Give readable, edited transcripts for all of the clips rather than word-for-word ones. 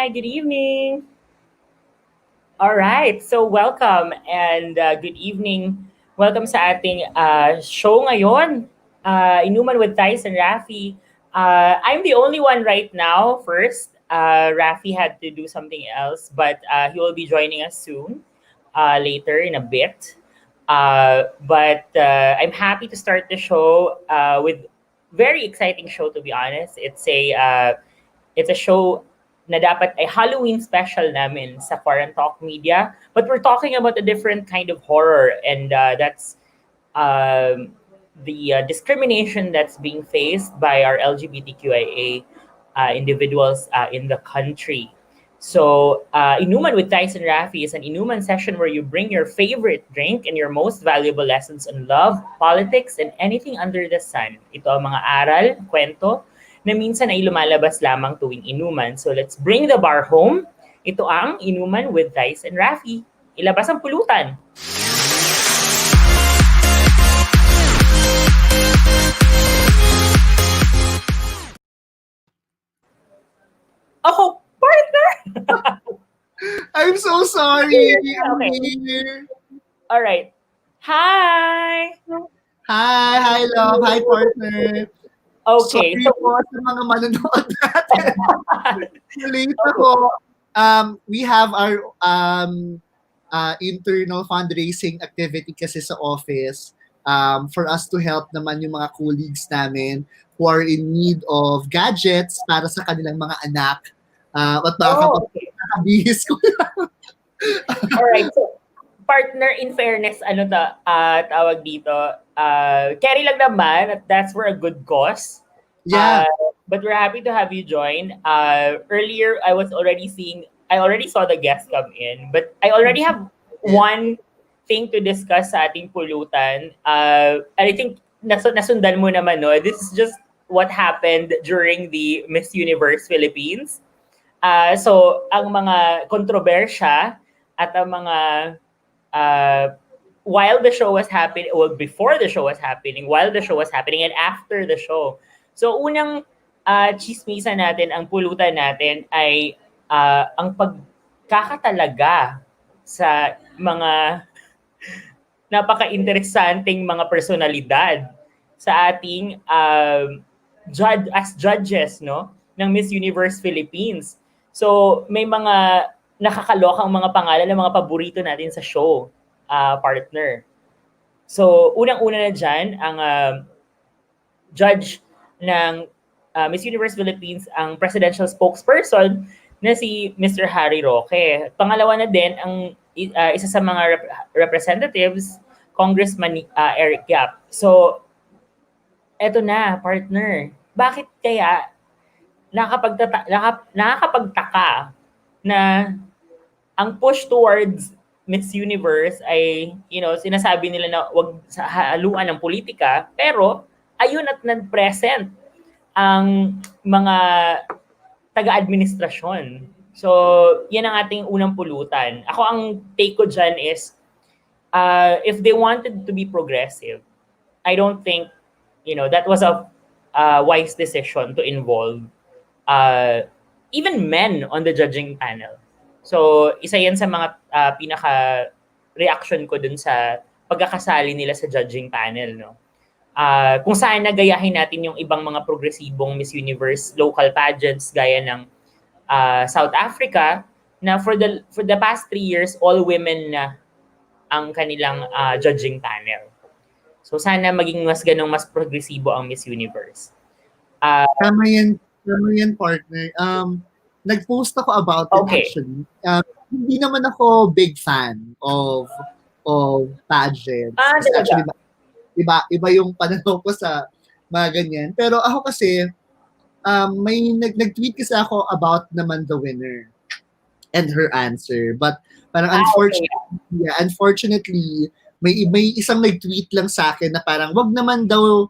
Hi, good evening. All right, so welcome and good evening. Welcome sa ating show ngayon, Enuman with Thysz and Raffy. I'm the only one right now. First, Raffy had to do something else, but he will be joining us soon, later in a bit. But I'm happy to start the show with very exciting show. To be honest, it's a show na dapat ay Halloween special namin sa Quarantalk Media. But we're talking about a different kind of horror, and that's the discrimination that's being faced by our LGBTQIA individuals in the country. So, Enuman with Thysz and Raffy is an Enuman session where you bring your favorite drink and your most valuable lessons on love, politics, and anything under the sun. Ito ang mga aral, kwento, na minsan ay lumalabas lamang tuwing inuman. So let's bring the bar home. Ito ang Enuman with Thysz and Raffy. Ilabas ang pulutan. Oh, partner! I'm so sorry. Okay. All right. Hi! Hi, love. Hi, partner. Okay. Sorry po sa mga manonood natin. Late ako. We have our internal fundraising activity kasi sa office for us to help naman yung mga colleagues namin who are in need of gadgets para sa kanilang mga anak. At baka kapag-bihis ko lang. Alright, so partner, in fairness, tawag dito, carry lang naman at that's for a good cause. Yeah. But we're happy to have you join. Earlier, I already saw the guests come in, but I already have one thing to discuss sa ating pulutan. And I think nasundan mo naman, no? This is just what happened during the Miss Universe Philippines. So, ang mga kontrobersya at ang mga while the show was happening, well, before the show was happening, while the show was happening, and after the show. So, unang chismisa natin, ang pulutan natin ay ang pagkakatalaga sa mga napaka-interesanting mga personalidad sa ating judges, no, ng Miss Universe Philippines. So, may mga nakakalokang mga pangalan ng mga paborito natin sa show, partner. So, unang-una na dyan, ang judge ng Miss Universe Philippines, ang presidential spokesperson na si Mr. Harry Roque. Pangalawa na din, ang isa sa mga representatives, Congressman Eric Yap. So, eto na, partner. Bakit kaya nakakapagtaka na ang push towards Miss Universe ay, sinasabi nila na wag sa haluan ng politika, pero ayun at nag-present ang mga taga-administrasyon. So, yan ang ating unang pulutan. Ako, ang take ko dyan is, if they wanted to be progressive, I don't think, that was a wise decision to involve even men on the judging panel. So, isa yan sa mga pinaka-reaction ko dun sa pagkakasali nila sa judging panel, no? Kung saan nagayahin natin yung ibang mga progresibong Miss Universe local pageants gaya ng South Africa, na for the past 3 years, all women na ang kanilang judging panel. So, sana maging mas progresibo ang Miss Universe. Tama yan, partner. Nag-post ako about it actually. Hindi naman ako big fan of pageants. Actually, iba yung pananaw ko sa mga ganyan. Pero ako kasi, may nag-tweet kasi ako about naman the winner and her answer. But parang unfortunately, may isang nag-tweet lang sa akin na parang wag naman daw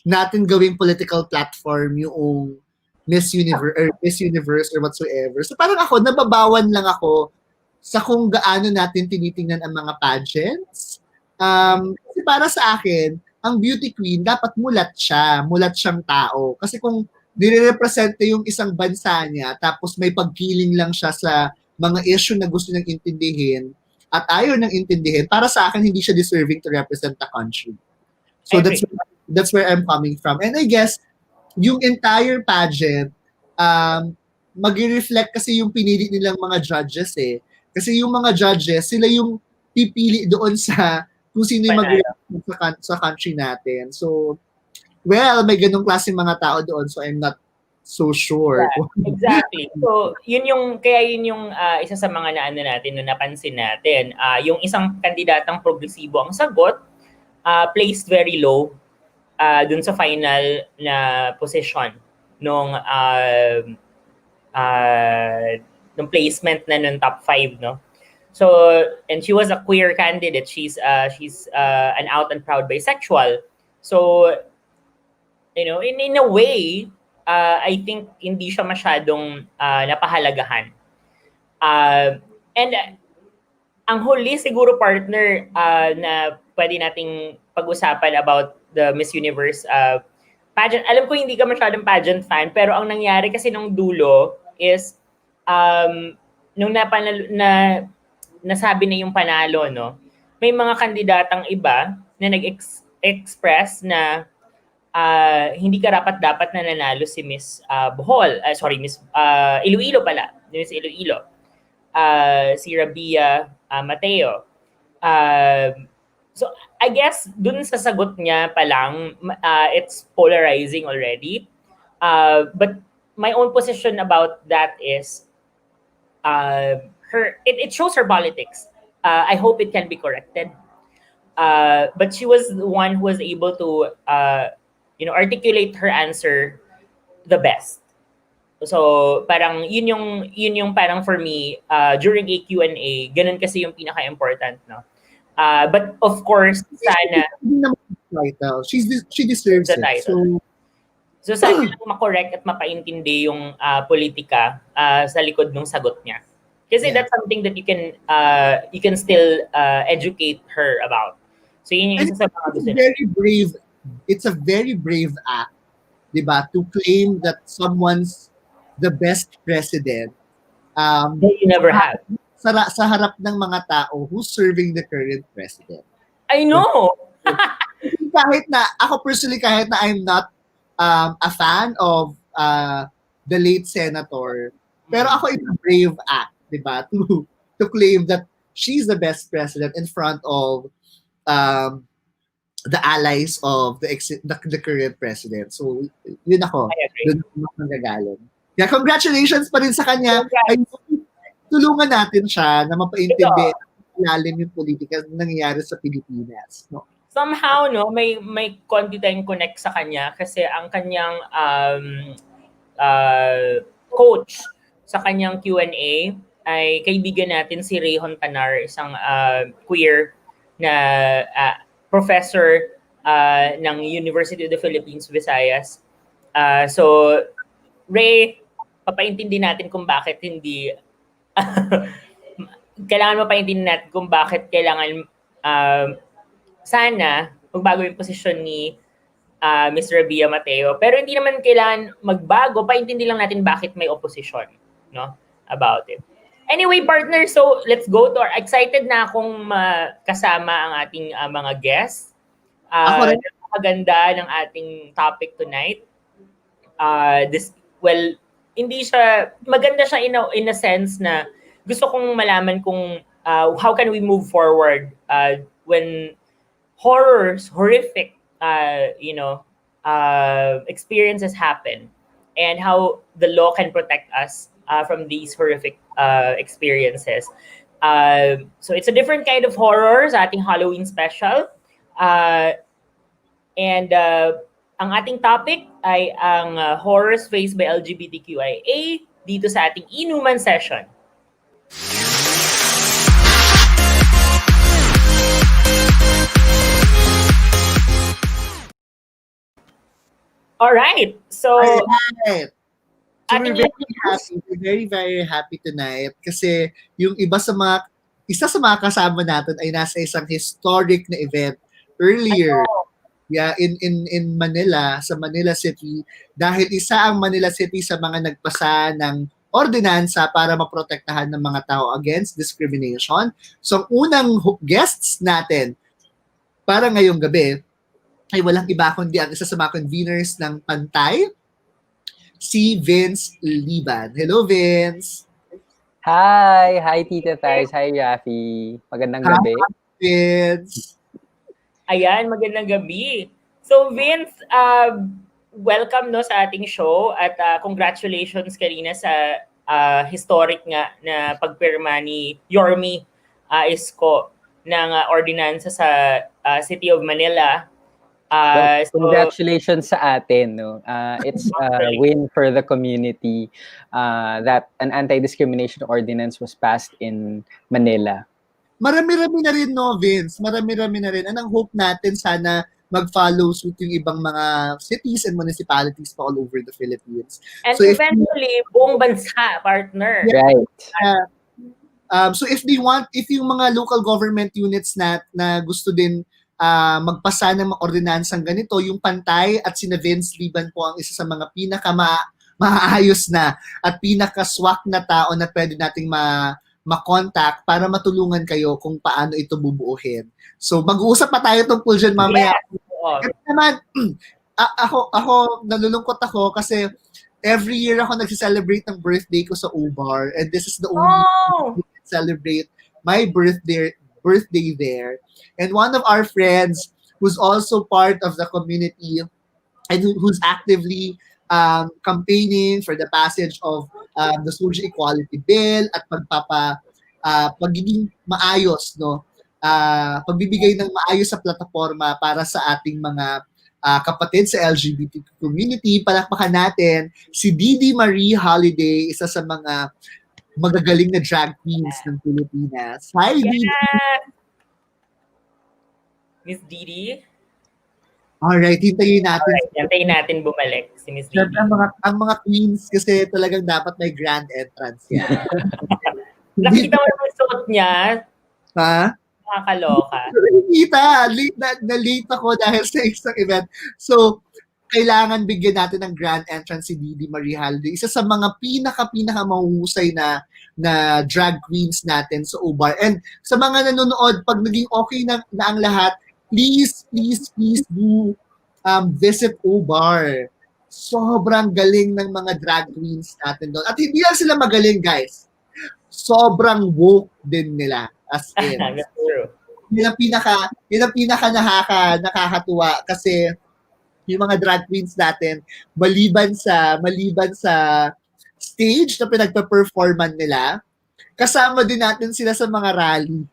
natin gawing political platform yung Miss Universe or whatsoever. So parang ako, nababawan lang ako sa kung gaano natin tinitingnan ang mga pageants. Kasi para sa akin, ang beauty queen, dapat mulat siyang tao. Kasi kung nire-represent yung isang bansa niya, tapos may pagkiling lang siya sa mga issue na gusto niyang intindihin at ayaw niyang intindihin, para sa akin, hindi siya deserving to represent the country. So that's where I'm coming from. And I guess, yung entire pageant, mag-reflect kasi yung pinili nilang mga judges eh. Kasi yung mga judges, sila yung pipili doon sa kung sino yung mag-represent sa country natin. So, well, may ganong klase mga tao doon, so I'm not so sure. Yeah, exactly. So, yun yung isa sa mga naano natin, na napansin natin. Yung isang kandidatang progresibo ang sagot, placed very low dun sa final na position nung placement na nung top 5, no? So, and she was a queer candidate. She's an out and proud bisexual. So, you know, in a way, I think hindi siya masyadong napahalagahan. And ang huli siguro, partner, na pwede nating pag-usapan about the Miss Universe pageant. Alam ko hindi ka masyadong pageant fan, pero ang nangyari kasi nung dulo is nung nasabi na yung panalo, no, may mga kandidatang iba na nag-express na hindi karapat-dapat na nanalo si Miss Miss Iloilo pala, Miss Iloilo. Si Rabia Mateo. So I guess dun sa sagot niya pa lang, it's polarizing already. But my own position about that is it shows her politics. I hope it can be corrected. But she was the one who was able to articulate her answer the best. So parang yun yung parang for me during a Q&A, ganun kasi yung pinaka-important, no. But of course, sana she deserves the it. Title. So sana ma-correct at mapaintindi yung politika sa likod ng sagot niya. Kasi that's something that you can still educate her about. So yun yung isa sa mga gusto niya. It's a very brave act, diba, to claim that someone's the best president that you never had. Sa harap ng mga tao who's serving the current president. I know! Kahit na, ako personally, kahit na I'm not a fan of the late senator, pero ako it's a brave act, diba, to claim that she's the best president in front of the allies of the current president. So, yun ako. Doon ako nagagaling. Yeah, congratulations pa rin sa kanya. Ay, tulungan natin siya na mapaintindi lalim yung politika na nangyayari sa Pilipinas. No? Somehow, no, may konti tayong connect sa kanya kasi ang kanyang coach sa kanyang Q&A ay kaibigan natin si Rayhon Tanar, isang queer na professor ng University of the Philippines, Visayas. So, Ray, papaintindi natin kung bakit hindi kailangan mapaintindi natin kung bakit kailangan sana magbago yung posisyon ni Ms. Rabia Mateo. Pero hindi naman kailangan magbago, paintindi lang natin bakit may opposition, no, about it. Anyway, partner, so let's go to excited na akong kasama ang ating mga guests. Napakaganda ng ating topic tonight. Maganda siya in a sense na gusto kong malaman kung how can we move forward when horrific experiences happen, and how the law can protect us from these horrific experiences. So it's a different kind of horror sa ating Halloween special. And ang ating topic ay ang horrors faced by LGBTQIA dito sa ating E-numan session. Alright, so we're very, very happy tonight kasi yung isa sa mga kasama natin ay nasa isang historic na event earlier in Manila, sa Manila City, dahil isa ang Manila City sa mga nagpasa ng ordinansa para maprotektahan ng mga tao against discrimination. So, ang unang guests natin para ngayong gabi ay walang iba kundi ang isa sa mga conveners ng PANTAY, si Vince Liban. Hello, Vince! Hi! Hi, Tita Thysz. Hi, Raffy. Magandang gabi. Hi, Vince! Ayan, magandang gabi. So Vince, welcome no sa ating show at congratulations kanina sa historic nga na pagpirma ni Yorme Isko ng ordinansa sa City of Manila. Congratulations sa atin. No? It's a win for the community that an anti-discrimination ordinance was passed in Manila. Marami-rami na rin, no, Vince? Marami-rami na rin. Anong hope natin sana mag-follow suit yung ibang mga cities and municipalities pa all over the Philippines. And so eventually, buong bansa, partner. Right. So if yung mga local government units na gusto din magpasa ng mga ordinansang ganito, yung PANTAY at sina Vince Liban po ang isa sa mga maayos na at pinaka-swak na tao na pwede nating ma-contact para matulungan kayo kung paano ito bubuuhin. So mag-uusap pa tayo tungkol dyan mamaya. Yes. Kasi naman, ako, nalulungkot ako kasi every year ako nagsi-celebrate ng birthday ko sa Ubar, and this is the only time I celebrate my birthday there. And one of our friends who's also part of the community and who's actively campaigning for the passage of the social equality bill at pagiging maayos, no? Pagbibigay ng maayos sa plataforma para sa ating mga kapatid sa LGBT community. Palakpakan natin si Didi Marie Holiday, isa sa mga magagaling na drag queens ng Pilipinas. Hi, Didi! Miss Didi? Alright, hintayin natin. Hintayin natin bumalik si Miss Didi. Ang mga queens kasi talagang dapat may grand entrance yan. Nakita mo naman suot niya. Ha? Nakakaloka. Nakikita. Late ako dahil sa isang event. So, kailangan bigyan natin ng grand entrance si Didi Marie Holiday. Isa sa mga pinaka mahusay na drag queens natin sa Ubar. And sa mga nanonood, pag naging okay na ang lahat, please do visit Ubar. Sobrang galing ng mga drag queens natin doon. At hindi lang sila magaling, guys. Sobrang woke din nila. As in. That's true. Yun ang pinaka nakakatuwa kasi yung mga drag queens natin, maliban sa stage na pinagpa-performan nila, kasama din natin sila sa mga rally.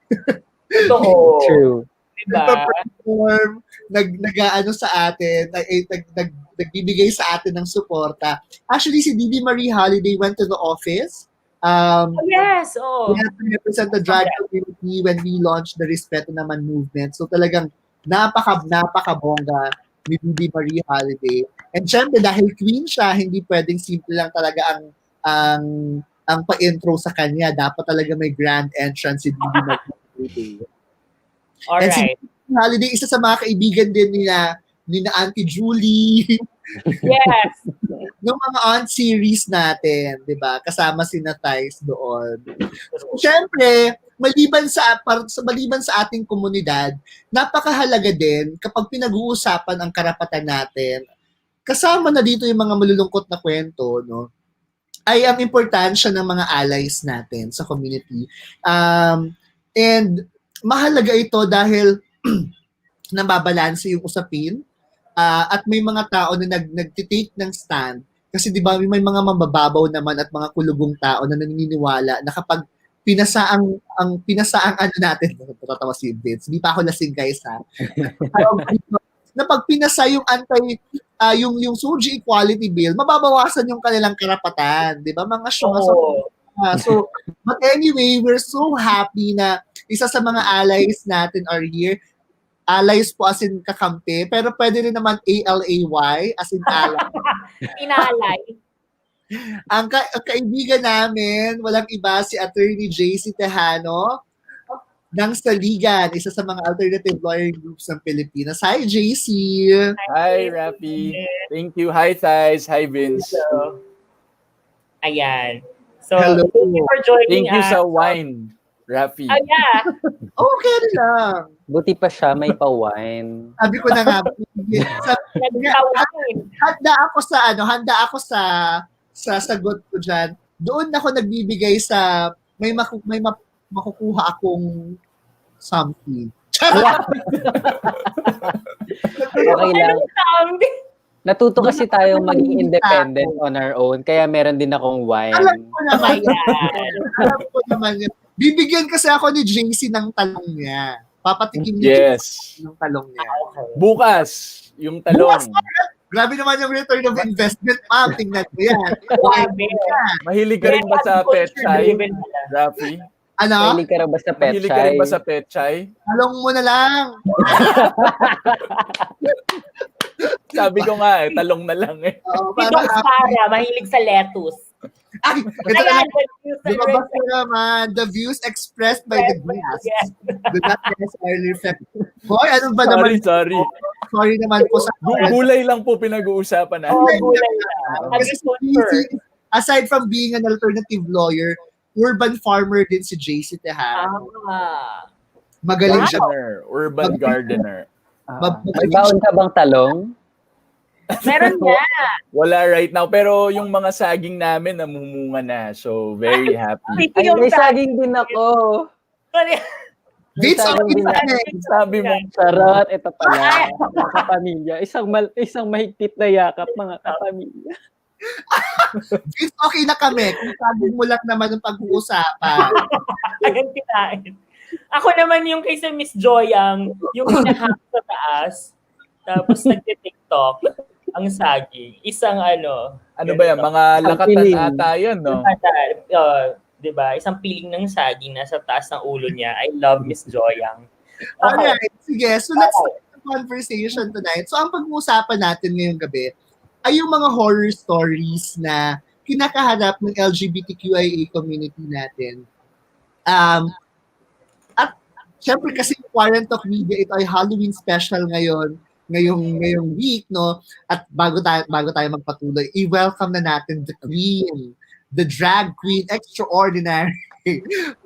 Totoo. True. Diba? Nagpa-perform, nag-ano sa atin, nagbibigay sa atin ng suporta. Actually, si Didi Marie Holiday went to the office. Yes, We had to represent the drag community when we launched the Respeto Naman movement. So talagang napaka-bongga ni Didi Marie Holiday. And syempre, dahil queen siya, hindi pwedeng simple lang talaga ang pa-intro sa kanya. Dapat talaga may grand entrance si Didi Marie Holiday. Alright. And si Didi Holiday, isa sa mga kaibigan din ni na Auntie Julie. Yes. Ng mga on-series natin, di ba? Kasama sina Thysz doon. So, syempre, maliban sa ating komunidad, napakahalaga din kapag pinag-uusapan ang karapatan natin, kasama na dito yung mga malulungkot na kwento, no? Ay ang importansya ng mga allies natin sa community. And mahalaga ito dahil nababalanse yung usapin at may mga tao na nagtitake ng stand. Kasi di ba may mga mabababaw naman at mga kulugong tao na naniniwala na kapag pinasaang ano natin, natatawa si Vince, hindi pa ako lasing guys ha. Na pag pinasa yung yung social equality bill, mababawasan yung kanilang karapatan, di ba? Mga so, but anyway, we're so happy na isa sa mga allies natin are here. Allies po as in kakampi, pero pwede rin naman ALAY as in ally. Inalay. Ang kaibigan namin, walang iba, si Atty. JC Tejano. ng SALIGAN, isa sa mga alternative lawyer groups ng Pilipinas. Hi, JC! Hi, Raffy. Thank you. Hi, Thysz. Hi, Vince. So, ayan. So, Hello. thank you for joining Thank you us. sa wine, Raffy. Oh, yeah. Okay lang. Buti pa siya, may pa-wine. Sabi ko na nga, Nagtawain. handa ako sa sagot ko dyan. Doon ako nagbibigay sa may makukuha akong something. Okay lang. Natuto kasi tayong maging independent on our own, kaya meron din akong wine. Alam ko naman yan. Alam ko naman yan. Bibigyan kasi ako ni JC ng talong niya. Papatikin niya ng talong niya. Bukas, yung talong. Grabe naman yung return of investment, ma'am. Tingnan mo yan. Mahilig ka rin ba sa petchay, Raffy? Ano? Mahilig ka rin ba sa Mahilig ka rin ba sa petchay? Talong mo na lang. Sabi ko nga talong na lang eh. Oo, Si Doc Sara, mahilig sa lettuce. Ay, ganda Ayan, na. Lumabas na naman. The views expressed by the guest do not necessarily reflect. Hoy, ano ba naman? Sorry. Sorry naman po sa... Gulay lang po pinag-uusapan natin. Gulay lang. Aside from being an alternative lawyer, urban farmer din si JC Tejano. Magaling siya. Urban gardener. May baon ka bang talong? Meron na. Wala right now. Pero yung mga saging namin namumunga na. So, very happy. Ay, may saging din ako. Vince, Sabi mo. Charot, ito pala. Mga kapamilya. Isang mahigpit na yakap, mga kapamilya. Vince, okay na kami. Kung sabi mo lang naman ang pag-uusapan. Ayan, kinain. Ako naman yung kay sa Miss Joyang, yung hinahap sa taas, tapos nagtitiktok, ang saging. Isang ano. Ano ba yan? Mga lakatan ata yan, no? Diba? Isang piling ng saging nasa taas ng ulo niya. I love Miss Joyang. Okay. Alright, sige. So let's start the conversation tonight. So ang pag-uusapan natin ngayong gabi ay yung mga horror stories na kinakaharap ng LGBTQIA community natin. At syempre kasi Quarantalk Media, ito ay Halloween special ngayong week, no? At bago tayo magpatuloy, i-welcome na natin the queen, the drag queen extraordinary.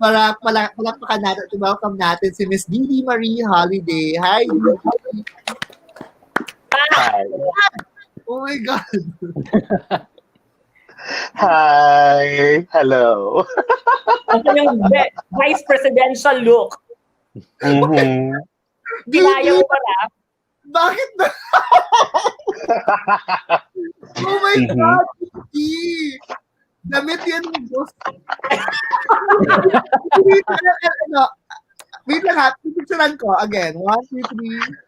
Palakpakan natin, i-welcome natin si Miss Didi Marie Holiday. Hi, Didi. Hi. Oh my God. Hi. Hello. Ito yung vice presidential look. Mm-hmm. Kinaya mo pa na? Bakit ba? Oh my God, Didi. Damit yan ng boss. Wait lang ha. Pipicturean ko. Again. 1, 2, 3.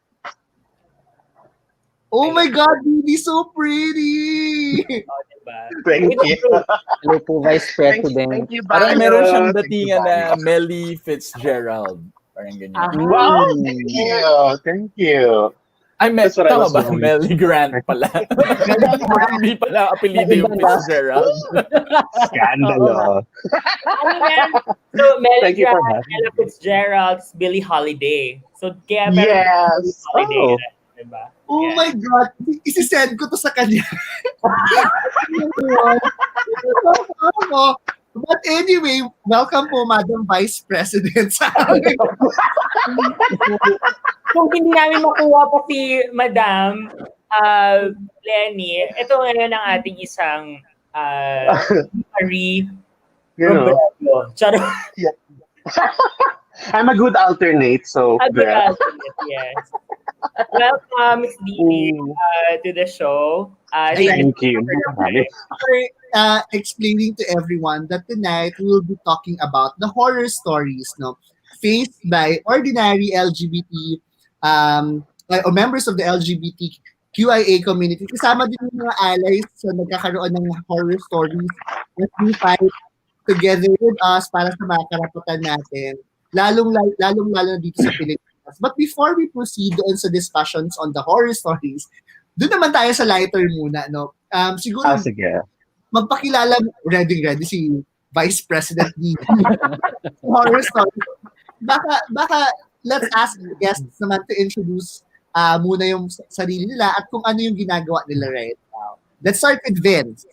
Oh my God, Didi, so pretty! Oh, diba? Thank you. Hello po, Vice President. Thank you, Parang Bayo. meron siyang Thank you, datingan na Bayo. Melly Fitzgerald. Parang ganyan. Wow, thank you. Thank you. Ay, That's what I tama was ba? doing. Melly Grant pala. Hindi pala apelido yung Fitzgerald. Scandalo. Ano yan? So, Mel Thank you for Grant, having Ella Fitzgerald, Billie Holiday. So, kaya meron Yes. Billie Holiday Oh. na, diba? Oh Yeah. my God! Isi-send ko to sa kanya. But anyway, welcome po, Madam Vice President. Sa amin. Kung hindi namin makuha pa si Madam Lenny, ito ngayon ang ating isang Marie You know, Robredo. Charot. I'm a good alternate, so yeah. Yes. Welcome, Miss Didi, to the show. Thank you. Explaining to everyone that tonight we will be talking about the horror stories, no, faced by ordinary LGBT or members of the LGBTQIA community. Kasama din yung mga allies na nagkakaroon ng horror stories that we fight together with us para sa mga karapatan natin, lalong na dito sa Pilipinas. But before we proceed doon sa discussions on the horror stories, doon naman tayo sa lighter muna, no? Siguro, Sige. magpakilala, ready si Vice President Diva. Horror stories. baka let's ask the guests naman to introduce muna yung sarili nila at kung ano yung ginagawa nila right now. Let's start with Vince.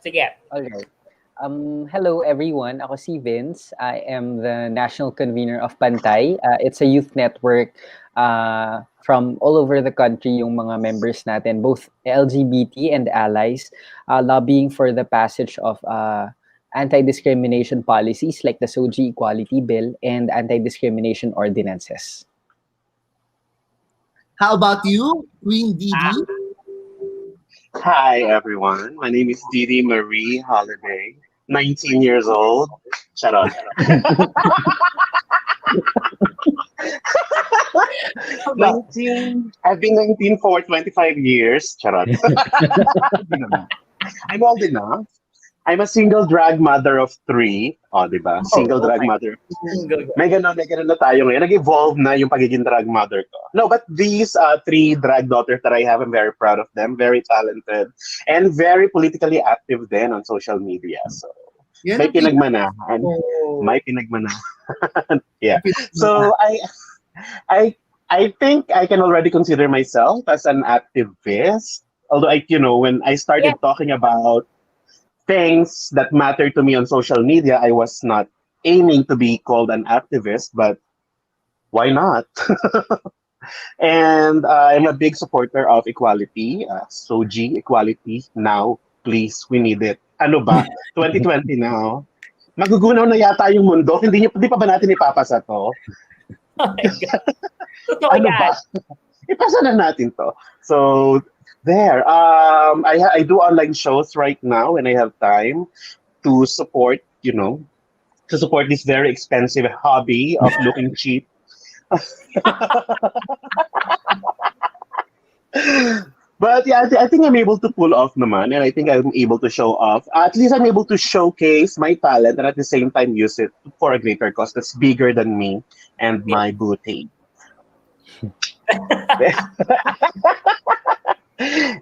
Sige. Alright. Hello everyone. Ako si Vince. I am the national convener of PANTAY. It's a youth network from all over the country, yung mga members natin, both LGBT and allies, lobbying for the passage of anti-discrimination policies like the SOGI Equality Bill and anti-discrimination ordinances. How about you, Queen Didi? Hi, everyone. My name is Didi Marie Holiday, 19 years old. Shut up. 19. I've been 19 for 25 years. Shut up. I'm old enough. I'm a single drag mother of 3. O, di ba? Single drag mother. May ganon na tayo ngayon. Nag-evolve na yung pagiging drag mother ko. No, but these 3 drag daughters that I have, I'm very proud of them. Very talented. And very politically active then on social media. So, may pinagmanahan. May pinagmanahan. Yeah. So, I think I can already consider myself as an activist. Although, when I started talking about things that matter to me on social media, I was not aiming to be called an activist, but why not? And I'm a big supporter of equality. SOGI, equality, now, please, we need it. Ano ba? 2020 now. Magugunaw na yata yung mundo. Hindi pa ba natin ipapasa to? Oh my God. Ano ba? Ipasa na natin to. So, there. I do online shows right now when I have time to support, to support this very expensive hobby of looking cheap. But yeah, I think I'm able to pull off naman, and I think I'm able to show off. At least I'm able to showcase my talent and at the same time use it for a greater cause that's bigger than me and my booty.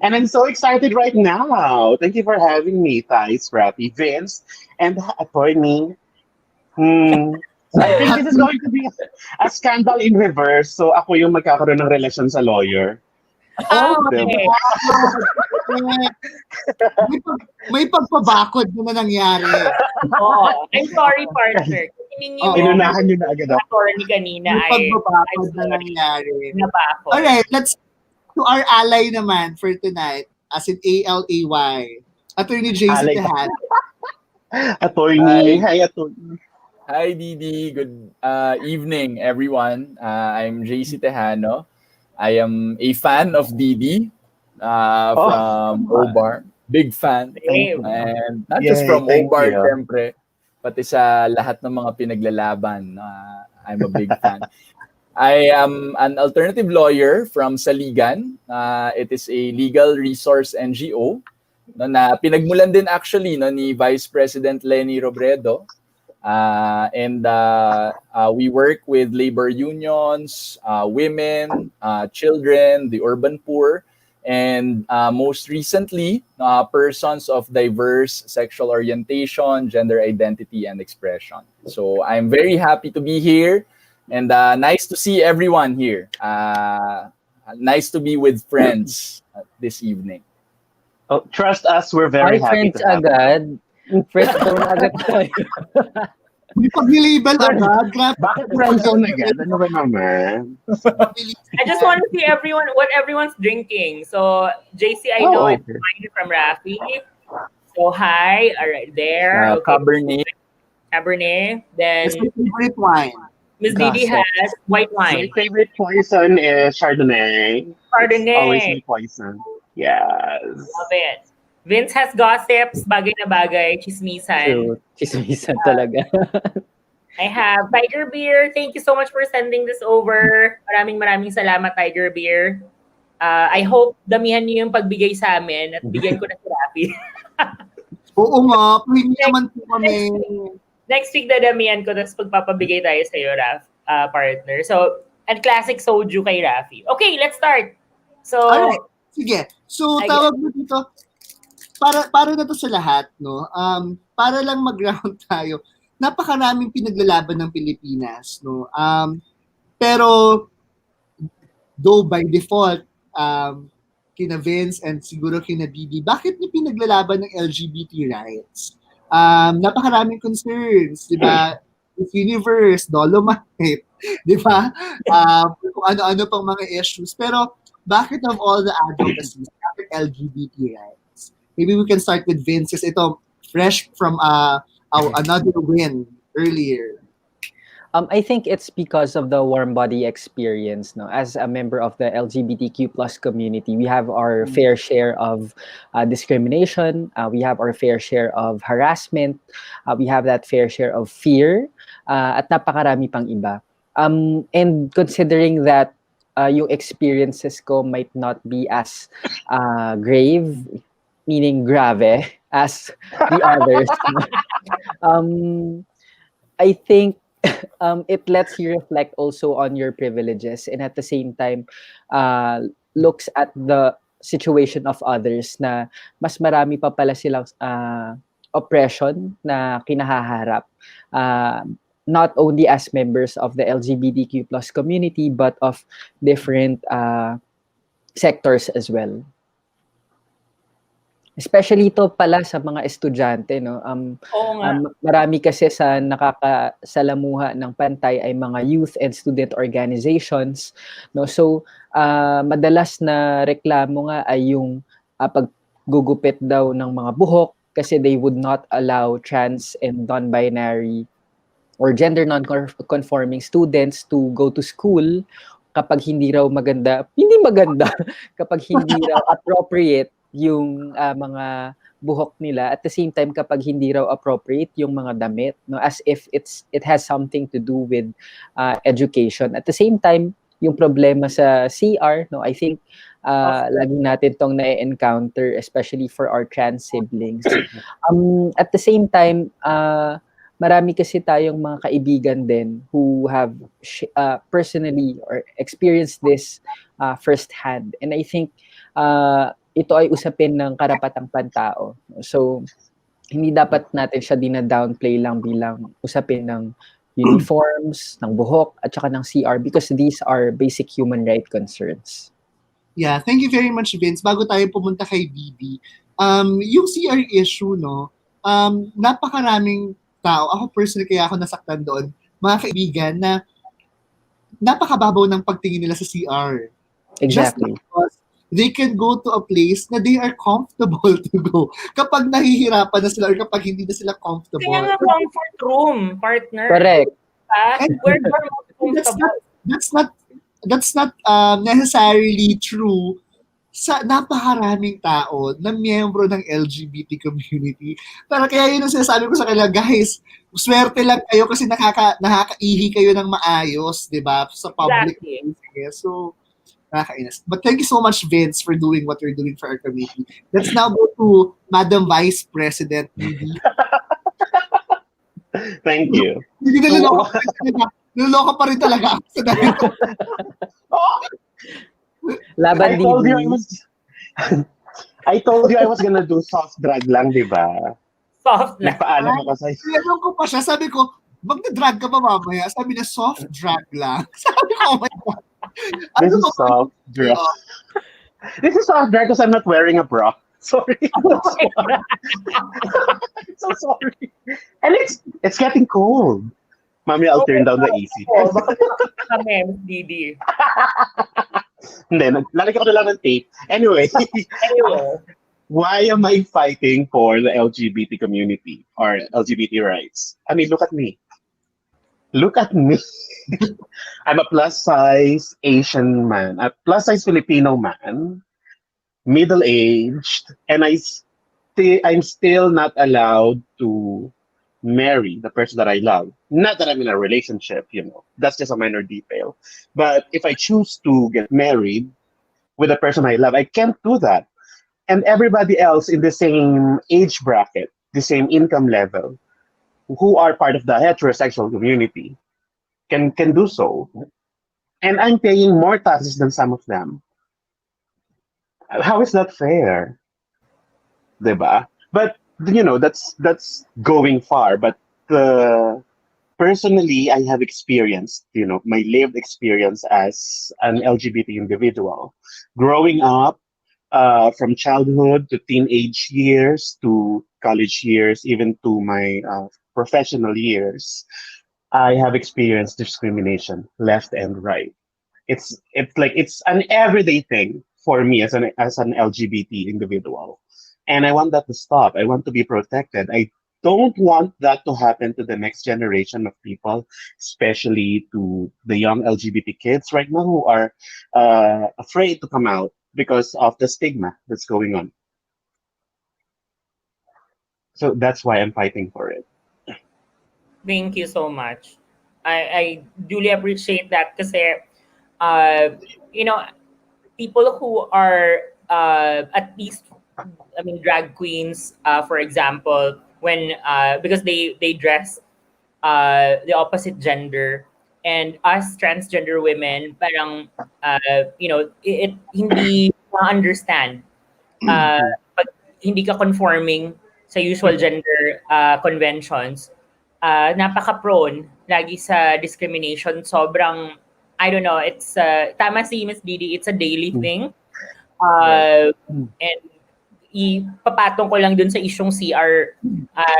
And I'm so excited right now. Thank you for having me, Thysz Raffy, Vince, and Atty. I think this is going to be a scandal in reverse. So ako yung magkakaroon ng relasyon sa lawyer. Oh, okay. may pagpabakod na nangyari. Oh, I'm sorry, partner. Inunahan nyo na agad ako. Attorney kanina may pagpabakod na nangyari. Nabakod. Alright, let's to our ally naman for tonight, as in ALAY. Attorney JC Tejano. Attorney. Hi, Attorney. Hi, Didi. Good evening, everyone. I'm JC Tejano. I am a fan of Didi from OBAR. Big fan. And not just from OBAR, siyempre, pati sa lahat ng mga pinaglalaban. I'm a big fan. I am an alternative lawyer from SALIGAN. It is a legal resource NGO na pinagmulan din actually ni Vice President Leni Robredo. And we work with labor unions, women, children, the urban poor, and most recently, persons of diverse sexual orientation, gender identity, and expression. So I'm very happy to be here. And nice to see everyone here. Nice to be with friends this evening. Oh, trust us, we're very happy to have you. Friends zone agad tayo. May pag-label agad. Bakit friend zone agad? Ano ba naman? I just want to see what everyone's drinking. So, JC, I know it's wine from Raffy. So, hi. All right, there. Okay. Cabernet. Then, That's my favorite wine. Miss Didi has white wine. My favorite poison is Chardonnay. Chardonnay. Always my poison. Yes. Love it. Vince has gossips, bagay na bagay, chismisan. Chismisan talaga. I have Tiger Beer. Thank you so much for sending this over. Maraming salamat, Tiger Beer. I hope damihan niyo yung pagbigay sa amin at bigyan ko na si Raffy. Oo nga, pwede naman po kami. Next week, dadamihan ko, tapos pagpapabigay tayo sa iyo, partner. So, and classic soju kay Raffy. Okay, let's start. So, alright, sige. So, tawag mo dito, para na to sa lahat, no? Para lang mag-round tayo. napakaraming pinaglalaban ng Pilipinas, no? Pero though by default, kina Vince and siguro kina Didi, bakit niyo pinaglalaban ng LGBT rights? Napakaraming concerns, di ba? Miss Universe, Dolomite, di ba? Kung ano-ano pang mga issues. Pero bakit of all the advocacies, bakit LGBT rights? Maybe we can start with Vince kasi ito, fresh from another win earlier. I think it's because of the warm body experience. No, as a member of the LGBTQ+ community, we have our fair share of discrimination. We have our fair share of harassment. We have that fair share of fear. At napakarami pang iba. And considering that yung experiences ko might not be as grave, meaning grave, as the others. I think it lets you reflect also on your privileges, and at the same time looks at the situation of others na mas marami pa pala silang oppression na kinahaharap, not only as members of the LGBTQ+ community but of different sectors as well. Especially to pala sa mga estudyante, no? Marami kasi sa nakakasalamuha ng Pantay ay mga youth and student organizations, no? So madalas na reklamo nga ay yung paggugupit daw ng mga buhok kasi they would not allow trans and non-binary or gender non-conforming students to go to school kapag hindi raw maganda kapag hindi raw appropriate yung mga buhok nila, at the same time kapag hindi raw appropriate yung mga damit, no, as if it has something to do with education. At the same time, yung problema sa CR, no, I think lagi natin tong na-encounter, especially for our trans siblings. At the same time, marami kasi tayong mga kaibigan din who have personally or experienced this firsthand, and I think ito ay usapin ng karapatang pantao. So, hindi dapat natin siya dina-downplay lang bilang usapin ng uniforms, ng buhok, at saka ng CR, because these are basic human right concerns. Yeah, thank you very much, Vince. Bago tayo pumunta kay Bibi, yung CR issue, no, napakaraming tao, ako personally kaya ako nasaktan doon, mga kaibigan na napakababaw ng pagtingin nila sa CR. Exactly. Just because they can go to a place na they are comfortable to go. Kapag nahihirapan na sila or kapag hindi na sila comfortable. Kaya nga comfort room, partner. Correct. Where you're most comfortable. That's not necessarily true sa napakaraming tao na miyembro ng LGBT community. Pero kaya yun ang sinasabi ko sa kanila, guys, swerte lang kayo kasi nakakaihi kayo ng maayos, di ba? Sa public. Exactly. So, nakakainis. But thank you so much, Vince, for doing what you're doing for our community. Let's now go to Madam Vice President Didi. Thank you. Hindi naloloka pa rin talaga ako sa dahil. Laban I told you I was gonna do soft drag lang, di ba? Soft lang. Nagpaalam ako sa'yo. Tinanong ko pa siya, sabi ko, magna-drag ka ba mamaya? Sabi niya, soft drag lang. Sabi ko, oh my God. This is soft drag. This is soft drag because I'm not wearing a bra. Sorry. So sorry. And it's getting cold. Mommy, I'll turn down the AC. Kami, Didi. Hindi, lalagyan ko na lang ng tape. Anyway. Why am I fighting for the LGBT community or LGBT rights? I mean, look at me. Look at me. I'm a plus-size Asian man, a plus-size Filipino man, middle-aged, and I'm still not allowed to marry the person that I love. Not that I'm in a relationship, that's just a minor detail. But if I choose to get married with the person I love, I can't do that. And everybody else in the same age bracket, the same income level, who are part of the heterosexual community, can do so. And I'm paying more taxes than some of them. How is that fair? Diba? But, that's going far. But personally, I have experienced, my lived experience as an LGBT individual. Growing up, from childhood to teenage years to college years, even to my professional years, I have experienced discrimination left and right. It's an everyday thing for me as an LGBT individual, and I want that to stop. I want to be protected. I don't want that to happen to the next generation of people, especially to the young LGBT kids right now who are afraid to come out because of the stigma that's going on. So that's why I'm fighting for it. Thank you so much. I duly appreciate that kasi, you know, people who are at least, I mean, drag queens, for example, when because they dress the opposite gender, and us transgender women, parang it hindi ma-understand pag hindi ka conforming sa usual gender conventions. Napaka-prone lagi sa discrimination. Sobrang, I don't know, it's tama si Miss Didi, it's a daily thing. And ipapatong ko lang dun sa isyung CR,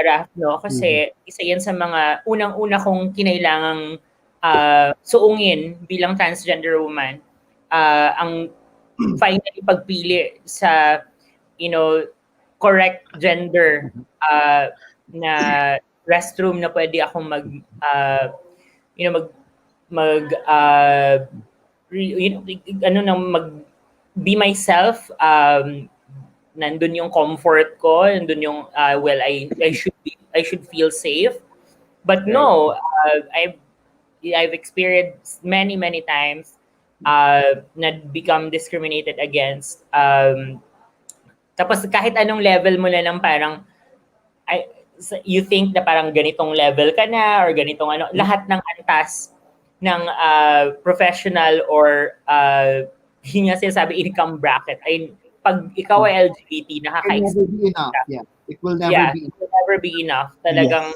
Raf, no? Kasi isa yan sa mga unang-una kong kinailangang suungin bilang transgender woman. Ang finally pagpili sa, correct gender na restroom na pwede akong be myself. Nandun yung comfort ko, nandun yung I should feel safe. But no, I've experienced many times na become discriminated against. Tapos kahit anong level mo na ng parang you think na parang ganitong level ka na or ganitong lahat ng antas ng professional or yun nga sinasabi, income bracket ay pag ikaw ay LGBT, It will never be enough. Yeah. It will never be enough. It will never be enough. Talagang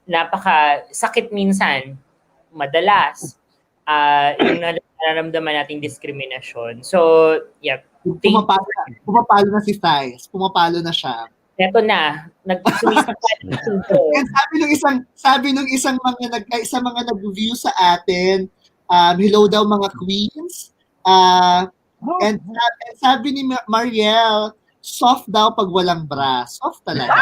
napaka-sakit minsan, madalas, yung nararamdaman nating diskriminasyon. So, yeah. Pumapalo na si Thysz. Pumapalo na siya. Eto na, And sabi nung isang mga nag-review sa atin, hello daw mga queens. And sabi ni Mariel, soft daw pag walang bra. Soft talaga.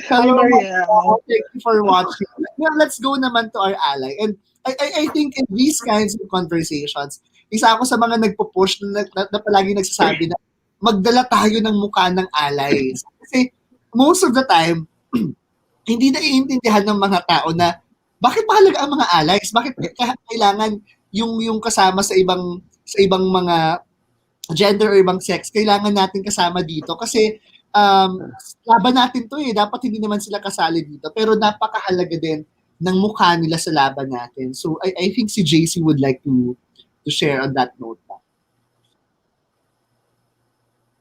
Hello, Mariel. Thank you for watching. Now, let's go naman to our ally. And I think in these kinds of conversations, isa ako sa mga nagpo-push na palagi nagsasabi na magdala tayo ng mukha ng allies. Kasi most of the time, hindi naiintindihan ng mga tao na bakit mahalaga ang mga allies? Bakit kailangan yung kasama sa ibang mga gender or ibang sex, kailangan natin kasama dito? Kasi laban natin to dapat hindi naman sila kasali dito. Pero napakahalaga din ng mukha nila sa laban natin. So I think si JC would like to share on that note.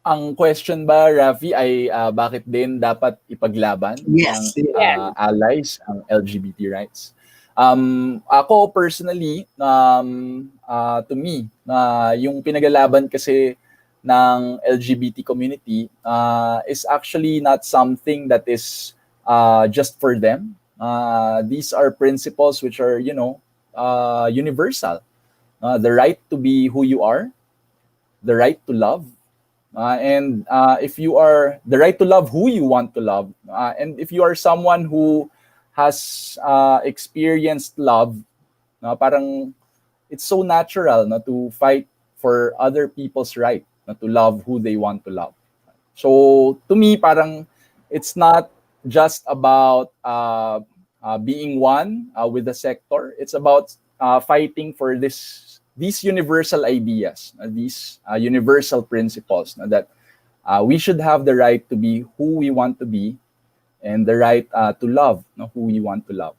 Ang question ba, Raffy, ay bakit din dapat ipaglaban ng allies ang LGBT rights? Ako personally, to me, yung pinaglalaban kasi ng LGBT community is actually not something that is just for them. These are principles which are, universal. The right to be who you are, the right to love, and if you are the right to love who you want to love, and if you are someone who has experienced love, parang it's so natural to fight for other people's right to love who they want to love. So to me, parang it's not just about being one with the sector. It's about fighting for these universal ideas, these universal principles that we should have the right to be who we want to be and the right to love who we want to love.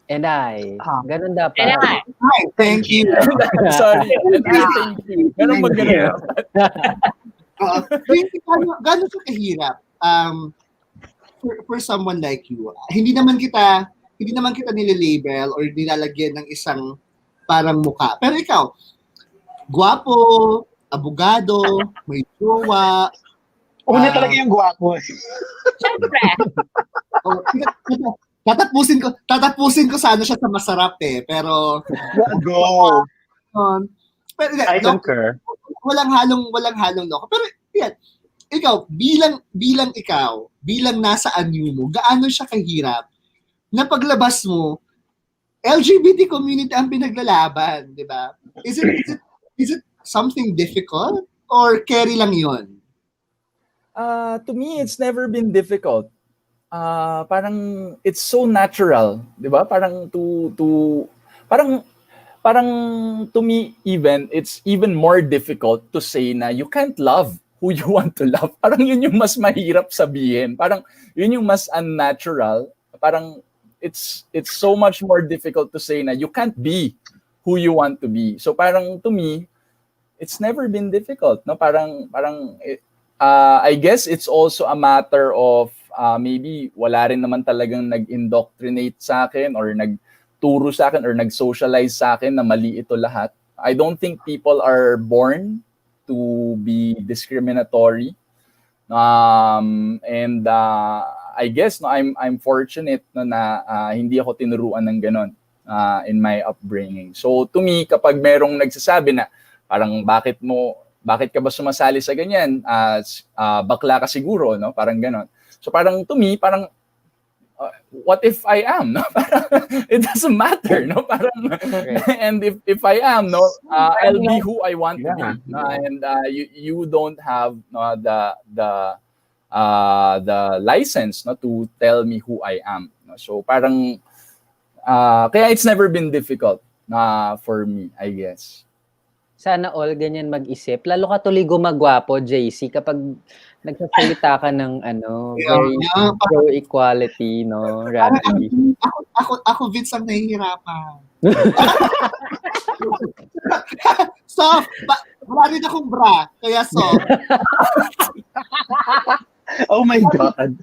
And I. Ganun dapat. And I. Hi, thank you. Sorry. And I thank you. Ganun ba ganun? Gano'n siya kahirap for someone like you. Hindi naman kita nililabel or nilalagyan ng isang parang muka. Pero ikaw, gwapo, abogado, may jowa. Una talaga yung gwapo. Siyempre. Tatapusin ko sana siya sa masarap pero Go. Pero I concur. Walang halong loko. Pero yan, ikaw bilang nasa anyo mo, gaano siya kahirap na paglabas mo LGBT community ang pinaglalaban, di ba? Is it something difficult or carry lang 'yon? To me, it's never been difficult. Parang it's so natural, 'di ba? Parang to me even it's even more difficult to say na you can't love who you want to love. Parang yun yung mas mahirap sabihin. Parang yun yung mas unnatural. Parang it's so much more difficult to say na you can't be who you want to be. So parang to me, it's never been difficult, no? I guess it's also a matter of maybe wala rin naman talagang nag-indoctrinate sa akin or nagturo sa akin or nag-socialize sa akin na mali ito lahat. I don't think people are born to be discriminatory. I guess no, I'm fortunate na hindi ako tinuruan ng ganon in my upbringing. So to me, kapag merong nagsasabi na parang bakit ka ba sumasali sa ganyan? Bakla ka siguro, no? Parang ganon. So parang to me, parang what if I am, no? Parang, it doesn't matter, no? Parang and if I am, no, I'll be who I want to be, no? And you don't have the license, no, to tell me who I am, no? So parang kaya it's never been difficult for me, I guess. Sana all ganyan mag-isip. Lalo ka tuloy gumagwapo, JC, kapag nagsasalita ka ng very pro-equality, no, Raffy. Ako Vince ang nahihirapan. Wala rin akong bra, kaya soft. Oh my God.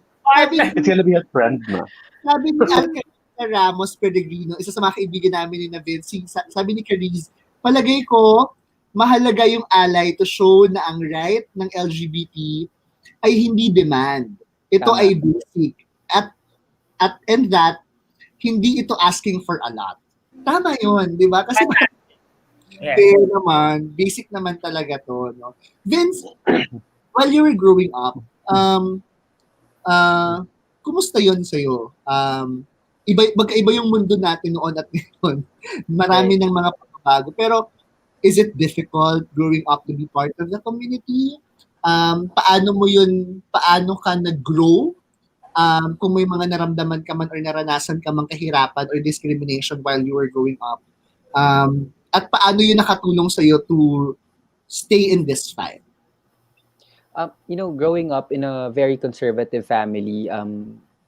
It's gonna be a trend, no? Sabi ni Alcalde Ramos Peregrino, isa sa mga kaibigan namin ni Vince, sabi ni Cariz, palagay ko, mahalaga yung ally to show na ang right ng LGBT ay hindi demand. Ito ay basic. And that, hindi ito asking for a lot. Tama yun, di ba? Kasi naman, basic naman talaga to. No? Vince, while you were growing up, kumusta yun sa'yo? Magkaiba yung mundo natin noon at ngayon. Marami ng mga pagbabago. Pero, is it difficult growing up to be part of the community? Paano ka nag-grow? Kung may mga naramdaman ka man or naranasan ka man kahirapan or discrimination while you were growing up. At paano yun nakatulong sa'yo to stay in this fight? Growing up in a very conservative family,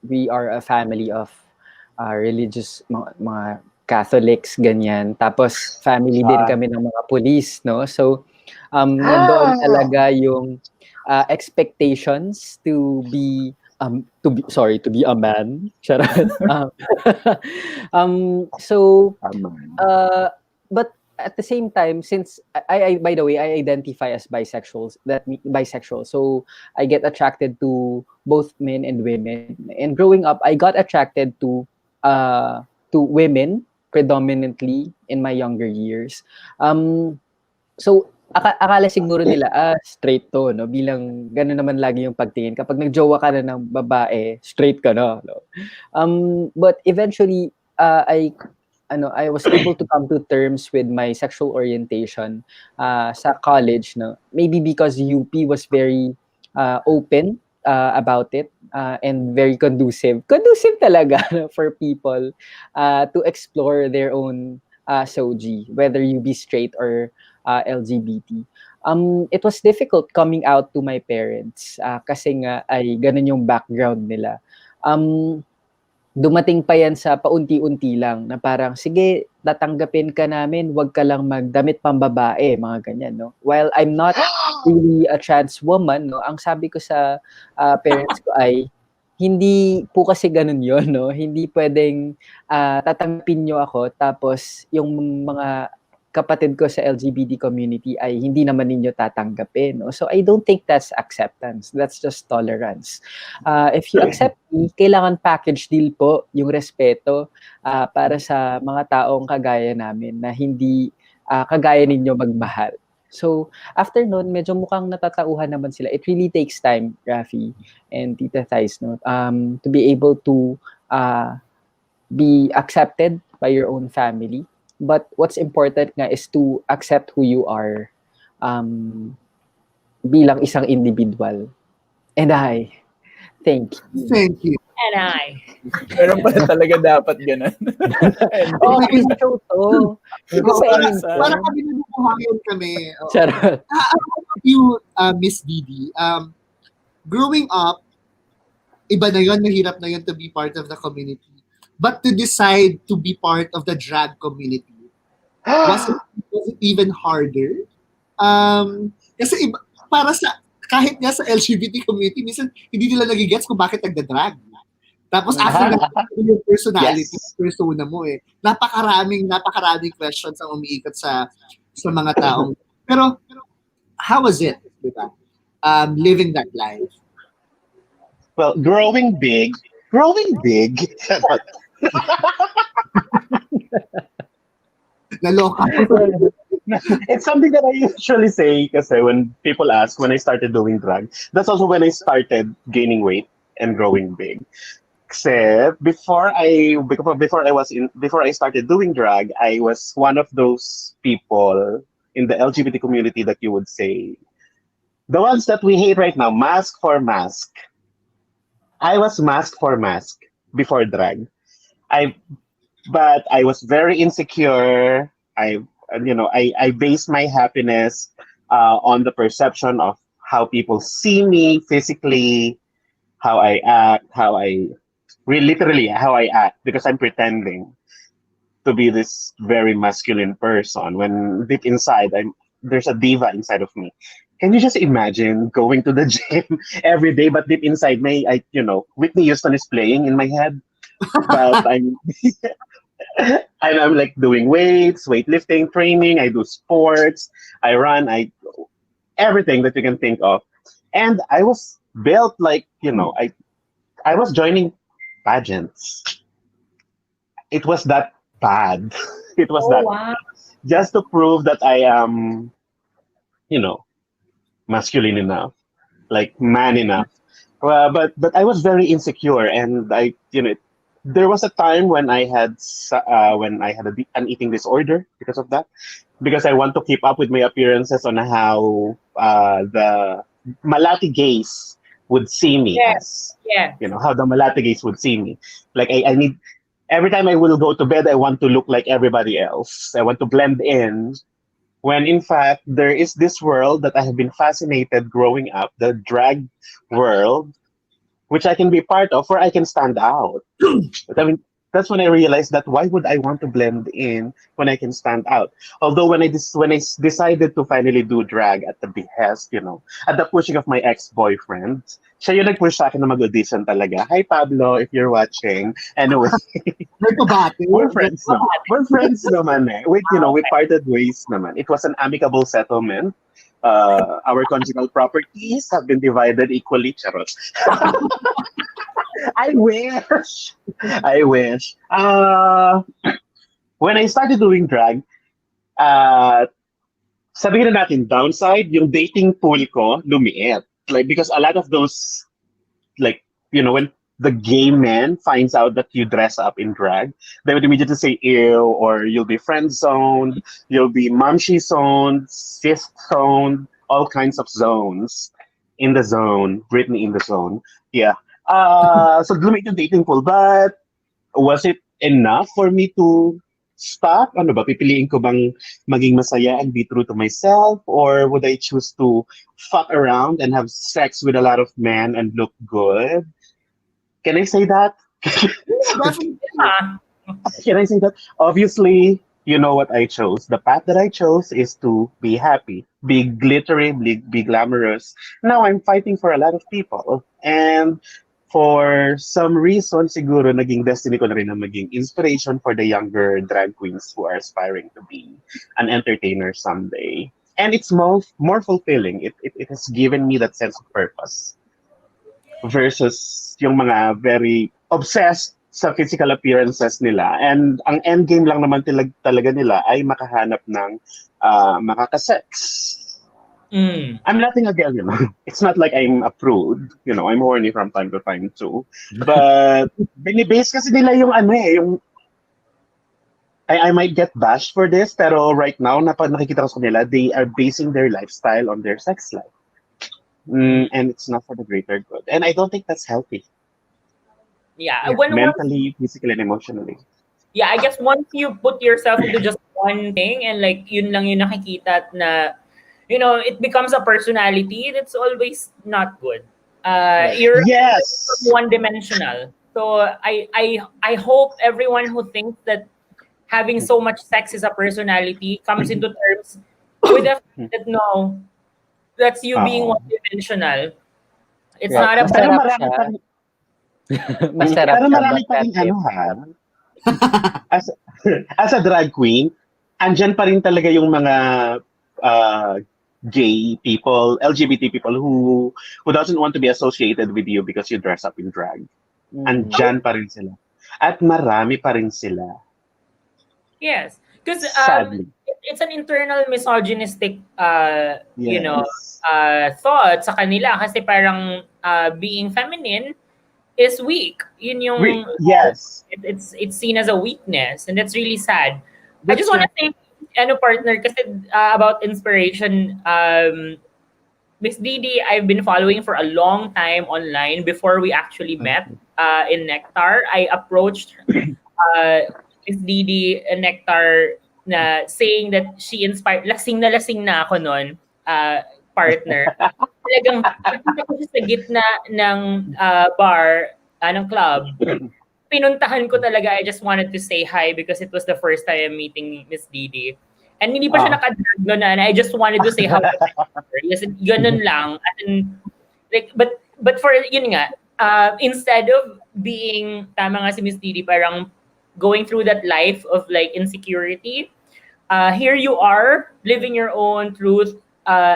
we are a family of religious mga Catholics, ganyan. Tapos, family din kami ng mga police, no? So, nandoon talaga yung expectations to be a man. Charot. But at the same time, since I by the way, I identify as bisexual. So I get attracted to both men and women. And growing up, I got attracted to women predominantly in my younger years. So akala siguro nila straight to, no, bilang gano'n naman lagi yung pagtingin kapag nagjowa ka na ng babae, straight ka na, no. But eventually I was able to come to terms with my sexual orientation sa college, no. Maybe because UP was very open about it and very conducive talaga, no, for people to explore their own SOG, whether you be straight or LGBT. It was difficult coming out to my parents kasi nga ay ganun yung background nila. Dumating pa yan sa paunti-unti lang na parang, sige, tatanggapin ka namin, wag ka lang magdamit pambabae, mga ganyan, no? While I'm not really a trans woman, no, ang sabi ko sa parents ko ay, hindi po kasi ganun yun, no? Hindi pwedeng tatanggapin nyo ako tapos yung mga kapatid ko sa LGBT community ay hindi naman ninyo tatanggapin. No? So I don't think that's acceptance. That's just tolerance. If you accept me, kailangan package deal po yung respeto para sa mga taong kagaya namin na hindi kagaya ninyo magmahal. So, after nun, medyo mukhang natatauhan naman sila. It really takes time, Raffy and Tita Thysz, no? To be able to be accepted by your own family. But what's important nga is to accept who you are bilang isang individual. And I thank you. Thank you. And I. Meron pala talaga dapat ganun. Oh, quiz show to. Para kami nabubuhayan kami. Charot. How about you, Miss Didi? Growing up, iba na yun, mahirap na yun to be part of the community. But to decide to be part of the drag community, was it even harder? Kasi para sa, kahit nga sa LGBT community, minsan hindi nila nagigets kung bakit nagda-drag. Tapos after yung personality, persona mo napakaraming questions ang umiikot sa mga taong. Pero how was it, diba? Living that life? Well, growing big. Naloka. It's something that I usually say kasi when people ask when I started doing drag, that's also when I started gaining weight and growing big. Kasi before I started doing drag, I was one of those people in the LGBT community that you would say, the ones that we hate right now, mask for mask. I was mask for mask before drag. But I was very insecure. I based my happiness on the perception of how people see me physically, how I act, how I act, because I'm pretending to be this very masculine person when deep inside there's a diva inside of me. Can you just imagine going to the gym every day, but deep inside me, Whitney Houston is playing in my head, but I'm like doing weights, weightlifting, training. I do sports. I run. Everything that you can think of, and I was built like I was joining pageants. It was that bad. It was wow. Just to prove that I am, masculine enough, like man enough. But I was very insecure, and there was a time when I had an eating disorder because of that, because I want to keep up with my appearances on how the Malati gays would see me as, how the Malati gays would see me. Like I need, every time I will go to bed, I want to look like everybody else. I want to blend in. When in fact, there is this world that I have been fascinated growing up, the drag world, which I can be part of, where I can stand out. But I mean, that's when I realized that why would I want to blend in when I can stand out? Although when I decided to finally do drag at the behest, at the pushing of my ex-boyfriend, siya yung nag-push sa akin na mag-audition talaga. Hi Pablo, if you're watching. Anyway, we're friends naman. We're friends naman eh. We parted ways naman. It was an amicable settlement. Our conjugal properties have been divided equally. Charot. I wish. When I started doing drag, sabihin na natin, downside, yung dating pool ko lumiit. Like, because a lot of those, like, when the gay man finds out that you dress up in drag, they would immediately say ew, or you'll be friend zoned, you'll be momshi zoned, cis zoned, all kinds of zones. In the zone, Britney in the zone. Yeah. So lumit yung dating pool, but was it enough for me to stop? Ano ba, pipiliin ko bang maging masaya and be true to myself, or would I choose to fuck around and have sex with a lot of men and look good? Can I say that? Can I say that? Obviously, you know what I chose. The path that I chose is to be happy, be glittery, be glamorous. Now I'm fighting for a lot of people. And for some reason, siguro naging destiny ko na rin na maging inspiration for the younger drag queens who are aspiring to be an entertainer someday. And it's more fulfilling. It has given me that sense of purpose versus yung mga very obsessed sa physical appearances nila. And ang end game lang naman talaga nila ay makahanap ng makakasex. I'm letting a girl, It's not like I'm a prude. I'm horny from time to time too. But binibase kasi nila yung yung I might get bashed for this, pero right now, nakikita ko sa kanila, they are basing their lifestyle on their sex life. And it's not for the greater good. And I don't think that's healthy. Yeah. Mentally, physically, and emotionally. Yeah, I guess once you put yourself into just one thing and like yun lang yung nakikita na, it becomes a personality that's always not good. You're one-dimensional. So I hope everyone who thinks that having so much sex is a personality comes into terms with the fact that no, that's you being one-dimensional. It's not a Masarap pero marami pa rin as a drag queen, andyan pa rin talaga yung mga gay people, LGBT people who doesn't want to be associated with you because you dress up in drag. Andyan pa rin sila. At marami pa rin sila. Yes. Because it's an internal misogynistic thought sa kanila kasi parang being feminine is weak. Yun yung it's seen as a weakness, and that's really sad. I just want to say partner kasi about inspiration, Miss Didi, I've been following for a long time online before we actually met in Nectar. I approached Miss Didi Nectar na saying that she inspired, lasing na ako nun, partner. Talagang nakita ko siya sa gitna ng bar, ng club. Pinuntahan ko talaga, I just wanted to say hi because it was the first time meeting Miss Didi. And hindi pa siya nakadrag nun, and I just wanted to say hi to her. Yes, ganun lang. And, like, but for, yun nga, instead of being, tama nga si Miss Didi, parang going through that life of like insecurity, here you are, living your own truth,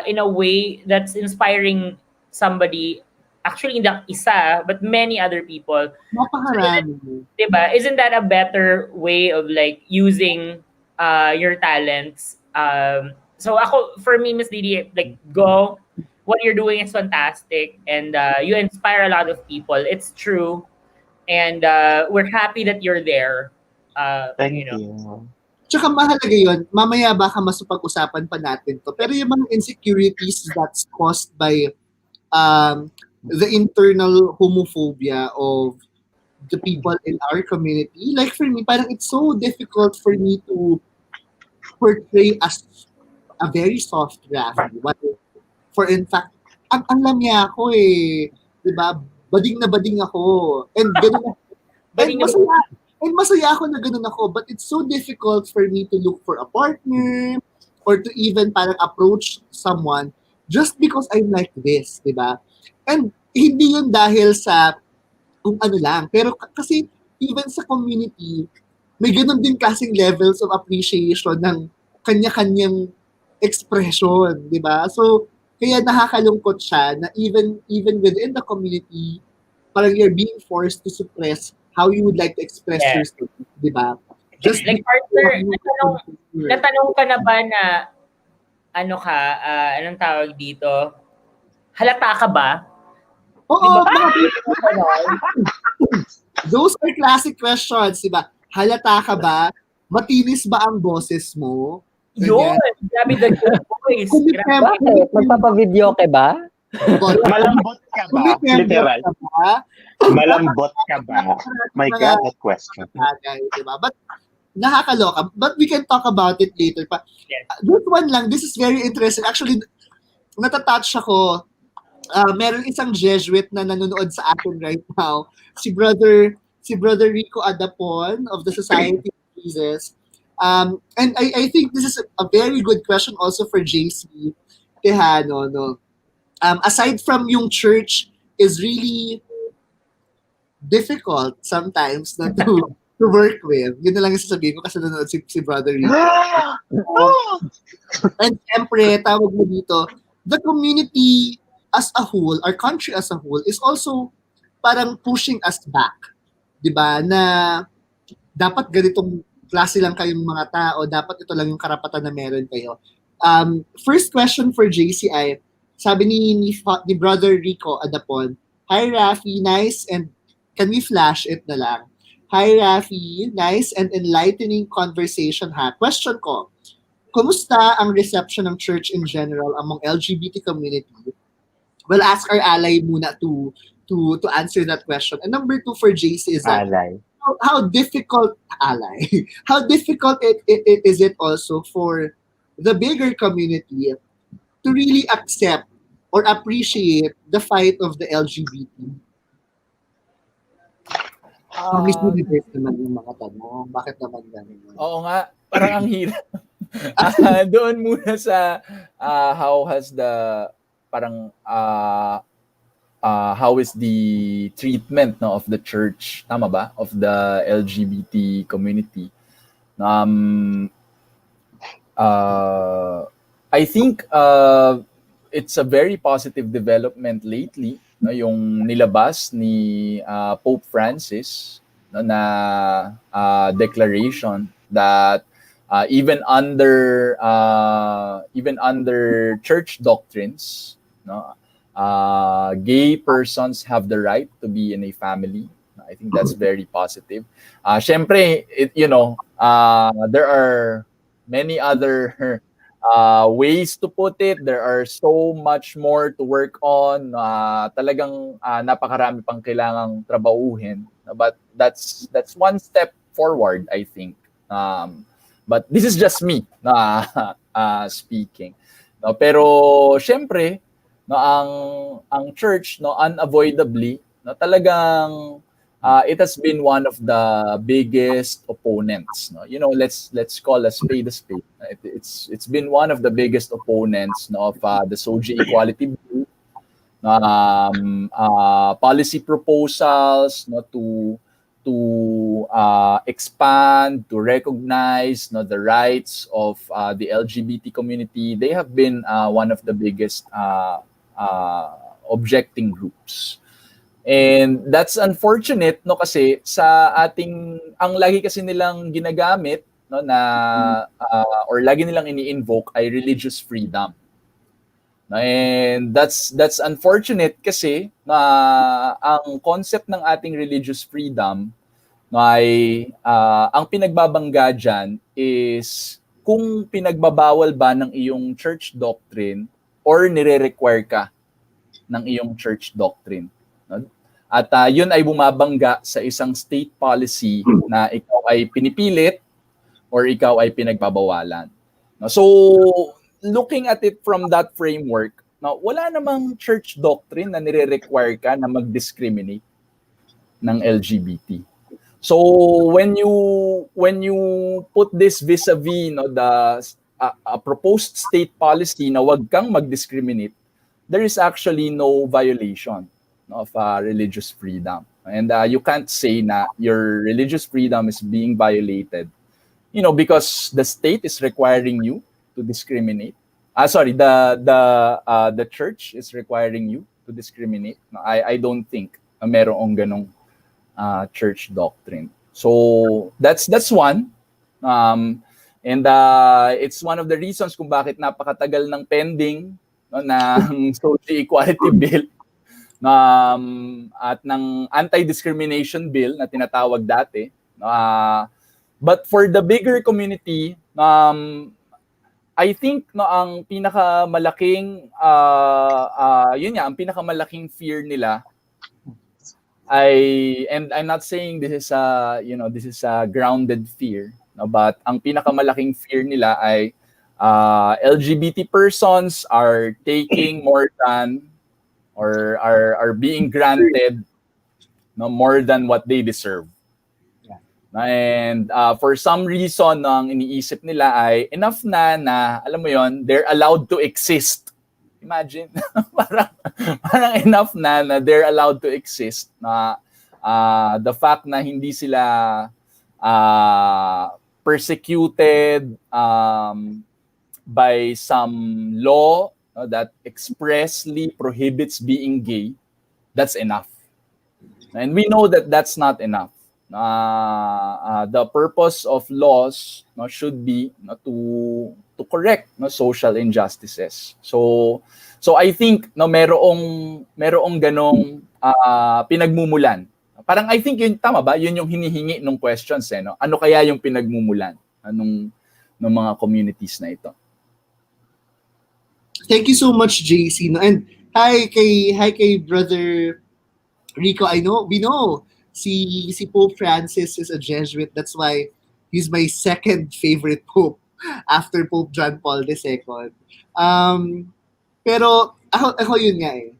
in a way that's inspiring somebody, actually not isa, but many other people. Napakarami. Diba? Isn't that a better way of like using your talents? So for me, Miss Didi, like go. What you're doing is fantastic, and you inspire a lot of people. It's true, and we're happy that you're there. Thank you. Tsaka mahalaga yun, mamaya baka mas pag-usapan pa natin to. Pero yung mga insecurities that's caused by the internal homophobia of the people in our community, like for me, parang it's so difficult for me to portray as a very soft Raffy. For in fact, ang lamya ako diba? Bading na bading ako. And ganun And masaya ako na ganun ako, but it's so difficult for me to look for a partner or to even parang approach someone just because I'm like this, di ba? And hindi yun dahil sa kung ano lang, pero kasi even sa community, may ganun din kasing levels of appreciation ng kanya-kanyang expression, di ba? So, kaya nakakalungkot siya na even within the community, parang you're being forced to suppress how you would like to express yourself, di ba? Just like partner, natanong ka na ba na anong tawag dito? Halata ka ba? Oo, those are classic questions, di ba? Halata ka ba? Matinis ba ang boses mo? Yun! Grabe the voice. Bakit? Magpapavideo ka ba? Malambot ka ba? Literal. Malambot ka ba? My God, that question. Diba? But nakakaloka. But we can talk about it later. Pa. This one lang, this is very interesting. Actually, natatouch ako. Meron isang Jesuit na nanonood sa atin right now. Si Brother Rico Adapon of the Society of Jesus. And I think this is a very good question also for JC Tejano, no? Aside from yung church is really difficult sometimes na to work with. Yun na lang yung sasabihin ko kasi nanonood si Brother Rico. And siyempre, tawag mo dito, the community as a whole, our country as a whole, is also parang pushing us back. Diba? Na dapat ganitong klase lang kayong mga tao, dapat ito lang yung karapatan na meron kayo. First question for JCI, sabi ni Brother Rico Adapon, "Hi Raffy, nice and can we flash it na lang? Hi Raffy, nice and enlightening conversation ha. Question ko, kumusta ang reception ng church in general among LGBT community?" We'll ask our ally muna to answer that question. And number 2 for JC is that Alay. how difficult ally how difficult it is it also for the bigger community to really accept or appreciate the fight of the LGBT. Miss Universe naman yung mga tanong. Bakit naman ganun? Oo nga, parang ang hirap. Doon muna sa how has the parang how is the treatment of the church, tama ba, of the LGBT community. I think it's a very positive development lately, no, yung nilabas ni Pope Francis, no, na declaration that even under church doctrines, no, gay persons have the right to be in a family. I think that's very positive. Syempre, there are many other ways to put it. There are so much more to work on. Talagang napakarami pang kailangang trabahuhin. But that's one step forward, I think. But this is just me speaking. No, pero syempre, no, ang church, no, unavoidably, no, talagang it has been one of the biggest opponents, no. Let's call a spade a spade. It's been one of the biggest opponents, no, of the SOGI equality bill, policy proposals, no, to expand, to recognize, no, the rights of the LGBT community. They have been one of the biggest objecting groups. And that's unfortunate, no, kasi sa ating, ang lagi kasi nilang ginagamit, no, na or lagi nilang ini-invoke ay religious freedom. And that's unfortunate kasi ang concept ng ating religious freedom ay ang pinagbabangga dyan is kung pinagbabawal ba ng iyong church doctrine or nire-require ka ng iyong church doctrine. At yun ay bumabangga sa isang state policy na ikaw ay pinipilit or ikaw ay pinagbabawalan. So, looking at it from that framework, wala namang church doctrine na nire-require ka na mag-discriminate ng LGBT. So, when you put this vis-a-vis, no, a proposed state policy na wag kang mag-discriminate, there is actually no violation of religious freedom. And you can't say na your religious freedom is being violated, because the state is requiring you to discriminate. The church is requiring you to discriminate. I don't think merong ganong church doctrine. So that's one. And it's one of the reasons kung bakit napakatagal ng pending, no, ng social equality bill, at ng anti-discrimination bill na tinatawag dati. But for the bigger community, I think, no, ang pinakamalaking ang pinakamalaking fear nila ay, and I'm not saying this is a grounded fear, no, but ang pinakamalaking fear nila ay LGBT persons are taking more than or are being granted, no, more than what they deserve. And for some reason, ang iniisip nila ay enough na alam mo yon, they're allowed to exist. Imagine, parang enough na they're allowed to exist, na the fact na hindi sila persecuted by some law that expressly prohibits being gay, that's enough. And we know that that's not enough. The purpose of laws should be to correct social injustices. So I think merong ganong pinagmumulan. Parang I think yun, tama ba? Yun yung hinihingi ng questions no? Ano kaya yung pinagmumulan ng mga communities na ito? Thank you so much, JC. No? And hi kay Brother Rico. We know si Pope Francis is a Jesuit. That's why he's my second favorite Pope after Pope John Paul II. Pero ako yun nga eh.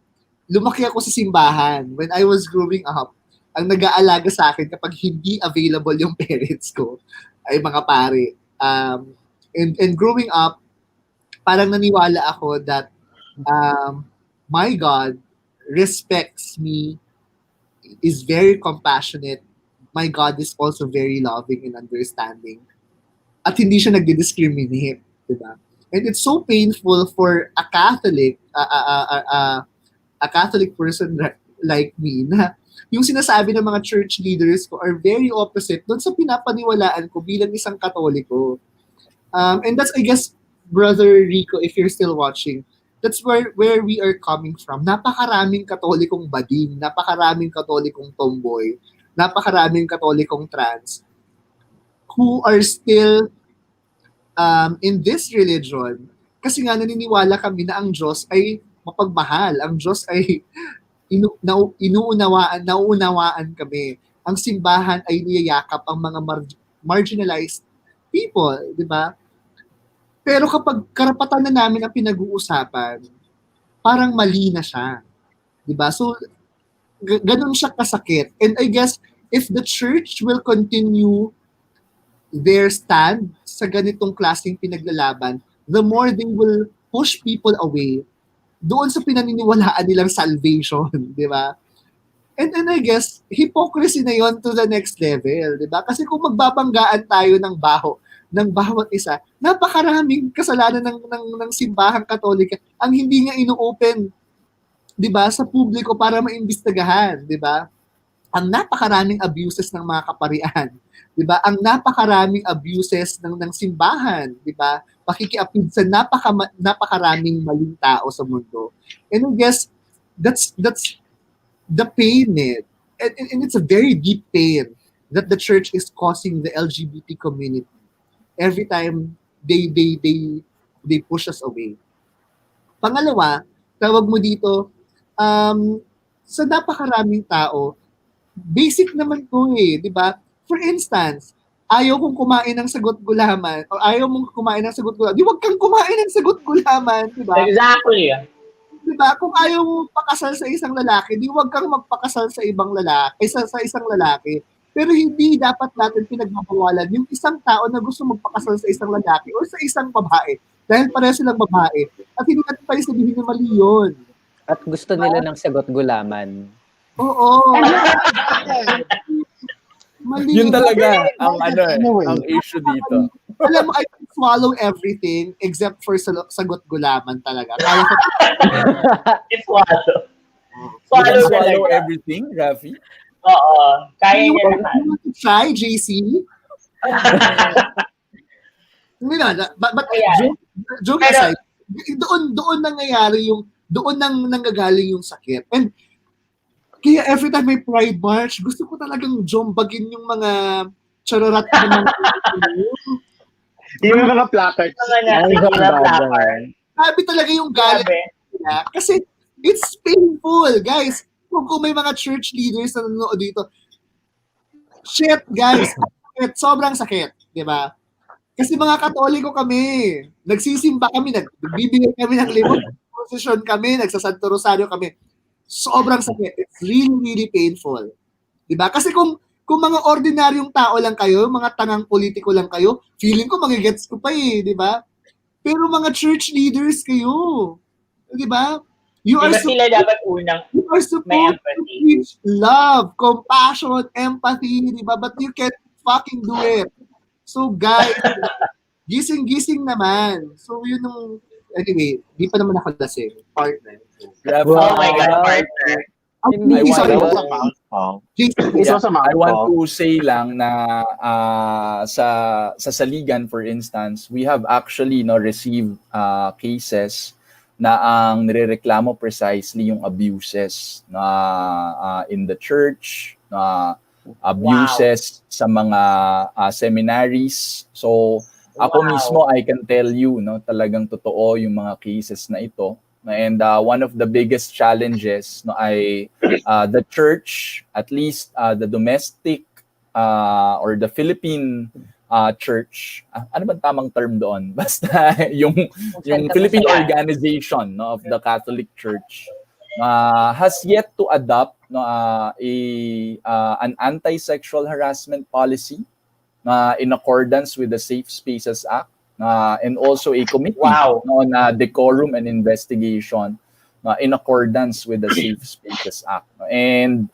Lumaki ako sa simbahan. When I was growing up, ang nag-aalaga sa akin kapag hindi available yung parents ko ay mga pare. And growing up, parang naniwala ako that my God respects me, is very compassionate. My God is also very loving and understanding. At hindi siya nagdi-discriminate, diba? And it's so painful for a Catholic, a Catholic person like me, na yung sinasabi ng mga church leaders ko are very opposite doon sa pinapaniwalaan ko bilang isang Katoliko. And that's, I guess, Brother Rico, if you're still watching, that's where we are coming from. Napakaraming Katolikong bading, napakaraming Katolikong tomboy, napakaraming Katolikong trans who are still in this religion kasi nga naniniwala kami na ang Diyos ay mapagmahal. Ang Diyos ay nauunawaan kami. Ang simbahan ay niyayakap ang mga marginalized people, di ba? Pero kapag karapatan na namin ang pinag-uusapan, parang mali na siya. Di ba? So, ganun siya kasakit. And I guess, if the church will continue their stand sa ganitong klaseng pinaglalaban, the more they will push people away doon sa pinaniniwalaan nilang salvation, di ba? And I guess, hypocrisy na yon to the next level, di ba? Kasi kung magbabanggaan tayo ng bawat isa, napakaraming kasalanan ng simbahang Katolika ang hindi nga ino-open, di ba, sa publiko para maimbestigahan, di ba? Ang napakaraming abuses ng mga kaparian, di ba? Ang napakaraming abuses ng simbahan, di ba? Pakikiapid sa napakaraming maling tao sa mundo. And I guess that's the pain and it's a very deep pain that the church is causing the LGBT community every time they push us away. Pangalawa, tawag mo dito, sa napakaraming tao, basic naman to di ba? For instance, ayaw kong kumain ng sagot gulaman o ayaw mong kumain ng sagot gulaman, di wag kang kumain ng sagot gulaman, di ba? Exactly. Di ba? Kung ayaw mong pakasal sa isang lalaki, di wag kang magpakasal sa ibang lalaki, sa isang lalaki. Pero hindi dapat natin pinagbabawalan yung isang tao na gusto magpakasal sa isang lalaki o sa isang babae. Dahil pareho silang babae. At hindi natin pa rin sabihin na mali yun. At gusto nila ng sagot gulaman. Oo. Mali yun talaga ang issue dito. Alam mo, I can swallow everything except for sagot gulaman talaga. Kaya ko swallow everything, Raffy? Oo. Kaya niya lahat. You want to try, JC? But joke aside, doon nangyayari doon nanggagaling yung sakit. And kaya every time may Pride March, gusto ko talagang jombagin yung mga chararat na yung mga placards. Sabi talaga yung galit nila. Kasi it's painful, guys. Kung may mga church leaders na nanonood dito, shit, guys. Sobrang sakit, di ba? Kasi mga Katoliko kami, nagsisimba kami, nagbibigay kami ng limot, posisyon kami, nagsasanto rosaryo kami. Sobrang sakit. It's really, really painful. Di ba? Kasi kung Kung mga ordinaryong tao lang kayo, mga tangang politiko lang kayo, feeling ko magigets ko pa di ba? Pero mga church leaders kayo, di ba? You are sila dapat unang supposed to teach love, compassion, empathy, di ba? But you can't fucking do it. So guys, gising-gising naman. So yun yung, anyway, di pa naman ako lasing, partner. Oh my God, partner. I want to say lang na sa Saligan, for instance, we have actually received cases na ang nirereklamo precisely yung abuses na in the church, na abuses sa mga seminaries. So ako mismo, I can tell you, talagang totoo yung mga cases na ito. And one of the biggest challenges ay the church, at least the domestic or the Philippine church, ano ba tamang term doon? Basta yung Philippine organization of the Catholic Church has yet to adopt an anti-sexual harassment policy in accordance with the Safe Spaces Act. And also a committee on decorum and investigation in accordance with the Safe Spaces Act. And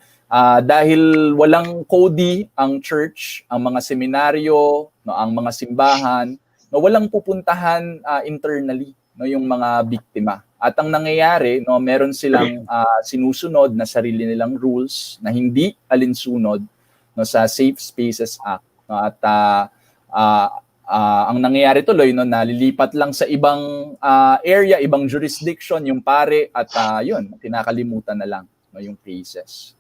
dahil walang kodi ang church, ang mga seminaryo, ang mga simbahan, walang pupuntahan internally yung mga biktima. At ang nangyayari, meron silang sinusunod na sarili nilang rules na hindi alinsunod sa Safe Spaces Act. At ang nangyayari tuloy, nalilipat lang sa ibang area, ibang jurisdiction yung pare at yun, kinakalimutan na lang yung cases.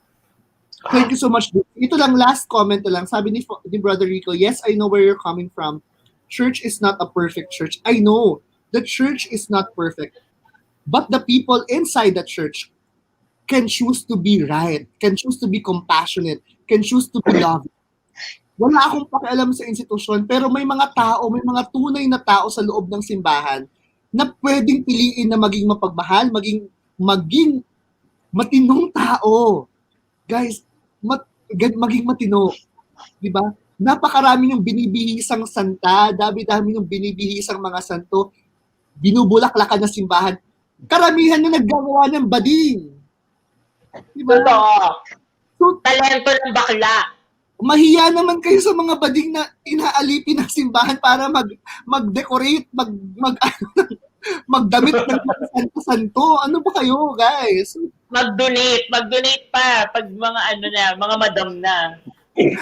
Thank you so much. Ito lang, last comment lang. Sabi ni Brother Rico, yes, I know where you're coming from. Church is not a perfect church. I know. The church is not perfect. But the people inside the church can choose to be right, can choose to be compassionate, can choose to be loving. Wala akong pakialam sa institusyon, pero may mga tao, may mga tunay na tao sa loob ng simbahan na pwedeng piliin na maging mapagmahal, maging matinong tao. Guys, maging matino. Di ba? Napakarami yung binibihisang santa, dami-dami yung binibihisang mga santo, binubulaklakan ng simbahan. Karamihan na naggagawa ng bading. Di ba? So, talento ng bakla. Mahiya naman kayo sa mga bading na inaalipin ng simbahan para mag-decorate, magdamit ng santo-santo. Ano ba kayo, guys? Mag-donate pa pag mga mga madam na.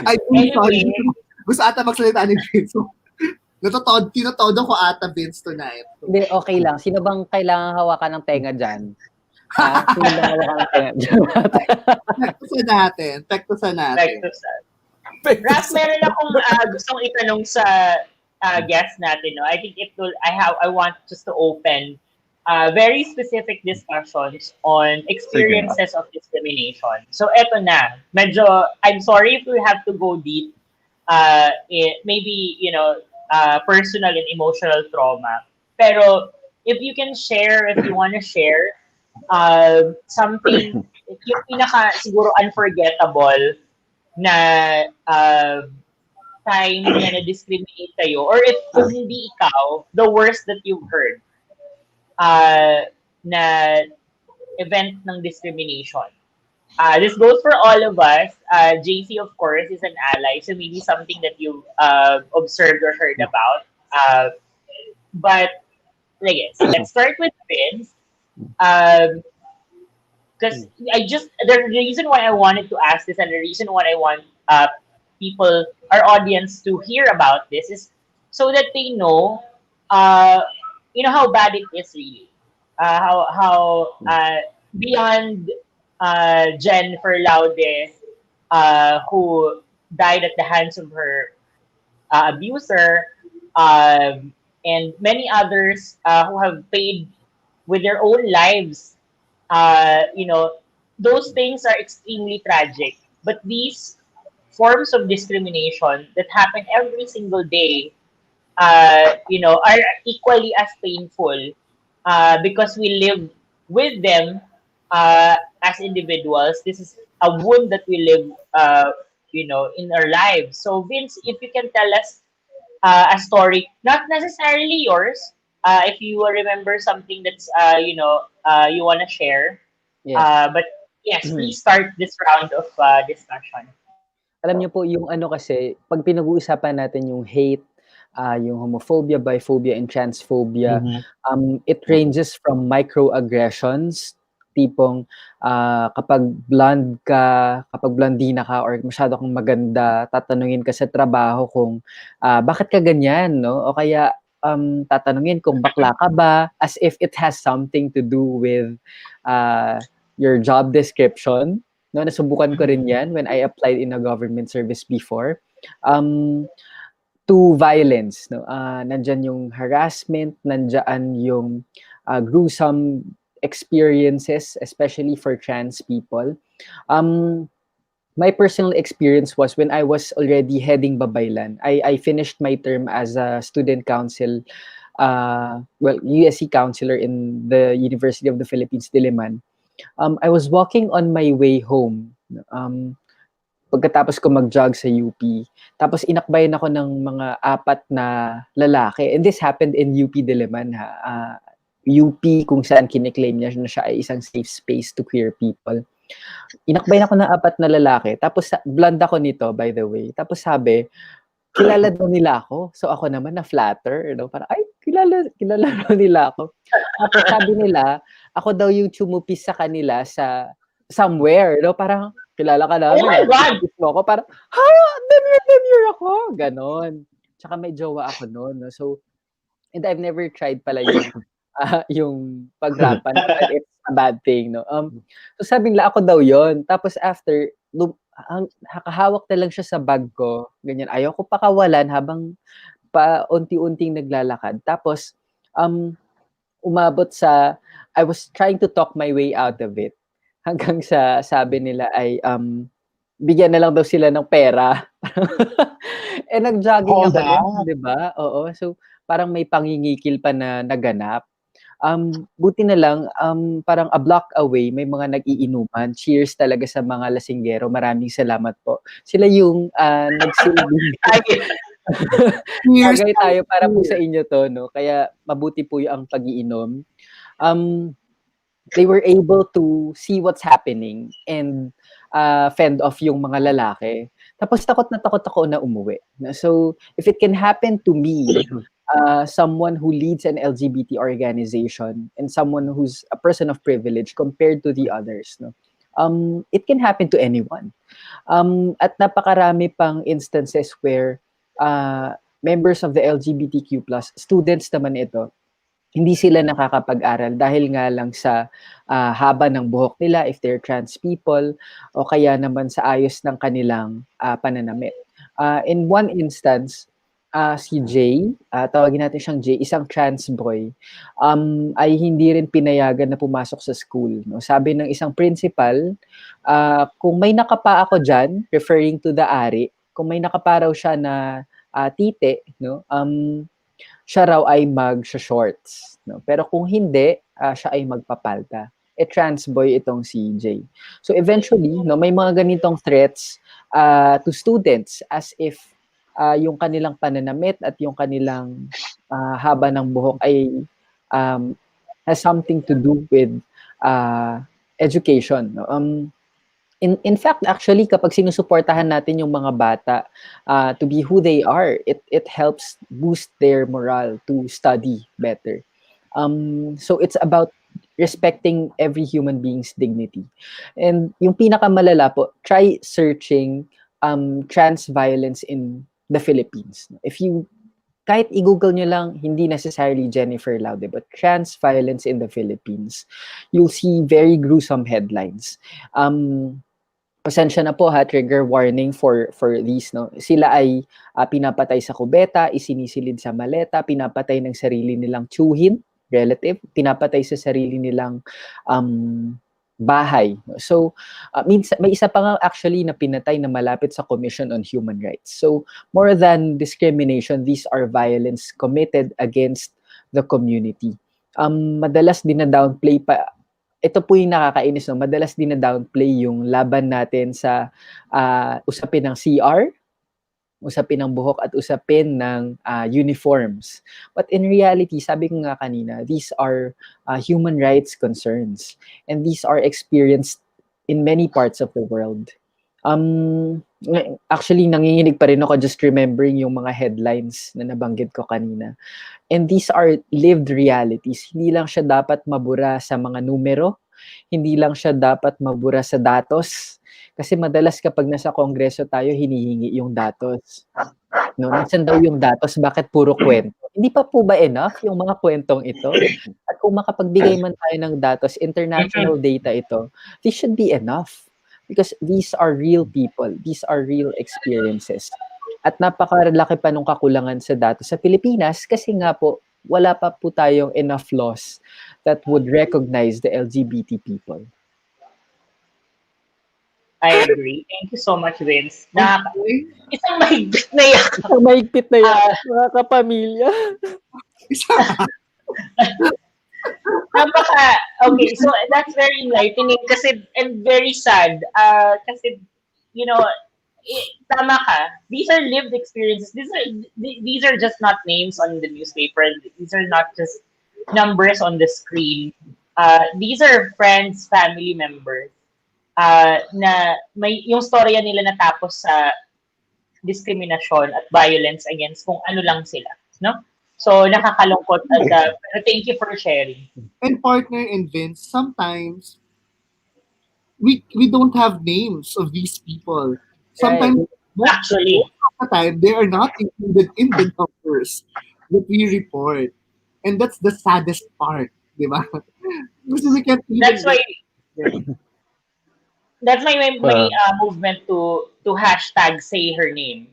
Ay, sorry. Gusto ata magsalita ni Vince. So, tinotodo ko ata Vince tonight. Hindi, okay lang. Sino bang kailangan hawakan ng tenga dyan? Sino bang hawakan ng tenga dyan? Tektosan natin. Raf, meron akong gustong itanong sa guest natin. No? I think I want just to open very specific discussions on experiences of discrimination. So eto na. Medyo, I'm sorry if we have to go deep. Maybe, personal and emotional trauma. Pero if you can share, if you want to share something, yung pinaka siguro unforgettable na time na na-discriminate kayo, or if hindi ikaw, the worst that you've heard na event ng discrimination. This goes for all of us. JC, of course, is an ally, so maybe something that you've observed or heard about. But, let's start with Vince. Because the reason why I wanted to ask this and the reason why I want our audience to hear about this is so that they know, how bad it is really. How beyond Jennifer Laude, who died at the hands of her abuser, and many others who have paid with their own lives. Those things are extremely tragic. But these forms of discrimination that happen every single day, are equally as painful because we live with them as individuals. This is a wound that we live, in our lives. So Vince, if you can tell us a story, not necessarily yours, if you remember something that's you want to share. Yes. But yes, please start this round of discussion. Alam niyo po yung kasi, pag pinag-uusapan natin yung hate, yung homophobia, biphobia, and transphobia, it ranges from microaggressions, tipong kapag blonde ka, kapag blondina ka, or masyado kang maganda, tatanungin ka sa trabaho kung bakit ka ganyan, no? O kaya tatanungin kung bakla ka ba, as if it has something to do with your job description. No, nasubukan ko rin yan when I applied in a government service before. To violence, no? Nandyan yung harassment, nandyan yung gruesome experiences, especially for trans people. My personal experience was when I was already heading Babaylan. I finished my term as a student council, USC counselor in the University of the Philippines, Liban. I was walking on my way home. Pagkatapos ko mag-jog sa UP. Tapos inakbayan ako ng mga 4 na lalaki. And this happened in UP Diliman, ha. UP kung saan kiniklaim niya na siya ay isang safe space to queer people. Inakbayan ako ng 4 na lalaki. Tapos blonde ako nito, by the way. Tapos sabi, kilala daw nila ako. So ako naman na-flatter. Parang, ay, kilala daw nila ako. Tapos sabi nila, ako daw yung chumupis sa kanila sa somewhere. Parang, kilala ka namin. Oh my God! Mo ako, parang, ha? Demure ako. Ganon. Tsaka may jowa ako noon. No? So, and I've never tried pala yung pagrapan. But it's a bad thing. No? So sabi nila, ako daw yon. Tapos after, nakahawak na lang siya sa bag ko. Ganyan. Ayaw ko pakawalan habang unti-unting naglalakad. Tapos, umabot sa, I was trying to talk my way out of it. Hanggang sa sabi nila ay, bigyan na lang daw sila ng pera. Nag-jogging ako din, di ba? Oo. So, parang may pangingikil pa na naganap. Buti na lang, parang a block away, may mga nag-iinuman. Cheers talaga sa mga lasinggero. Maraming salamat po. Sila yung nagsilbing. Bagay tayo para po sa inyo to, no? Kaya mabuti po yung pag-iinom. They were able to see what's happening and fend off yung mga lalaki. Tapos takot ako na umuwi. So, if it can happen to me, someone who leads an LGBT organization and someone who's a person of privilege compared to the others, no? It can happen to anyone. At napakarami pang instances where members of the LGBTQ+, students naman ito, hindi sila nakakapag-aral dahil nga lang sa haba ng buhok nila if they're trans people o kaya naman sa ayos ng kanilang pananamit. In one instance, si Jay, tawagin natin siyang Jay, isang trans boy, ay hindi rin pinayagan na pumasok sa school. No? Sabi ng isang principal, kung may nakapa ako dyan, referring to the ari, kung may nakapa raw siya na tite, no? Siya raw ay mag-shorts. No? Pero kung hindi, siya ay magpapalta. Trans boy itong si Jay. So eventually, no, may mga ganitong threats to students as if yung kanilang pananamit at yung kanilang haba ng buhok ay has something to do with education. No? In fact, actually, kapag sinusuportahan natin yung mga bata to be who they are, it helps boost their morale to study better. So it's about respecting every human being's dignity. And yung pinakamalala po, try searching trans violence in the Philippines. If you, kahit i-google nyo lang, hindi necessarily Jennifer Laude, but trans violence in the Philippines, you'll see very gruesome headlines. Pasensya na po ha, trigger warning for these, no? Sila ay pinapatay sa kubeta, isinisilid sa maleta, pinapatay ng sarili nilang tsuhin, relative, pinapatay sa sarili nilang bahay. So, minsan, may isa pa nga actually na pinatay na malapit sa Commission on Human Rights. So, more than discrimination, these are violence committed against the community. Madalas din na downplay pa ito po yung nakakainis, no? Madalas din na downplay yung laban natin sa usapin ng CR, usapin ng buhok at usapin ng uniforms. But in reality, sabi ko nga kanina, these are human rights concerns and these are experienced in many parts of the world. Actually, nanginginig pa rin ako just remembering yung mga headlines na nabanggit ko kanina. And these are lived realities. Hindi lang siya dapat mabura sa mga numero, hindi lang siya dapat mabura sa datos. Kasi madalas kapag nasa kongreso tayo, hinihingi yung datos. No, nasan daw yung datos? Bakit puro kwento? Hindi pa po ba enough yung mga kwentong ito? At kung makapagbigay man tayo ng datos, international data ito, this should be enough. Because these are real people. These are real experiences. At napakalaki pa nung kakulangan sa datos sa Pilipinas kasi nga po, wala pa po tayong enough laws that would recognize the LGBT people. I agree. Thank you so much, Vince. Isang mahigpit na yan. Isang mahigpit na yan, mga kapamilya. Okay, so that's very enlightening kasi, and very sad. Kasi, you know, tama ka. These are lived experiences. These are just not names on the newspaper. These are not just numbers on the screen. These are friends, family members na may yung storya nila natapos sa diskriminasyon at violence against kung ano lang sila, no? So nakakalungkot at thank you for sharing. And partner and Vince, sometimes we don't have names of these people. Sometimes, actually, most of the time, they are not included in the numbers that we report. And that's the saddest part, di ba? Because we can't even... That's my movement to hashtag say her name.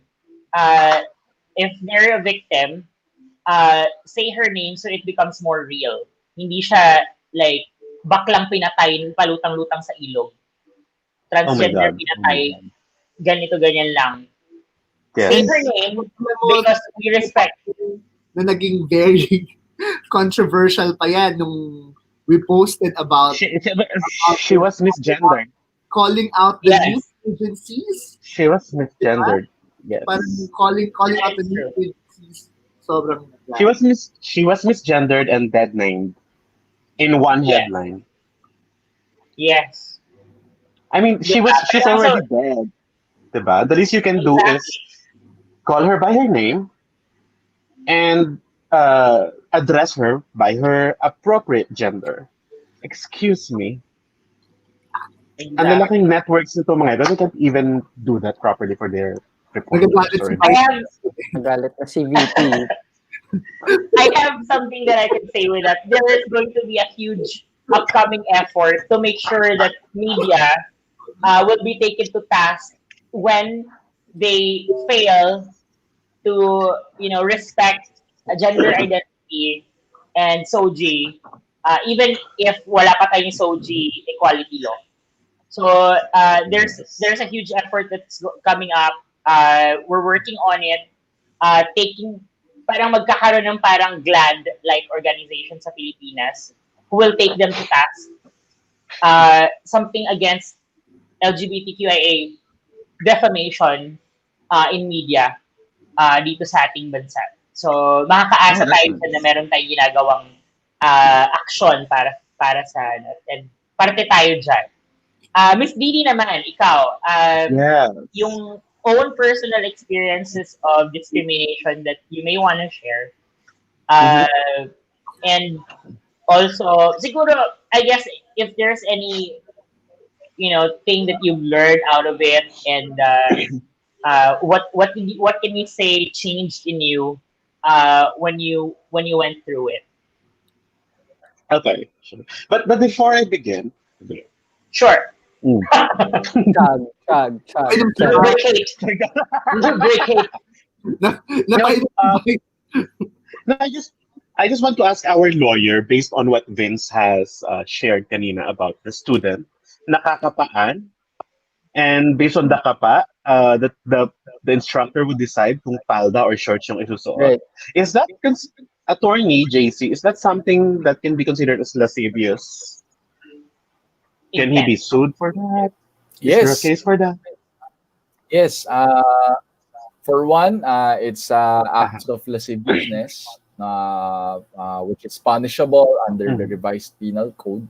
If they're a victim, say her name so it becomes more real. Hindi siya like baklang pinatay, palutang-lutang sa ilog. Transgender pinatay, ganito, ganyan lang. Yes. Say her name because we respect. Na naging very controversial pa yan nung we posted about... She was misgendered. Calling out the news agencies. She was misgendered. Yes. Parang calling out the news agencies. Sobrang... She was misgendered and dead named in one headline. Yes. I mean, she's already dead. Diba? The least you can do is call her by her name and address her by her appropriate gender. Excuse me. Exactly. Ang lalaking networks nito mga ito, they can't even do that properly for their reporters. Nagalit na si VP. I have something that I can say with that. There is going to be a huge upcoming effort to make sure that media will be taken to task when they fail to, respect gender identity and SOGI, even if wala pa tayong SOGI equality law. So there's a huge effort that's coming up. We're working on it, parang magkakaroon ng parang GLAD-like organization sa Pilipinas who will take them to task. Something against LGBTQIA defamation in media dito sa ating bansa. So, makakaasa tayo na meron tayong ginagawang action para sa and parte tayo dyan. Miss Didi naman, ikaw, yung own personal experiences of discrimination that you may want to share. And also, siguro, I guess, if there's any, thing that you've learned out of it, and what can you say changed in you when you went through it? Okay, but before I begin, sure. Chug. No, I just want to ask our lawyer, based on what Vince has shared kanina about the student, nakakapaan, and based on the kapa, the instructor would decide kung palda or shorts yung isusuot. Right. Is that, attorney JC, is that something that can be considered as lascivious? Can he be sued for that? Yes. Is there a case for that? Yes. For one, it's acts of lasciviousness, which is punishable under the revised penal code.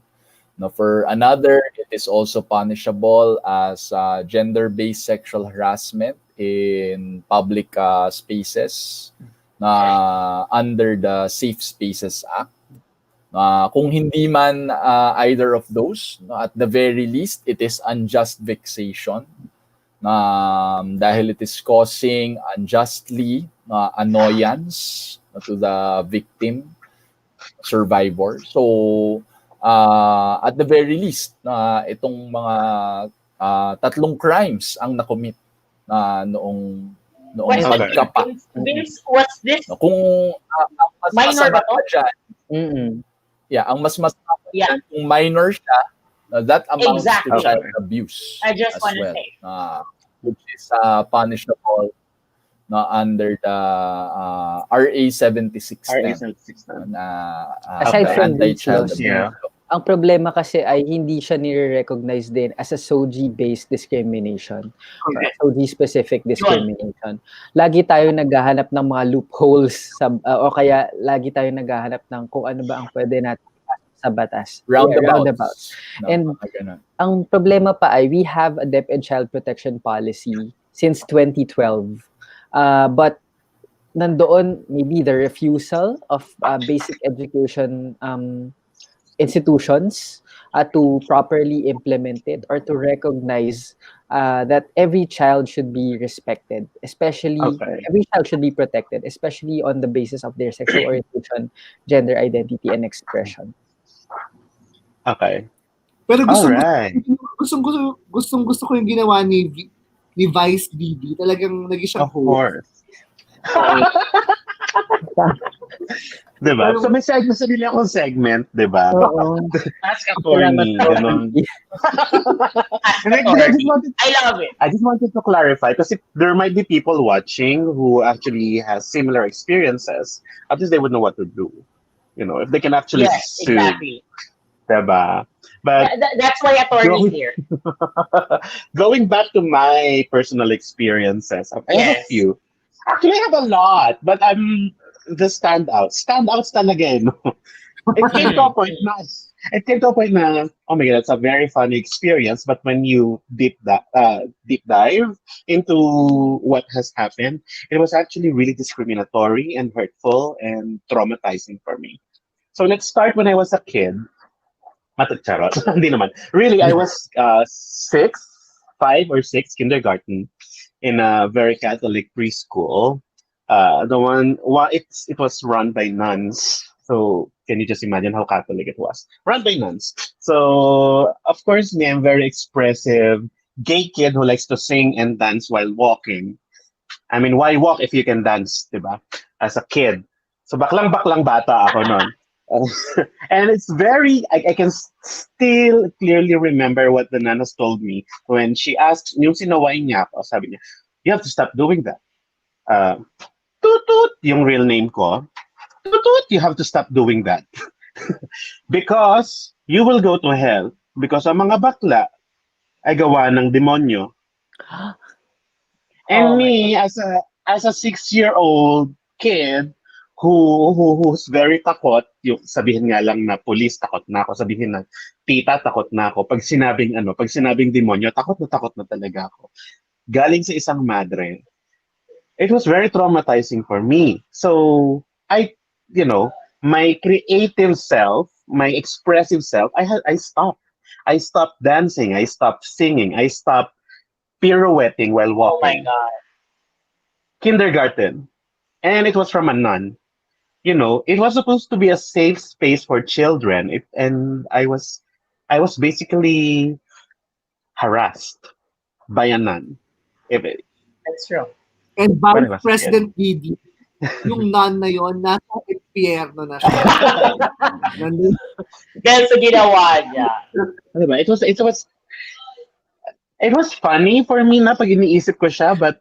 Now, for another, it is also punishable as gender-based sexual harassment in public spaces under the Safe Spaces Act. Kung hindi man either of those, at the very least, it is unjust vexation. Dahil it is causing unjustly annoyance to the victim, survivor. So, at the very least, itong mga tatlong crimes ang nakomit noong pagkapa. What's this? Kung ang mas Minor ba to? dyan, yeah, ang mas dyan, kung minor siya, that amounts to child abuse. I just as want to well, say. which is punishable under the RA 7610 Aside from anti-child these laws, abuse. ang problema kasi ay hindi siya nire-recognize din as a SOGI-based discrimination or a SOGI-specific discrimination. Lagi tayo naghahanap ng mga loopholes o kaya lagi tayo naghahanap ng kung ano ba ang pwede natin sa batas. Roundabouts. And ang problema pa ay we have a DepEd Child Protection Policy since 2012. But nandoon maybe the refusal of basic education institutions to properly implement it or to recognize that every child should be respected, especially every child should be protected, especially on the basis of their sexual orientation, gender identity, and expression. Okay. Pero gusto ko yung ginawa ni Vice DD. Talagang naging siya Of course. Diba? So may sarili akong segment, diba? Ask Attorney. I love it. I just wanted to clarify because there might be people watching who actually has similar experiences. At least they would know what to do. You know, if they can actually sue. Exactly. Diba? But that's why Attorney is here. Going back to my personal experiences, I have a few. Actually, I have a lot, but I'm the standouts again. It came to a point na, oh my God, it's a very funny experience. But when you deep dive into what has happened, it was actually really discriminatory and hurtful and traumatizing for me. So let's start when I was a kid. Hindi naman. Really, I was 5 or 6, kindergarten, in a very Catholic preschool. It was run by nuns. So can you just imagine how Catholic it was? Run by nuns. So of course, me, I'm very expressive, gay kid who likes to sing and dance while walking. I mean, why walk if you can dance, diba? As a kid. So baklang bata ako nun. And it's very, I can still clearly remember what the nanas told me when she asked, yung sinaway niya ako, sabi niya, you have to stop doing that. Tutut, yung real name ko. Tutut, you have to stop doing that. Because you will go to hell. Because ang mga bakla ay gawa ng demonyo. And me, as a 6-year-old kid, who's very takot, yung sabihin nga lang na police, takot na ako, sabihin na tita, takot na ako, pag sinabing demonyo, takot na talaga ako. Galing sa isang madre. It was very traumatizing for me. So, my creative self, my expressive self, I stopped. I stopped dancing, I stopped singing, I stopped pirouetting while walking. Oh my God. Kindergarten. And it was from a nun. You know, it was supposed to be a safe space for children, and I was basically harassed by a nun. That's true. And Vice President DD, yung nun na yon, nasa impyerno na siya. Dahil sa ginawa niya. Diba? It was funny for me na pag iniisip ko siya, but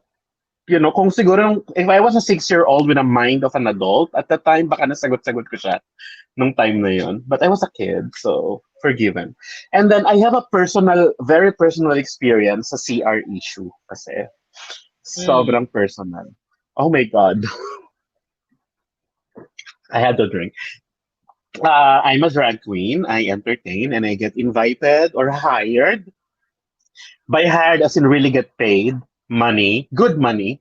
kung siguro, if I was a 6-year-old with a mind of an adult, at that time, baka nasagot-sagot ko siya nung time na yon. But I was a kid, so forgiven. And then I have a very personal experience sa CR issue kasi sobrang personal. Oh my God. I had to drink. I'm a drag queen. I entertain and I get invited or hired. By hired as in really get paid money, good money,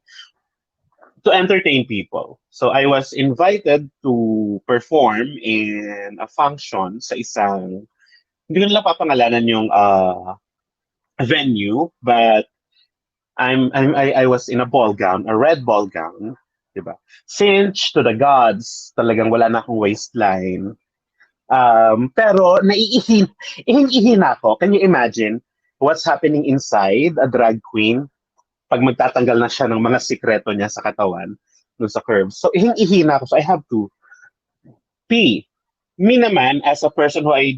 to entertain people. So I was invited to perform in a function sa isang, hindi ko nila papangalanan yung venue, but I was in a ball gown, a red ball gown, diba? Cinch to the gods, talagang wala na akong waistline. Pero ihing-ihina ako. Can you imagine what's happening inside a drag queen pag magtatanggal na siya ng mga sikreto niya sa katawan, dun sa curves? So ihing-ihina ako. So I have to pee. Me naman, as a person who I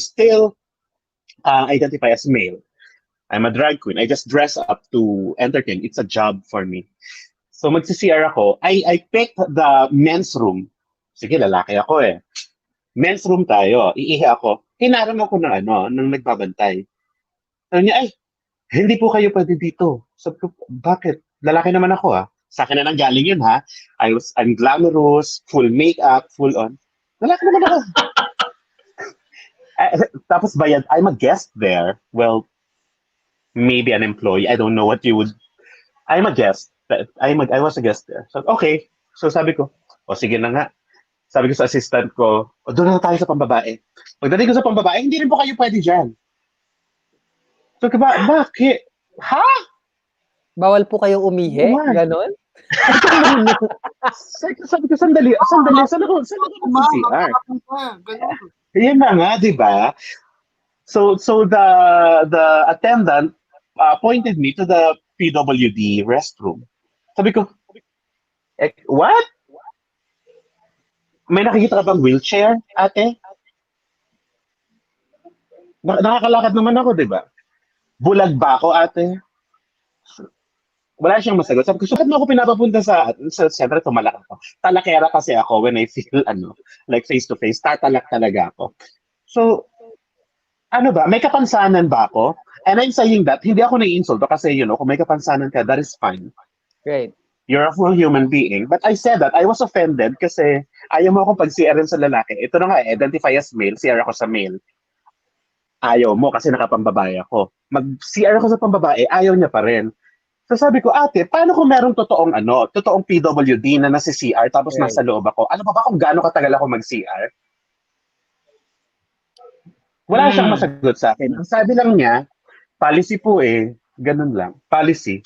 still identify as male. I'm a drag queen. I just dress up to entertain. It's a job for me. So magsi-CR ako. I picked the men's room. Sige, lalaki ako eh. Men's room tayo. Iihi ako. Hinarang ako ng nagbabantay. Sabi niya, ay, hindi po kayo pwede dito. Sabi ko, bakit? Lalaki naman ako ah. Sa akin na nanggaling yun ha. I'm glamorous, full makeup, full on. Lalaki naman ako. Tapos bayad, I'm a guest there. Well, maybe an employee. I don't know what you would. I'm a guest. I was a guest there. So, okay. So sabi ko, sige na nga. Sabi ko sa assistant ko, doon na tayo sa pambabae. Pagdating ko sa pambabae, hindi rin po kayo pwede dyan. So, bakit? Ha? Bawal po kayo umihi? Ganon? Sabi ko, sandali. Saan ako CR? Yan na nga, di ba? So the attendant pointed me to the PWD restroom. Sabi ko, what? May nakikita ka bang wheelchair, ate? Nakakalakad naman ako, di ba? Bulag ba ako, ate? Wala siyang masagot. Sabi ko, bakit mo ako pinapapunta sa siyempre, tumalak ako. Talakera kasi ako when I feel, like face-to-face. Tatalak talaga ako. So, may kapansanan ba ako? And I'm saying that, hindi ako nai-insulto kasi, kung may kapansanan ka, that is fine. Great. You're a full human being. But I said that, I was offended kasi ayaw mo akong pag-CR sa lalaki. Ito na nga, identify as male, CR ako sa male. Ayaw mo kasi nakapambabae ako. Mag-CR ako sa pambabae, ayaw niya pa rin. So sabi ko, ate, paano kung merong totoong PWD na nasi-CR tapos nasa loob ako? Ano ba kung gaano katagal ako mag-CR? Wala siyang masagot sa akin. Ang sabi lang niya, policy po eh. Ganun lang. Policy.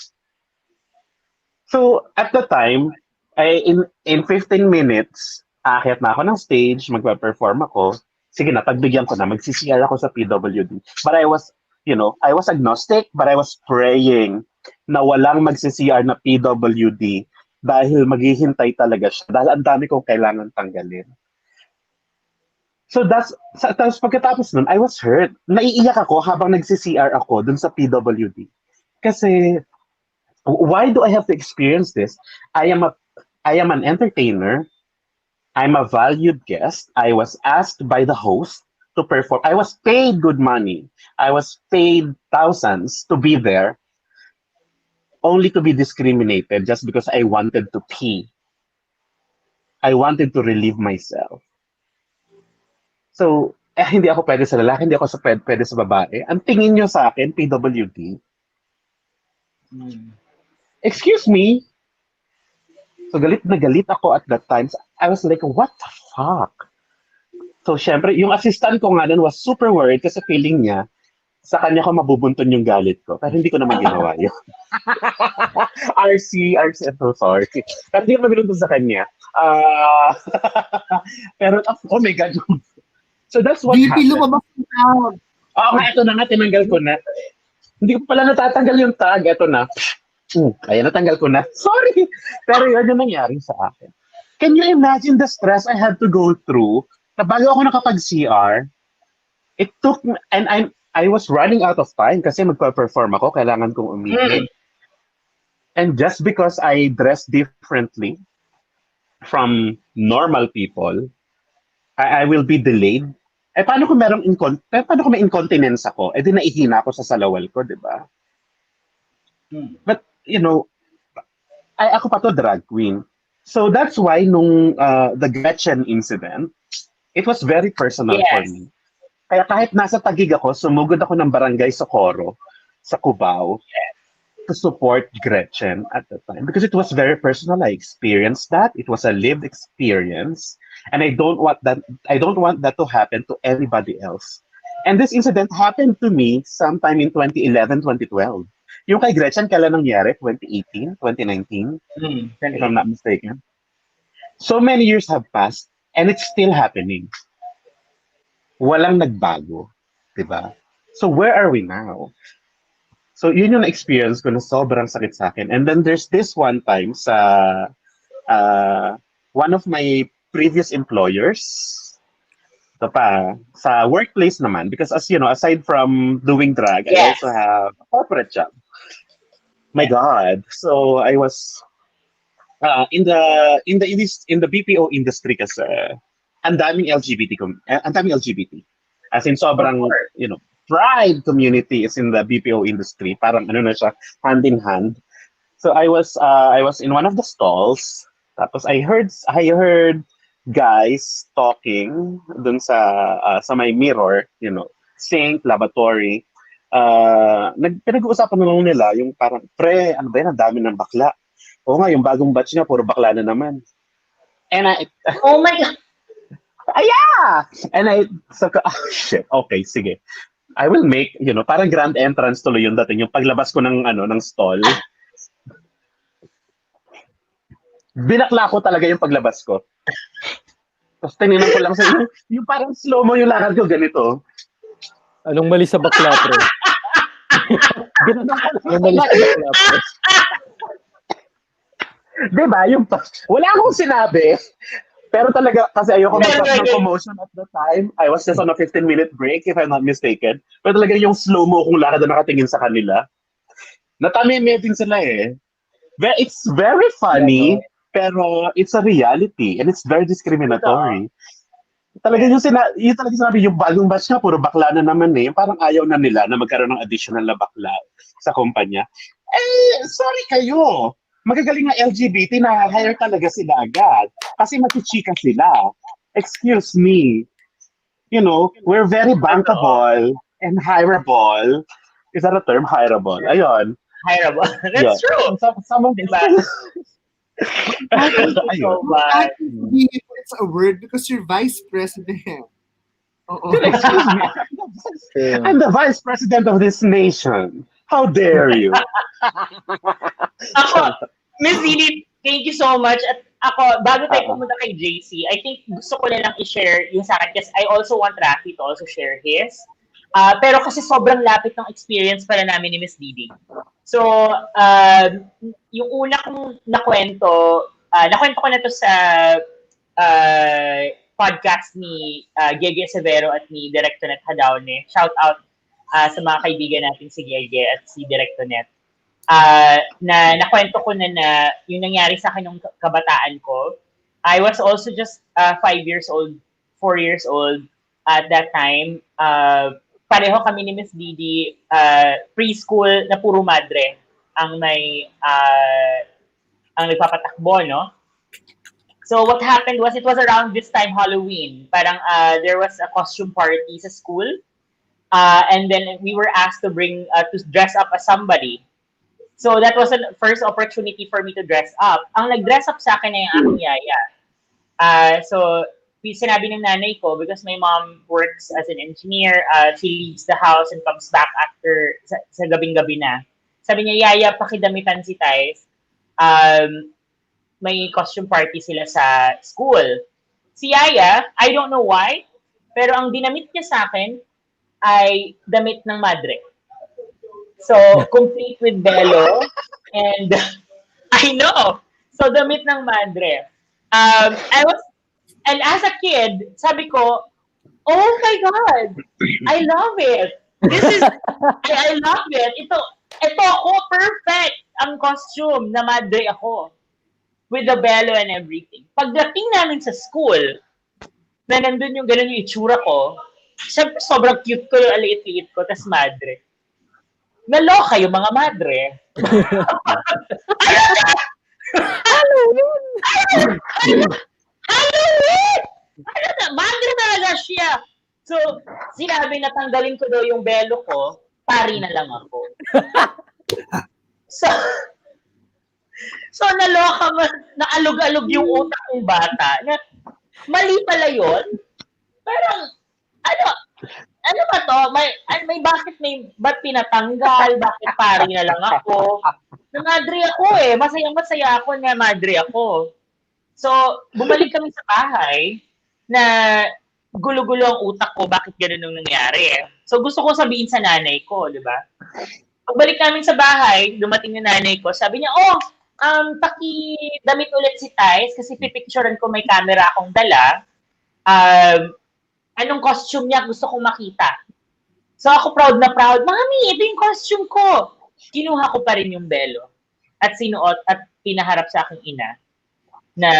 So, at the time, in 15 minutes, aakyat na ako ng stage, magpa-perform ako. Sige na, pagbigyan ko na, mag-CCR ako sa PWD. But I was agnostic, but I was praying na walang mag-CCR na PWD dahil maghihintay talaga siya. Dahil ang dami kong kailangan tanggalin. So tapos pagkatapos nun, I was hurt. Naiiyak ako habang nag-CCR ako dun sa PWD. Kasi, why do I have to experience this? I am an entertainer. I'm a valued guest. I was asked by the host to perform. I was paid good money. I was paid thousands to be there, only to be discriminated just because I wanted to pee. I wanted to relieve myself. So, hindi ako pwede sa lalaki, hindi ako pwede sa babae. Ang tingin nyo sa akin, PWD, excuse me? So, galit na galit ako at that time. I was like, what the fuck? So, syempre, yung assistant ko nga nun was super worried kasi feeling niya, sa kanya ko mabubunton yung galit ko. Pero hindi ko naman ginawa yun. RC, I'm so sorry. Pero hindi ko mabunton sa kanya. Pero, oh my God. So that's what happened. Lumabas na. Oo nga, ito na nga, tinanggal ko na. Hindi ko pala natatanggal yung tag. Ito na. Kaya natanggal ko na. Sorry. Pero yun yung nangyari sa akin. Can you imagine the stress I had to go through na bago ako nakapag-CR, it took me, and I was running out of time kasi magpa-perform ako, kailangan kong umihi. And just because I dress differently from normal people, I will be delayed paano kung paano kung may incontinence ako? Di naihina ako sa salawal ko, di ba? But, ako pa to drag queen. So that's why nung the Gretchen incident, it was very personal for me. Kaya kahit nasa Taguig ako, sumugod ako ng barangay Socorro sa Cubao to support Gretchen at the time because it was very personal. I experienced that. It was a lived experience, and I don't want that to happen to anybody else. And this incident happened to me sometime in 2011, 2012. Yung kay Gretchen, kailan nangyari? 2018, 2019? If I'm not mistaken. So many years have passed, and it's still happening. Walang nagbago. Diba? So where are we now? So yun yung experience ko na sobrang sakit sa akin. And then there's this one time sa one of my previous employers, sa workplace naman, because as you know, aside from doing drag, I also have a corporate job. My God. So I was in the BPO industry kasi ang daming LGBT. As in sobrang, pride community is in the BPO industry. Parang na siya, hand in hand. So I was in one of the stalls. Tapos I heard guys talking dun sa my mirror, sink, lavatory. Pinag-uusapan na lang nila yung parang, pre, ano ba yan, ang dami ng bakla. Oo nga, yung bagong batch niya, puro bakla na naman. And oh my God! Yeah! And shit, okay, sige. I will make, parang grand entrance tuloy yung dating, yung paglabas ko ng stall. Binakla ko talaga yung paglabas ko. Tapos tinignan ko lang sa yung parang slow-mo yung lakad ko, ganito. Anong mali sa bakla, pre? Anong mali sa bakla, pre? Diba? Wala akong sinabi. Pero talaga, kasi ayoko mag-cut ng commotion at the time. I was just on a 15-minute break, if I'm not mistaken. Pero talaga yung slow-mo kung lakad na nakatingin sa kanila. Natami-amazing sila eh. It's very funny, pero it's a reality and it's very discriminatory. Talaga yung talaga sinabi, yung bagong batch nga, puro bakla na naman eh. Parang ayaw na nila na magkaroon ng additional na bakla sa kumpanya. Sorry kayo. Magagaling na LGBT, na-hire talaga sila agad. Kasi matichika sila. Excuse me. We're very bankable and hireable. Is that a term? Hireable. Ayun. Hireable. That's true. Some of diba? It's a word because you're vice president. Excuse me. I'm the vice president of this nation. How dare you? Ako, Miss Didi, thank you so much. At ako, bago tayo pumunta kay JC, I think gusto ko na lang i-share yung sa akin kasi I also want Raffy to also share his. Pero kasi sobrang lapit ng experience pala namin ni Miss Didi. So, yung una kong nakwento ko na to sa podcast ni Gege Severo at ni Directonet Hadaone. Shout out sa mga kaibigan natin si Gege at si Directonet. Na nakwento ko na yung nangyari sa akin nung kabataan ko. I was also just 5 years old, 4 years old at that time. Pareho kami ni Miss Didi, preschool na puro madre ang ang nagpapatakbo, no? So what happened was, it was around this time Halloween. Parang there was a costume party sa school. And then we were asked to dress up as somebody. So that was the first opportunity for me to dress up. Ang nag-dress up sa akin ay yung aking yaya. So sinabi ng nanay ko, because my mom works as an engineer, she leaves the house and comes back after sa gabing-gabi na. Sabi niya, yaya, pakidamitan si Thysz. May costume party sila sa school. Si yaya, I don't know why, pero ang dinamit niya sa akin ay damit ng madre. So, complete with velo. And, I know. So, damit ng madre. And as a kid, sabi ko, oh my God, I love it. I love it. Ito ako, perfect ang costume na madre ako. With the velo and everything. Pagdating namin sa school, na nandun yung ganun yung itsura ko, Siyempre, sobrang cute ko yung aliit-liit ko, tas madre. Naloka yung mga madre. Halloween! Halloween! Madre talaga siya. So, sinabi na tanggalin ko daw yung belo ko, pari na lang ako. So naloka mo, naalog-alog yung utak ng bata. Na, mali pala yun. Parang, ano ba to? Ba't pinatanggal? Bakit pari na lang ako? Na madre ako eh. Masaya ako na madre ako. So, bumalik kami sa bahay na gulo-gulo ang utak ko, bakit ganun ang nangyari eh. So, gusto ko sabihin sa nanay ko, di ba? Pagbalik namin sa bahay, dumating na nanay ko, sabi niya, paki-damit ulit si Thysz kasi pipicturean ko, may camera akong dala. Anong costume niya gusto kong makita. So, ako proud na proud, Mami, ito yung costume ko. Kinuha ko pa rin yung belo at sinuot at pinaharap sa aking ina na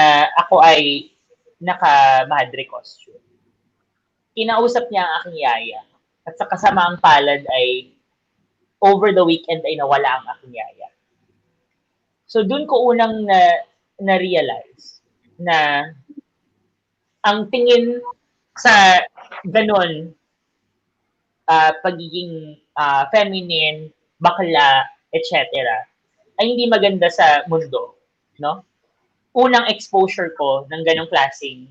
ako ay naka-madre costume. Kinausap niya ang aking yaya. At sa kasamaang palad ay over the weekend ay nawala ang aking yaya. So doon ko unang na-realize na ang tingin sa ganun, pagiging feminine, bakla, etc. ay hindi maganda sa mundo. No? Unang exposure ko ng ganong klaseng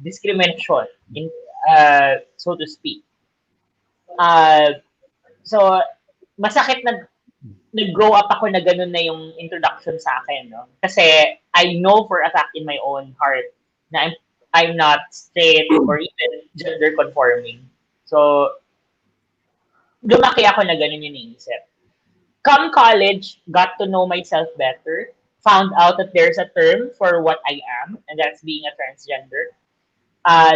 discrimination, so to speak. So, masakit na nag-grow up ako na ganun na yung introduction sa akin, no? Kasi I know for a fact in my own heart na I'm not straight or even gender conforming. So, lumaki ako na ganun yung iniisip. Come college, got to know myself better, found out that there's a term for what I am, and that's being a transgender.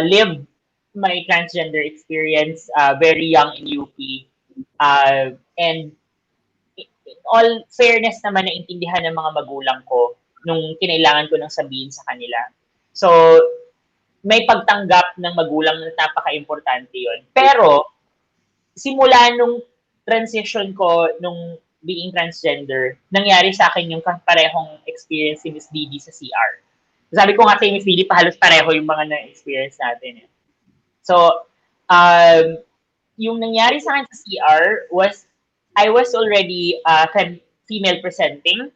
Lived my transgender experience very young in UP. And in all fairness naman, naintindihan ng mga magulang ko nung kinailangan ko nang sabihin sa kanila. So, may pagtanggap ng magulang na napaka-importante yun. Pero, simula nung transition ko, nung being transgender, nangyari sa akin yung parehong experience si Miss Didi sa CR. Sabi ko nga kay Miss Didi, halos pareho yung mga na-experience natin. So, yung nangyari sa akin sa CR was, I was already female presenting.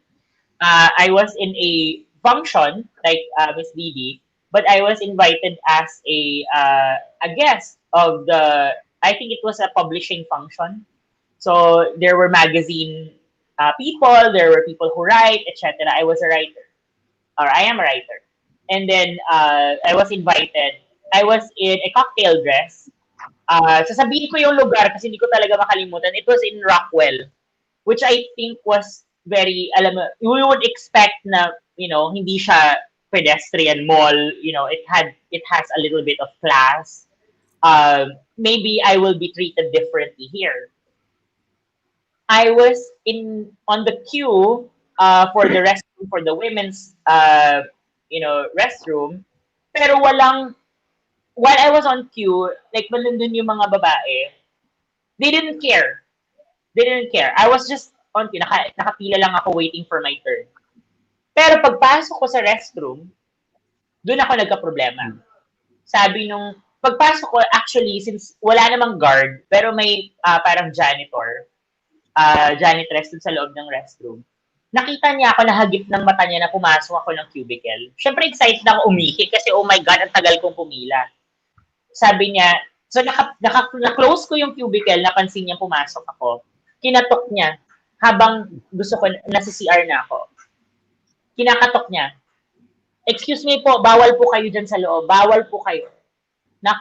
I was in a function, like Miss Didi, but I was invited as a guest of I think it was a publishing function. So, there were magazine people, there were people who write, etc. I was a writer, or I am a writer. And then, I was invited. I was in a cocktail dress. Sasabihin ko yung lugar kasi hindi ko talaga makalimutan. It was in Rockwell, which I think was very, alam mo, you would expect na, hindi siya pedestrian mall. It has a little bit of class. Maybe I will be treated differently here. I was on the queue for the restroom, for the women's, restroom, pero while I was on queue, like, malundun yung mga babae, they didn't care. I was just on queue, nakapila lang ako waiting for my turn. Pero pagpasok ko sa restroom, doon ako nagka-problema. Sabi nung, pagpasok ko, actually, since wala namang guard, pero may parang janitress dun sa loob ng restroom, nakita niya ako, nahagip ng mata niya na pumasok ako ng cubicle. Siyempre, excited ako umihi kasi, oh my God, ang tagal kong pumila. Sabi niya, so na-close ko yung cubicle, napansin niya pumasok ako. Kinatok niya, habang gusto ko, nasa CR na ako. Kinakatok niya, excuse me po, bawal po kayo dyan sa loob, bawal po kayo. Knock.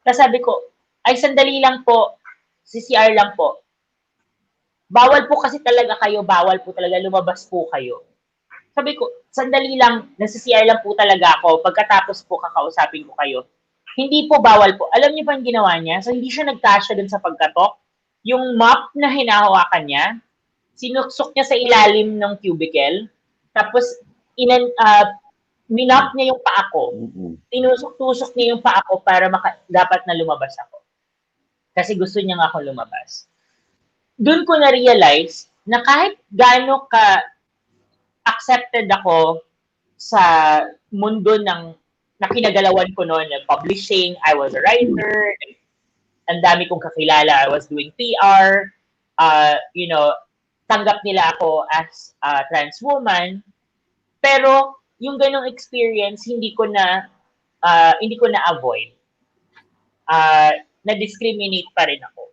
Tapos sabi ko, ay sandali lang po, si CR lang po. Bawal po kasi talaga kayo, bawal po talaga, lumabas po kayo. Sabi ko, sandali lang, nasa CR lang po talaga ako, pagkatapos po kakausapin ko kayo. Hindi po bawal po. Alam niyo pa yung ginawa niya? So, hindi siya nagkasya dun sa pagkatok. Yung mop na hinahawakan niya, sinuksok niya sa ilalim ng cubicle, tapos minap niya yung paa ko. Tinusok-tusok niya yung paa ko para dapat na lumabas ako. Kasi gusto niya nga akong lumabas. Doon ko na-realize na kahit gaano ka accepted ako sa mundo na kinagalawan ko noon, publishing, I was a writer, ang dami kong kakilala, I was doing PR, tanggap nila ako as a trans woman, pero yung ganong experience hindi ko na avoid. Na-discriminate pa rin ako.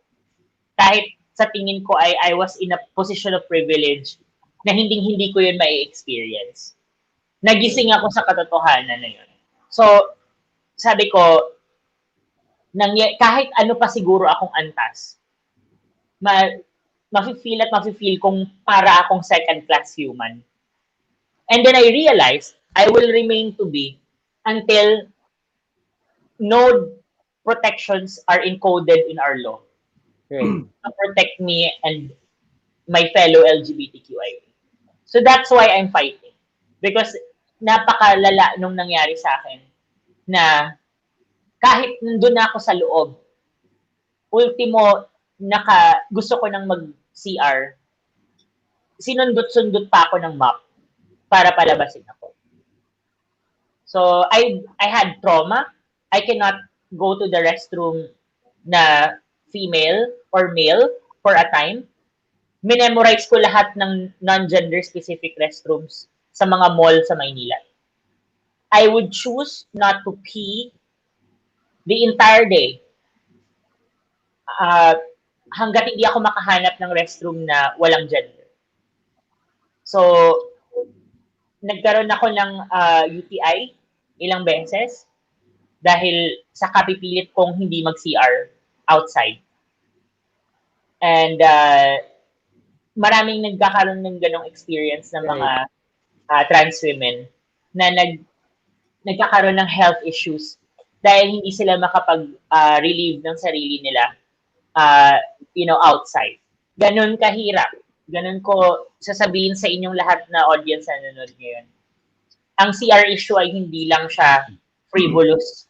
Kahit sa tingin ko I was in a position of privilege na hindi ko yun mai-experience. Nagising ako sa katotohanan na yun. So, sabi ko, kahit ano pa siguro akong antas, mafe-feel kong para akong second-class human. And then I realized, I will remain to be until no protections are encoded in our law. Right. To protect me and my fellow LGBTQIA. So that's why I'm fighting. Because napakalala nung nangyari sa akin na kahit nandun na ako sa loob, ultimo, gusto ko nang mag-CR, sinundot-sundot pa ako ng map para palabasin ako. So, I had trauma. I cannot go to the restroom na female or male for a time. Minemorize ko lahat ng non-gender specific restrooms sa mga mall sa Maynila. I would choose not to pee the entire day hanggat hindi ako makahanap ng restroom na walang gender. So, nagkaroon ako ng UTI ilang beses dahil sa kapipilit kong hindi mag-CR outside. And maraming nagkakaroon ng ganong experience ng mga trans women na nagkakaroon ng health issues dahil hindi sila makapag-relieve ng sarili nila outside. Ganon kahirap. Ganon ko sasabihin sa inyong lahat na audience na nanonood ngayon. Ang CR issue ay hindi lang siya frivolous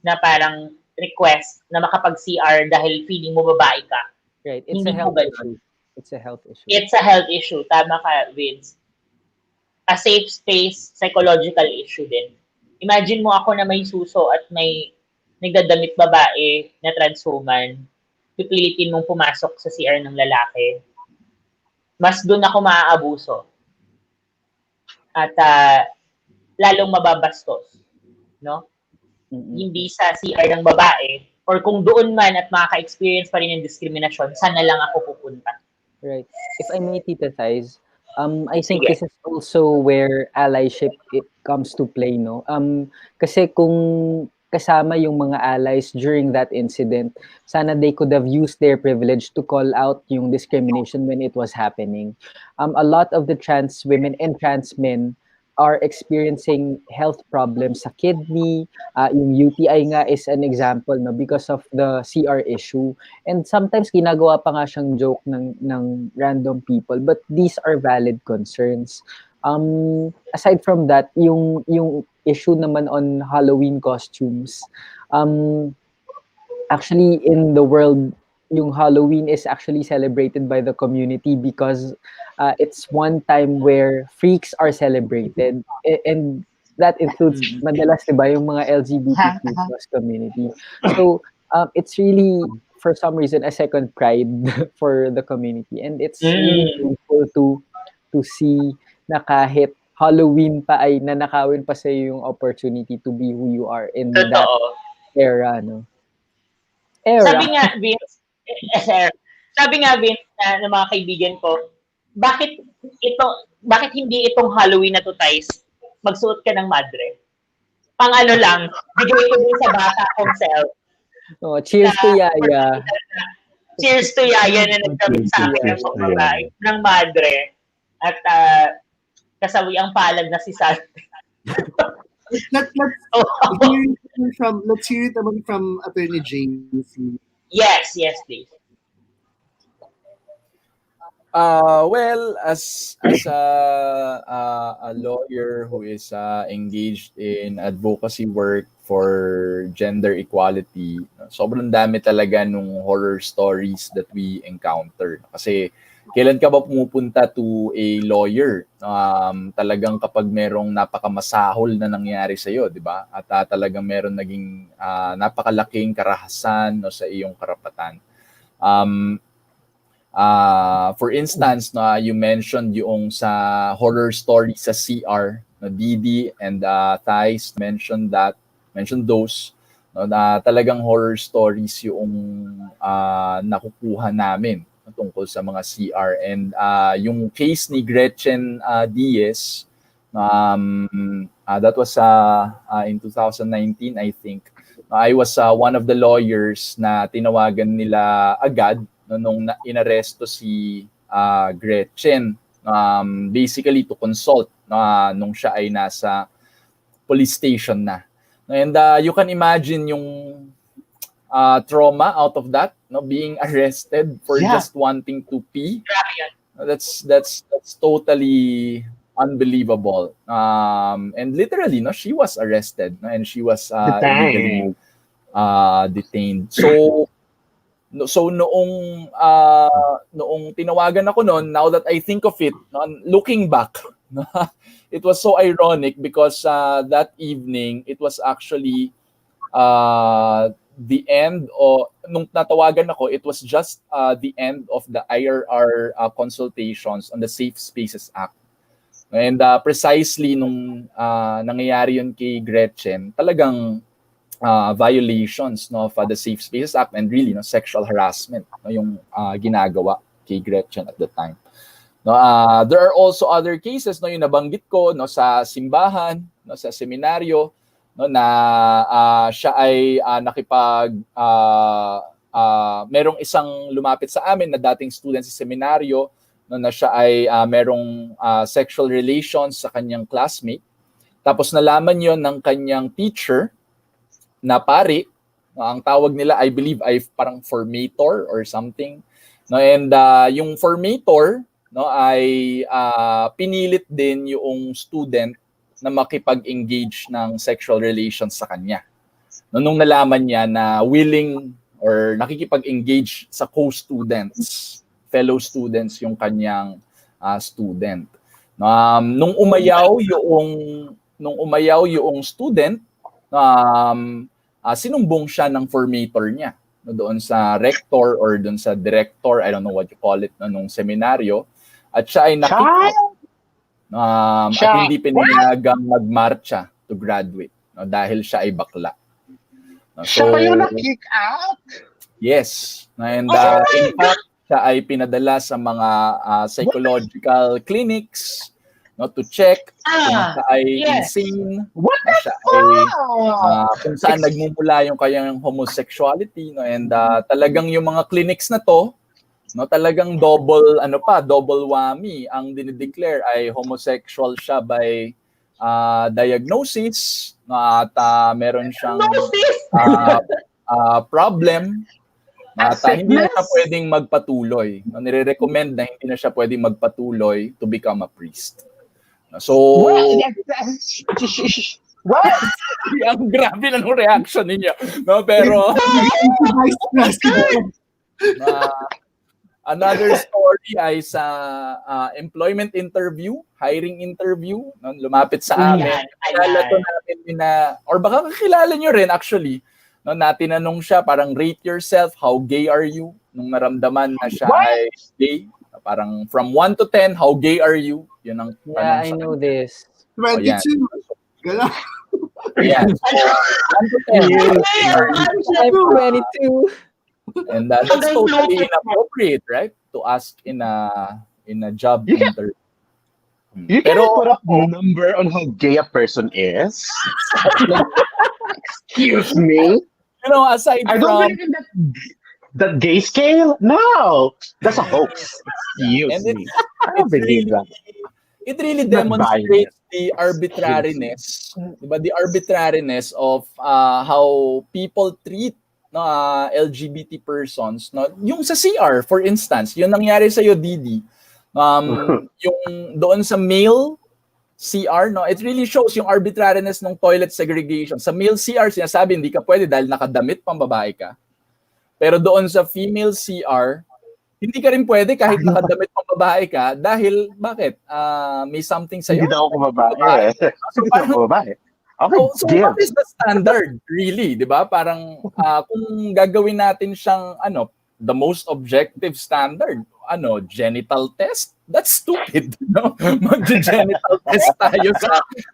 na parang request na makapag-CR dahil feeling mo babae ka. Right. It's a health issue. It's a health issue. It's a health issue. Tama ka, Vince. A safe space, psychological issue din. Imagine mo ako na may suso at may nagdadamit babae na trans woman, pipilitin mong pumasok sa CR ng lalaki. Mas doon ako maaabuso. At lalong mababastos. No? Mm-hmm. Hindi sa CR ng babae, or kung doon man at makaka-experience pa rin ng diskriminasyon, sana lang ako pupunta. Right. If I may, Tita Thysz, I think this is also where allyship comes to play, no? Kasi kung kasama yung mga allies during that incident, sana they could have used their privilege to call out yung discrimination when it was happening. A lot of the trans women and trans men are experiencing health problems sa kidney. Yung UTI nga is an example, no, because of the CR issue. And sometimes ginagawa pa nga siyang joke ng random people, but these are valid concerns. Aside from that, yung issue naman on Halloween costumes, actually in the world, yung Halloween is actually celebrated by the community because it's one time where freaks are celebrated, and that includes madalas, diba, yung mga LGBTQ+ community. So it's really, for some reason, a second pride for the community, and it's really painful to see na kahit Halloween pa ay nanakawin pa sa yung opportunity to be who you are in that era, no? Sabi nga, Vince, ng mga kaibigan ko, bakit hindi itong Halloween na to, Thysz, magsuot ka ng madre? Pang ano lang, bigay ko din sa bata kong self. Oh, cheers to Yaya. Cheers to Yaya na nagdamit sa akin ng babae, ng madre. At kasawi ang palad na si Sal. Let's hear it from Atty. JC. Yes, please. Well, as a lawyer who is engaged in advocacy work for gender equality, sobrang dami talaga nung horror stories that we encounter. Kasi kailan ka ba pumupunta to a lawyer? Talagang kapag merong napakamasahol na nangyari sa iyo, 'di ba? At talagang meron naging napakalaking karahasan no, sa iyong karapatan. For instance, you mentioned yung sa horror story sa CR, no, Didi and Thysz mentioned those, no, na talagang horror stories yung nakukuha namin tungkol sa mga CR. And yung case ni Gretchen Diaz, that was in 2019, I think. I was one of the lawyers na tinawagan nila agad nung inaresto si Gretchen, basically to consult nung siya ay nasa police station na. And you can imagine yung trauma out of that, no, being arrested for just wanting to pee. That's totally unbelievable. And literally, no, she was arrested, no, and she was illegally detained. So noong tinawagan ako noon, now that I think of it, looking back, it was so ironic because that evening it was actually the end o nung natawagan ako, it was just the end of the IRR consultations on the Safe Spaces Act. And precisely nung nangyayari yun kay Gretchen, talagang violations, no, of the Safe Spaces Act and really, no, sexual harassment, no, yung ginagawa kay Gretchen at the time. No, there are also other cases, no, yung nabanggit ko, no, sa simbahan, no, sa seminaryo, no, na siya ay merong isang lumapit sa amin na dating student sa seminaryo, no, na siya ay merong sexual relations sa kanyang classmate. Tapos nalaman yon ng kanyang teacher na pari, ang tawag nila, I believe, ay parang formator or something. No, and yung formator, no, ay pinilit din yung student na makipag-engage ng sexual relations sa kanya. No, nung nalaman niya na willing or nakikipag-engage sa co-students, fellow students yung kanyang student. Nung umayaw yung student, sinumbong siya ng formator niya, no, doon sa rector or doon sa director, I don't know what you call it, no, nung seminaryo, at siya ay na-kick out. At hindi pinayagang magmarcha to graduate, no, dahil siya ay bakla. No, so, siya pa yung na-kick out? Yes. And in fact, siya ay pinadala sa mga psychological clinics, no, to check kung siya ay insane, siya ay kung saan nagmumula yung kanyang homosexuality, no, and talagang yung mga clinics na to, no, talagang double whammy. Ang dinideclare ay homosexual siya by diagnosis, no, at meron siyang problem at hindi na siya pwedeng magpatuloy. No, nire-recommend na hindi na siya pwedeng magpatuloy to become a priest. So, what? Ang grabe na ng reaction ninyo. No, pero another story ay sa employment interview, hiring interview, no, lumapit sa amin. Kilala to namin or baka kakilala nyo rin actually. No, tinanong siya, parang rate yourself, how gay are you? Nung naramdaman na siya ay gay, parang from 1 to 10, how gay are you? Yun ang tanong. I know this. 22. Gala. Yeah. So, 1 to 10. I'm 22. And that's totally inappropriate, right? To ask in a job interview. You cannot put up a number on how gay a person is. Excuse me. You know, aside I don't believe in that gay scale. No, that's a hoax. Excuse me. I don't believe that. It really demonstrates the arbitrariness, diba? The arbitrariness of how people treat LGBT persons. No? Yung sa CR, for instance, yung nangyari sa'yo, Didi, Yung doon sa male CR, no, it really shows yung arbitrariness ng toilet segregation. Sa male CR, sinasabi hindi ka pwede dahil nakadamit pang babae ka. Pero doon sa female CR, hindi ka rin pwede kahit nakadamit pang babae ka dahil bakit? May something sa'yo? Hindi daw ako babae. So, Hindi ako babae. Okay, so what is the standard really, 'di ba? Parang kung gagawin natin siyang the most objective standard, genital test? That's stupid, no? Mag-genital test tayo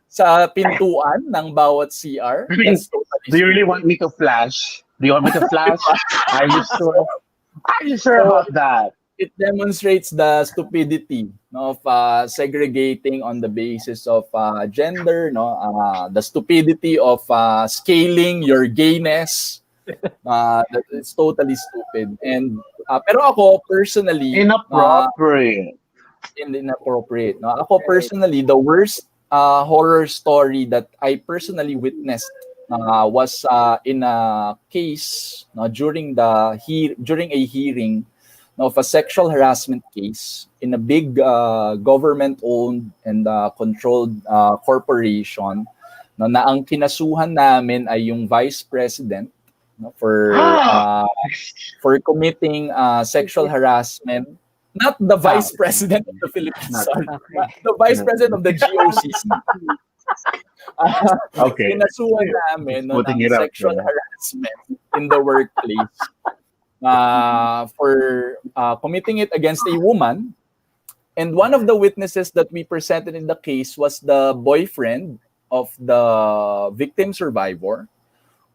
sa pintuan ng bawat CR. That's totally Do you really want me to flash? Do you want me to flash? Are you sure? Are you sure about that? It demonstrates the stupidity, no, of segregating on the basis of gender, no, the stupidity of scaling your gayness. It's totally stupid. And pero ako personally, inappropriate. Inappropriate. No, ako personally, the worst horror story that I personally witnessed was in a case, no, during a hearing of a sexual harassment case in a big government-owned and controlled corporation, no, na ang kinasuhan namin ay yung vice president, no, for committing sexual harassment. Not the vice president of the Philippines, sorry. The vice president of the GOCC. Okay. Kinasuhan namin ng sexual harassment in the workplace for committing it against a woman. And one of the witnesses that we presented in the case was the boyfriend of the victim survivor,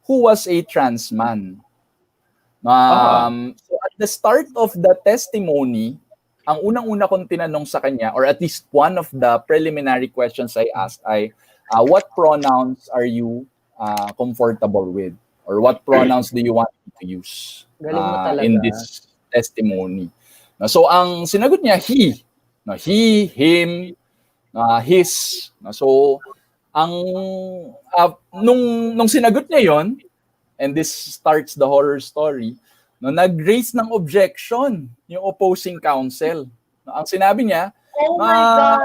who was a trans man. So at the start of the testimony, ang unang-una kong tinanong sa kanya, or at least one of the preliminary questions I asked ay, what pronouns are you comfortable with? Or what pronouns do you want to use in this testimony? So ang sinagot niya, he. He, him, his. So ang nung sinagot niya yon, and this starts the horror story, nag-raise ng objection yung opposing counsel. Ang sinabi niya,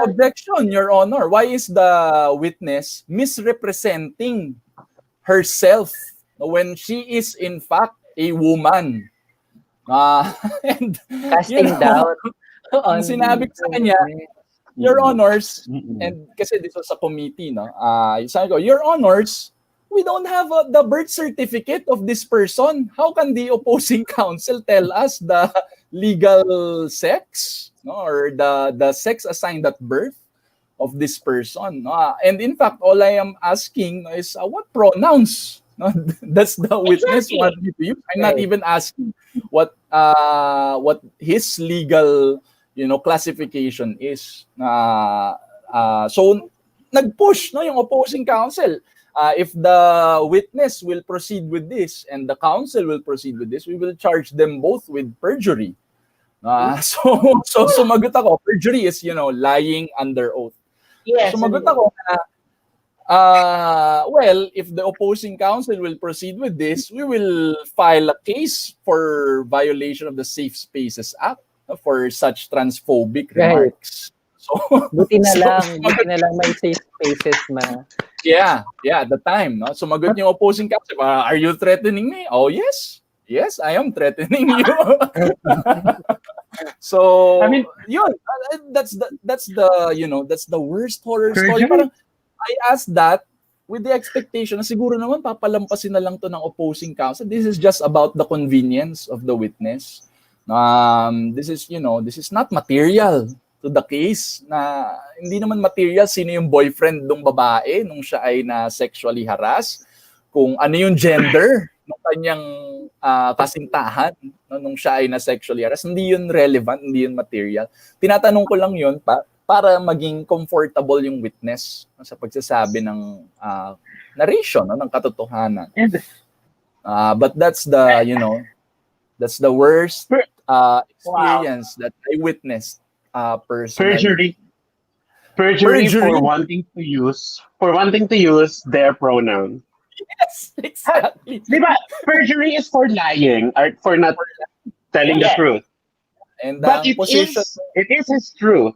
objection, Your Honor. Why is the witness misrepresenting herself when she is in fact a woman? And casting doubt. Ang sinabi ko sa kanya, Your Honors, and kasi this was a committee, no? Sabi ko, Your Honors, we don't have the birth certificate of this person. How can the opposing counsel tell us the legal sex, no, or the sex assigned at birth of this person? No? And in fact, all I am asking is what pronouns, no, does the witness want me to use? I'm not even asking what his legal, classification is. So nag-push, no, yung opposing counsel. If the witness will proceed with this and the counsel will proceed with this, we will charge them both with perjury. So sumagot ako. Perjury is, lying under oath. Yes. Sumagot ako na, well, if the opposing counsel will proceed with this, we will file a case for violation of the Safe Spaces Act for such transphobic remarks. So, buti na lang may safe spaces ma. Yeah, at the time, no? Sumagot yung opposing counsel, are you threatening me? Oh, yes. Yes, I am threatening you. So, I mean, yun, that's the worst horror story. Parang, I asked that with the expectation na siguro naman papalampasin na lang to ng opposing counsel. This is just about the convenience of the witness. This is not material to the case, na hindi naman material sino yung boyfriend ng babae nung siya ay na sexually harass, kung ano yung gender ng kanyang kasintahan nung siya ay na sexually harass. Hindi yun relevant, hindi yun material. Tinatanong ko lang yun para maging comfortable yung witness sa pagsasabi ng narration, ng katotohanan. But that's the worst experience that I witnessed personally. Perjury for wanting to use their pronoun. Yes, exactly. Diba? Perjury is for lying or for not telling the truth. And But ang position, it is his truth.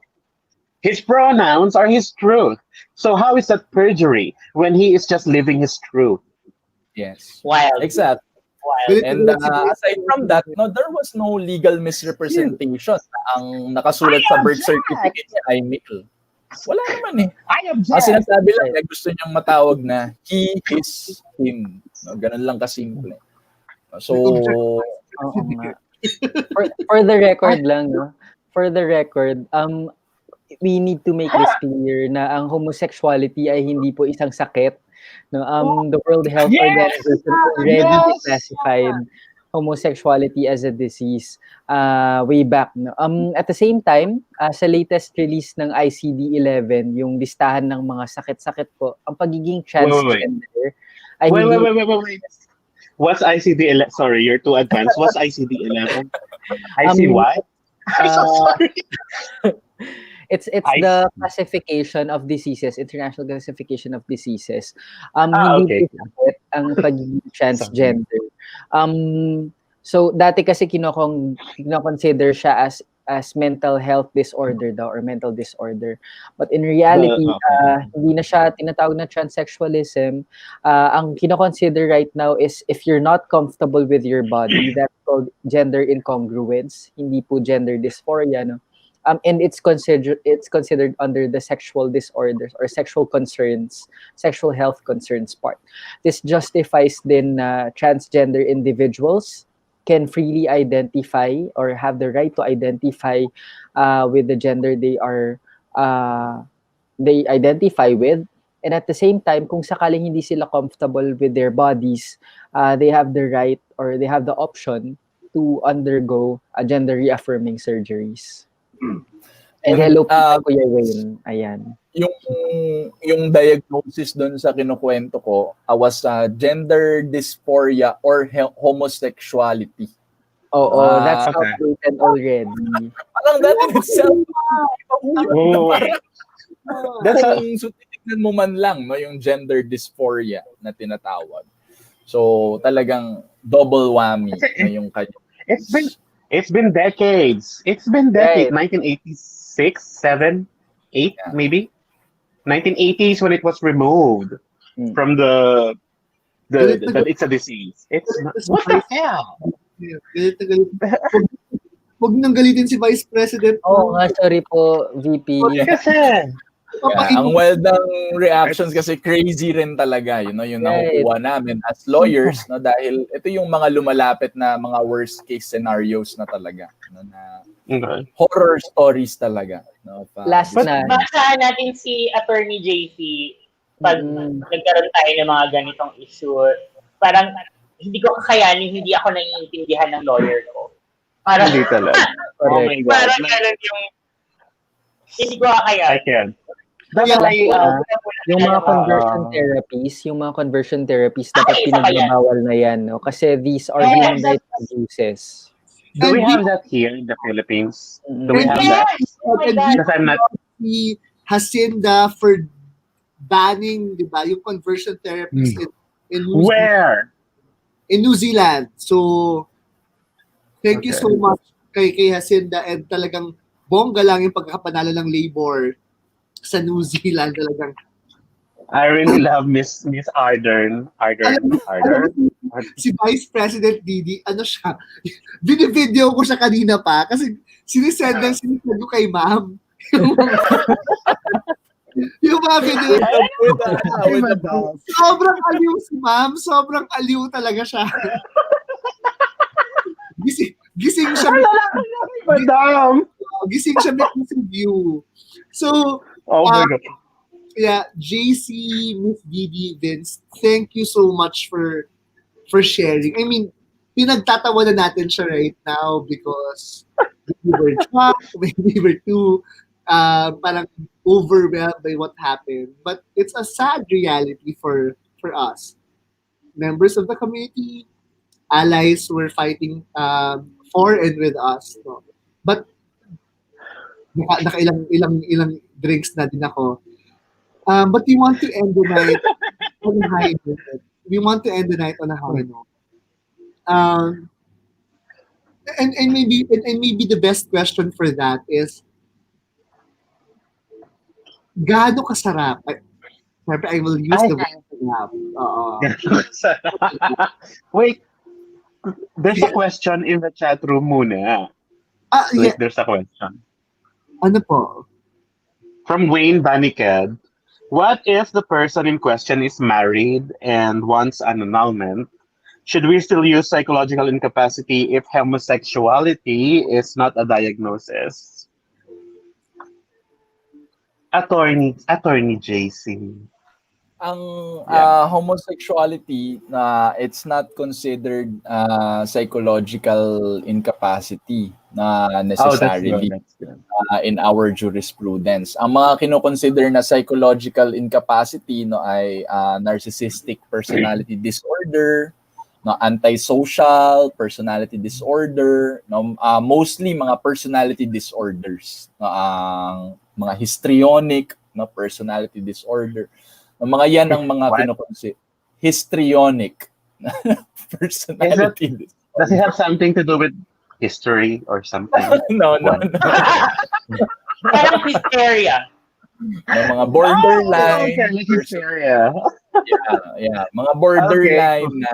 His pronouns are his truth. So how is that perjury when he is just living his truth? yes. Wild. Exactly. Wild. And aside from that, no, there was no legal misrepresentation. Ang nakasulat sa birth certificate niya ay male. Wala naman eh. I Ang object. sinasabi lang niya, gusto niyang matawag na he, his, him. No, ganun lang kasimple. So, Oo nga. For the record lang, no? For the record, we need to make this clear na ang homosexuality ay hindi po isang sakit. No, the World Health Organization already classified homosexuality as a disease way back. No? At the same time, sa latest release ng ICD-11, yung listahan ng mga sakit-sakit po, ang pagiging transgender ay Wait. What's ICD-11? Sorry, you're too advanced. What's ICD-11? IC what? I'm so sorry. It's the classification of diseases, international classification of diseases. Hindi po sakit ang pagiging transgender. So dati kasi kino-consider siya as mental health disorder daw or mental disorder. But in reality, hindi na siya tinatawag na transsexualism. Ang kino-consider right now is if you're not comfortable with your body, that's called gender incongruence, hindi po gender dysphoria, no? And it's considered under the sexual disorders or sexual concerns, sexual health concerns part. This justifies then transgender individuals can freely identify or have the right to identify with the gender they identify with, and at the same time, kung sakaling hindi sila comfortable with their bodies, they have the right or they have the option to undergo gender reaffirming surgeries. And hello po, Kuya Wayne. Ayan. Yung diagnosis doon sa kinukwento ko was gender dysphoria or homosexuality. Oo, that's outdated already. Parang that in itself. That's so titignan mo man lang, no, yung gender dysphoria na tinatawag. So talagang double whammy na yung kanya. It's been decades. Right. 1986, 7, 8, maybe. 1980s when it was removed from the that it's a disease. It's what the hell? Huwag nang galitin si Vice President. Oo nga, sorry po, VP. Kasi ang wild ng reactions kasi crazy rin talaga, you know, yung nakukuha namin as lawyers, no, dahil ito yung mga lumalapit na mga worst case scenarios na talaga, no, na horror stories talaga, no. Last na. Basahan natin si Attorney JC pag nagkaroon tayo ng mga ganitong issue. Parang hindi ko kakayanin, hindi ako naiintindihan ng lawyer ko. Parang hindi talaga. Oh my God. Parang ganun yung hindi ko kakayanin. I can't. Yung mga conversion therapies dapat pinagbabawal na yan, no? Kasi these are human rights abuses. Do we have that here in the Philippines? Do we have that? Because I'm not. Hacienda for banning, di ba, yung conversion therapies in New Where? In New Zealand. So, thank you so much kay Hacienda, and talagang bongga lang yung pagkakapanalo ng labor sa New Zealand talagang. I really love Miss Ardern. Si Vice President Didi, ano siya, binivideo ko siya kanina pa kasi sinisend ko kay ma'am. Yung mga video. Sobrang aliw si ma'am. Sobrang aliw talaga siya. Gising siya. Madam! Gising siya with view. So, my God. Yeah, JC, Miss Didi, Vince, thank you so much for sharing. I mean, pinagtatawa na natin siya right now because we were shocked, we were too parang overwhelmed by what happened. But it's a sad reality for us. Members of the community, allies who were fighting for and with us. No? But ilang drinks na din ako. But we want to end the night on a high note. and maybe the best question for that is, gaano kasarap? Siyempre, I will use the word sarap. Wait, there's a question in the chat room muna. Yeah. There's a question. Ano po? From Wayne Baniked. What if the person in question is married and wants an annulment? Should we still use psychological incapacity if homosexuality is not a diagnosis? Attorney JC. Ang homosexuality it's not considered psychological incapacity na necessarily in our jurisprudence. Ang mga kino-consider na psychological incapacity ay narcissistic personality disorder, antisocial personality disorder, mostly mga personality disorders, mga histrionic personality disorder. Mga yan ang mga kino-consider histrionic personality disorder. Does it have something to do with history or something? No. Parang hysteria. Mga borderline hysteria. Yeah, mga borderline na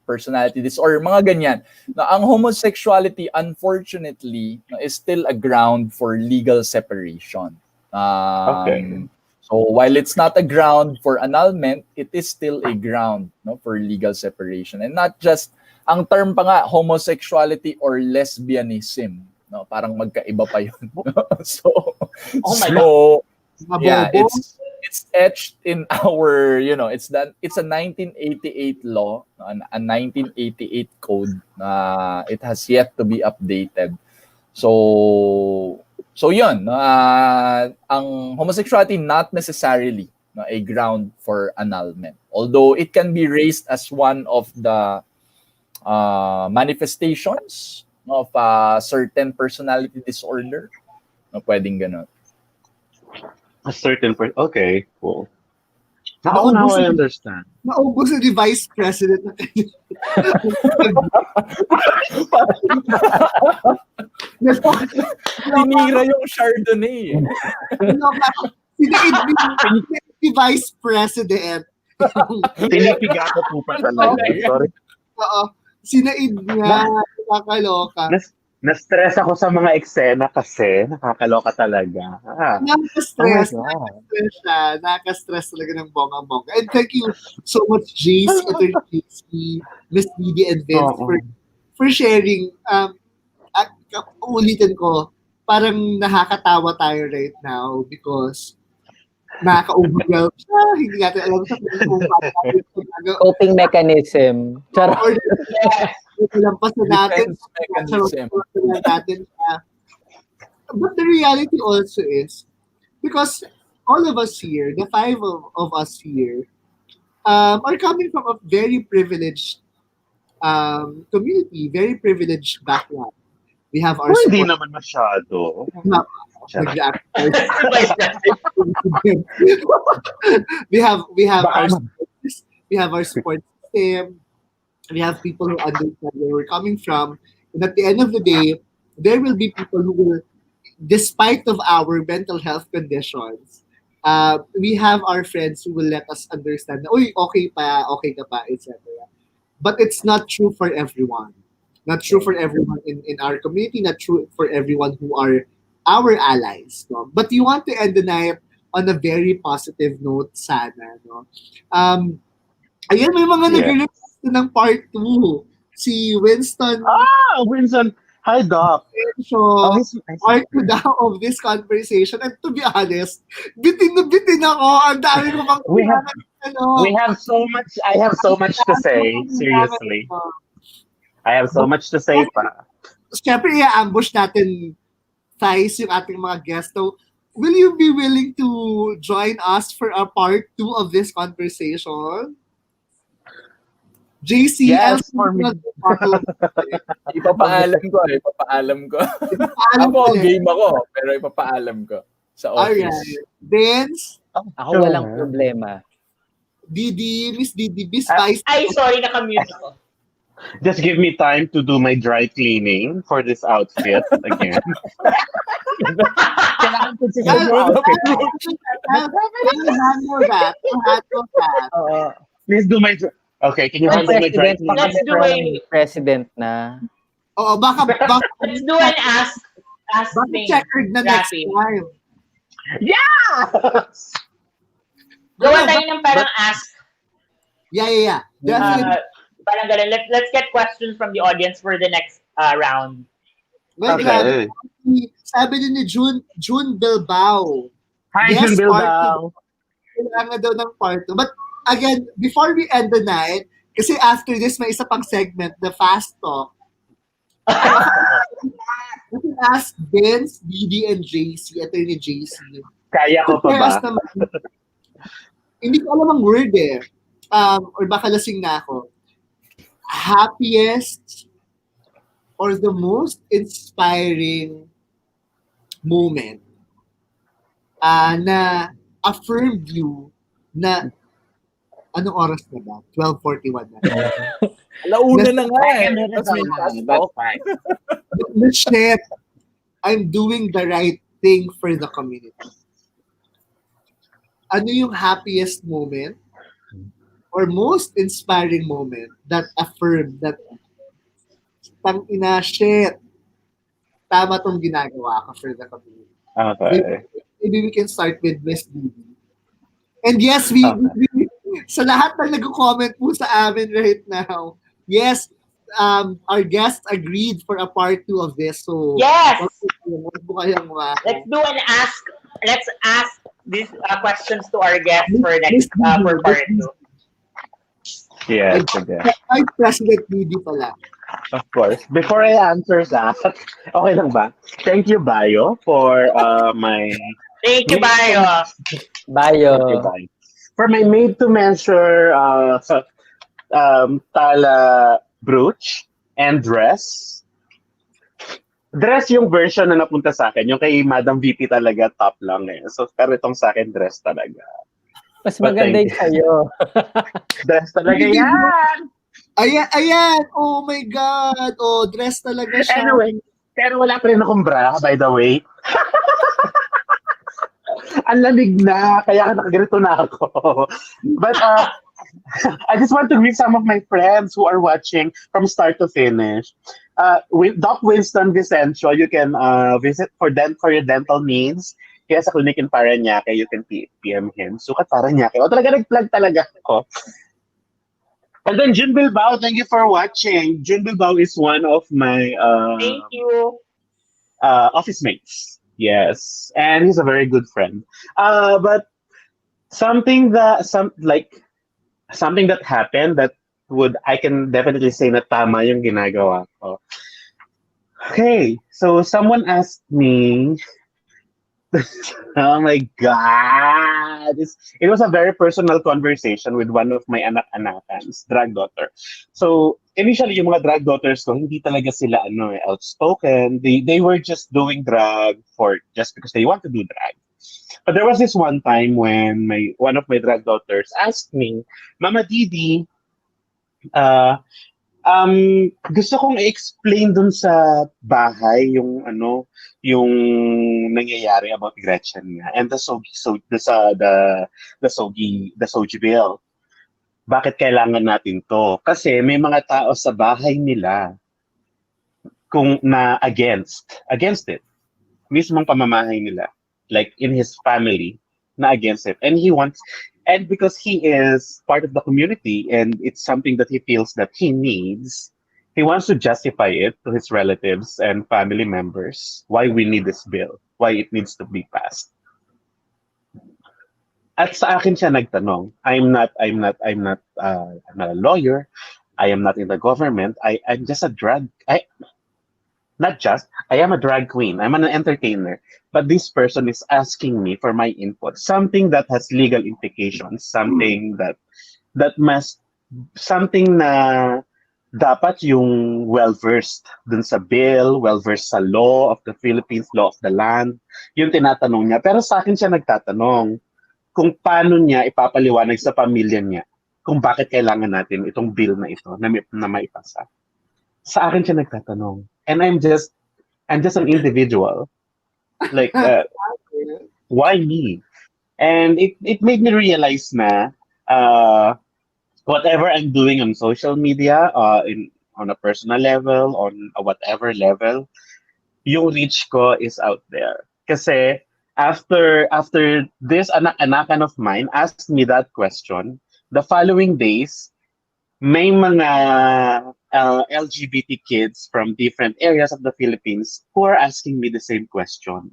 personality disorder, mga ganyan. Ang homosexuality, unfortunately, is still a ground for legal separation. So while it's not a ground for annulment, it is still a ground for legal separation. And not just, ang term pa nga, homosexuality or lesbianism. Parang magkaiba pa yun. Yeah, it's etched in our, it's a 1988 law, a 1988 code. It has yet to be updated. So yun, ang homosexuality not necessarily a ground for annulment. Although it can be raised as one of the manifestations of certain personality disorder. Pwedeng ganun. A certain okay, cool. Now I understand. Naubos na the vice president na Tinira yung Chardonnay. Si vice president. Pinipigato po pa talaga. Sorry. Oo. Sinaid niya. Nakakaloka. Na-stress ako sa mga eksena kasi nakakaloka talaga. Nakaka-stress. Nakaka-stress talaga ng bongga-bongga. And thank you so much, Jace, Atty. Miss Didi, and Vince for sharing. Uulitin ko, parang nakakatawa tayo right now because nakaka-overwhelm siya. Hindi natin alam sa kung paano. Coping mechanism. Charot. Lampasan natin. But the reality also is, because all of us here, the five of us here, are coming from a very privileged community, very privileged background. We have our hindi naman masyado. we have our support system. We have people who understand where we're coming from. And at the end of the day, there will be people who will, despite of our mental health conditions, we have our friends who will let us understand, okay ka pa, etc. But it's not true for everyone. Not true for everyone in our community, not true for everyone who are our allies. No? But you want to end the night on a very positive note, sana. No? Ayan, may mga nag-request ng part 2. Si Winston. Winston. Hi, Doc. So, part 2 daw of this conversation. And to be honest, bitin ako. Ang dami ko pang we have so much. I have so much to say. Seriously. I have so much to say pa. Siyempre, i-ambush natin, Thysz, yung ating mga guests. So, will you be willing to join us for a part 2 of this conversation? JC, yes, for me. Ipapaalam ko. Ako, game ako, pero ipapaalam ko sa office. Alright. Vince? Ako walang problema. Didi, Miss Didi, Miss Vice. Ay, sorry, nakamute ako. Just give me time to do my dry cleaning for this outfit again. Kailangan ko siguro yung outfit. Handle that. Please do my... Okay, can you handle my dry cleaning? Let's do a president na. Oo, baka let's do an ask thing. Checkered na next time. Yes! Gawa tayo ng parang ask. Yeah. Definitely. Parang ganun. Let's get questions from the audience for the next round. Well, Okay. Sabi din ni June Bilbao. Hi, June Bilbao. Kailangan daw ng part 2. But again, before we end the night, kasi after this, may isa pang segment, the fast talk. We can ask Vince, Didi, and JC, Attorney JC. Kaya ko pa ba? Hindi ko alam ang word eh. Or baka lasing na ako. Happiest or the most inspiring moment na affirmed you na anong oras na ba? 12:41 na. Alauna na nga eh. That's fine. Shit, I'm doing the right thing for the community. Ano yung happiest moment or most inspiring moment that affirmed that tang-ina, shit, tama tong ginagawa ko for the community. Okay. Maybe we can start with Miss Diva. And yes, we sa lahat ng nag-comment po sa amin right now, yes, our guests agreed for a part 2 of this. So yes! Let's do an ask. Let's ask these questions to our guests for next for part 2. Yes, okay. Vice President Didi pala. Of course. Before I answer that, okay lang ba? Thank you, Bayo, for my... Thank you, Bayo. Bayo. Thank you, Bayo. For my made-to-measure tala brooch and dress. Dress yung version na napunta sa akin. Yung kay Madam VP talaga, top lang eh. So, pero itong sa akin, dress talaga. Mas maganda yung sa'yo. Dress talaga yan! Ayan! Oh my God! Oh, dress talaga siya. Anyway, pero wala pa rin akong bra, by the way. Ang lamig na, kaya nakaganito na ako. But I just want to greet some of my friends who are watching from start to finish. Doc Winston Vicencio, you can visit for your dental needs. Kaya sa clinic in Parañaque, you can PM him. Sukat Parañaque. O talaga nag-plug talaga ako. And then June Bilbao, thank you for watching. June Bilbao is one of my thank you. Office mates. Yes, and he's a very good friend. But something that happened that I can definitely say na tama yung ginagawa ko. Okay, so someone asked me. Oh my God! It was a very personal conversation with one of my anak-anakans, drag daughter. So initially, yung mga drag daughters ko, hindi talaga sila outspoken. They were just doing drag just because they want to do drag. But there was this one time when one of my drag daughters asked me, Mama Didi, gusto kong i-explain dun sa bahay yung nangyayari about Gretchen nga and the Soji bill. Bakit kailangan natin to? Kasi may mga tao sa bahay nila kung na against it. Mismong pamamahay nila, like in his family, na against it. And because he is part of the community and it's something that he feels that he needs, he wants to justify it to his relatives and family members why we need this bill, why it needs to be passed. At sa akin siya nagtanong. I'm not a lawyer. I am not in the government. I'm just a drag. I am a drag queen. I'm an entertainer. But this person is asking me for my input, something that has legal implications, something na dapat yung well-versed dun sa bill, well-versed sa law of the Philippines, law of the land, yung tinatanong niya. Pero sa akin siya nagtatanong kung paano niya ipapaliwanag sa pamilya niya kung bakit kailangan natin itong bill na ito na maipasa. Sa akin siya nagtatanong. And I'm just an individual. Like, why me? And it made me realize na whatever I'm doing on social media, on a personal level, on a whatever level, yung reach ko is out there. Kasi after this anak-anakan of mine asked me that question, the following days, may mga LGBT kids from different areas of the Philippines who are asking me the same question.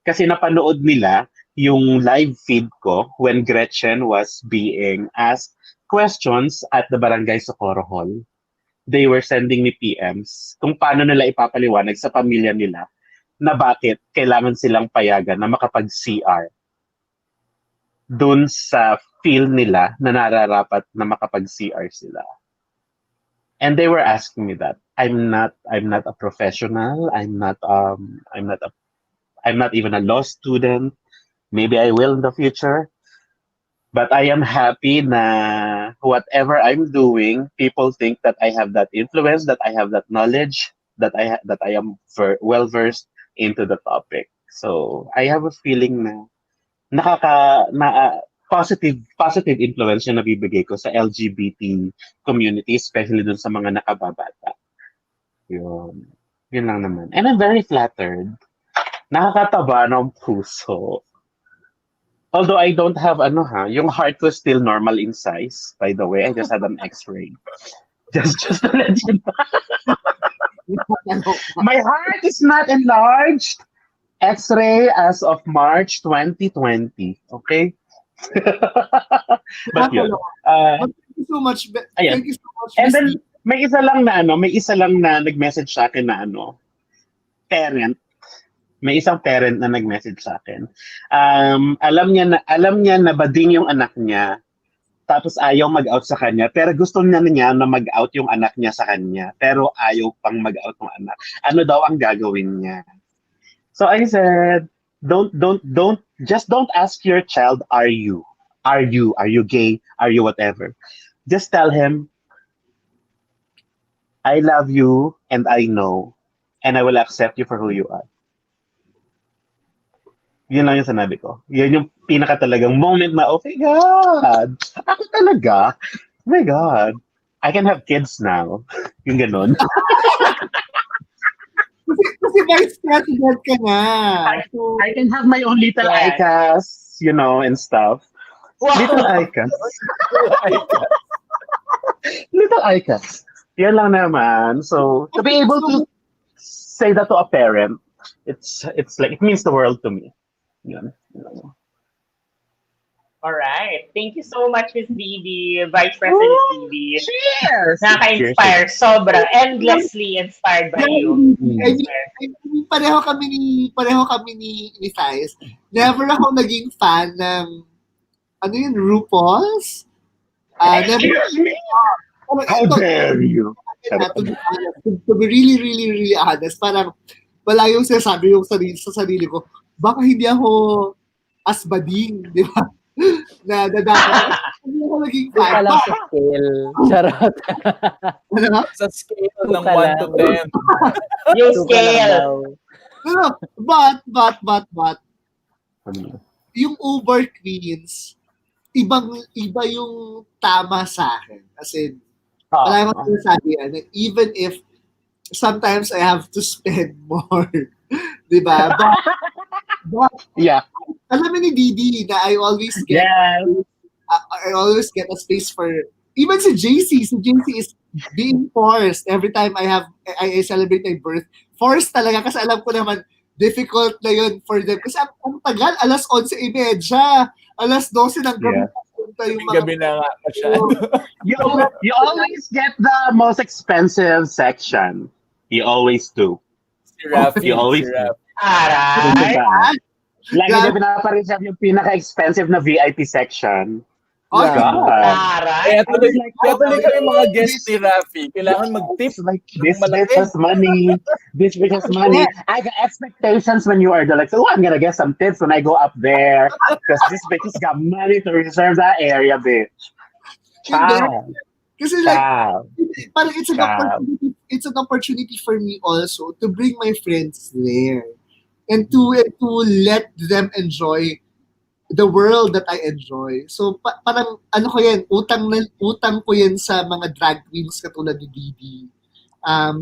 Kasi napanood nila yung live feed ko when Gretchen was being asked questions at the Barangay Socorro Hall. They were sending me PMs kung paano nila ipapaliwanag sa pamilya nila na bakit kailangan silang payagan na makapag-CR dun sa feel nila na nararapat na makapag-CR sila. And they were asking me that. I'm not a professional. I'm not even a law student. Maybe I will in the future. But I am happy na whatever I'm doing, people think that I have that influence, that I have that knowledge, that I am well versed into the topic. So I have a feeling na positive influence yung nabibigay ko sa LGBT community, especially dun sa mga nakababata. Yun lang naman. And I'm very flattered. Nakakataba ng puso. Although I don't have yung heart was still normal in size. By the way, I just had an X-ray. Just to let you know. My heart is not enlarged. X-ray as of March 2020. Okay? But yun. Thank you so much. Thank you so much. And then may isa lang na nag-message sa akin na parent. May isang parent na nag-message sa akin. Alam niya na bading yung anak niya. Tapos ayaw mag-out sa kanya. Pero gusto niya na mag-out yung anak niya sa kanya. Pero ayaw pang mag-out yung anak. Ano daw ang gagawin niya? So I said, don't ask your child, are you gay? Are you whatever? Just tell him, I love you and I know. And I will accept you for who you are. Yun lang yung sanabi ko. Yun yung pinaka talagang moment na, oh my God! Ako talaga? Oh my God! I can have kids now. Yung ganun. Kasi vice president ka na. I can have my own little ICAS, and stuff. Wow. Little ICAS. Little ICAS. Yan lang naman. So, to be able to say that to a parent, it's like, it means the world to me. Yan. All right. Thank you so much, Ms. Didi, Vice President Didi. Cheers! Nakaka-inspire. Sobra. Endlessly inspired by you. Pareho kami ni Thysz. Never ako naging fan ng RuPaul's? Excuse me? How dare you? To be really, really, really honest, parang wala yung sinasabi yung sa sarili ko, baka hindi ako asbading, di ba? Na dapat hindi ako naging fan. Ito lang sa scale. Charot. Sa scale ng 1 to 10. Yung scale. But, yung Uber Queens, iba yung tama sa akin. As in, wala akong sinasabi even if sometimes I have to spend more. Diba? But yeah. Alam mo ni Didi na I always get a space for, even si JC is being forced every time I celebrate my birth. Forced talaga kasi alam ko naman difficult na yun for them. Kasi ang tagal, 11:30, 12 ng gabi. Yung gabi na nga masyado. You always get the most expensive section. You always do. Si Raffy. You always do. Aray! Lagi na pinapareserve yung pinaka-expensive na VIP section. Oh, God. Aray! Kaya tuloy kami mga guests ni Raffy. Kailangan mag-tip. Like, this bitch has money. This bitch has money. I got expectations when you are there. Like, I'm gonna get some tips when I go up there. Because this bitch has got money to reserve that area, bitch. Ciao. Kasi like, parang it's an opportunity for me also to bring my friends there and to let them enjoy the world that I enjoy. So parang ano ko yan, utang ko yan sa mga drag queens katulad ni Didi.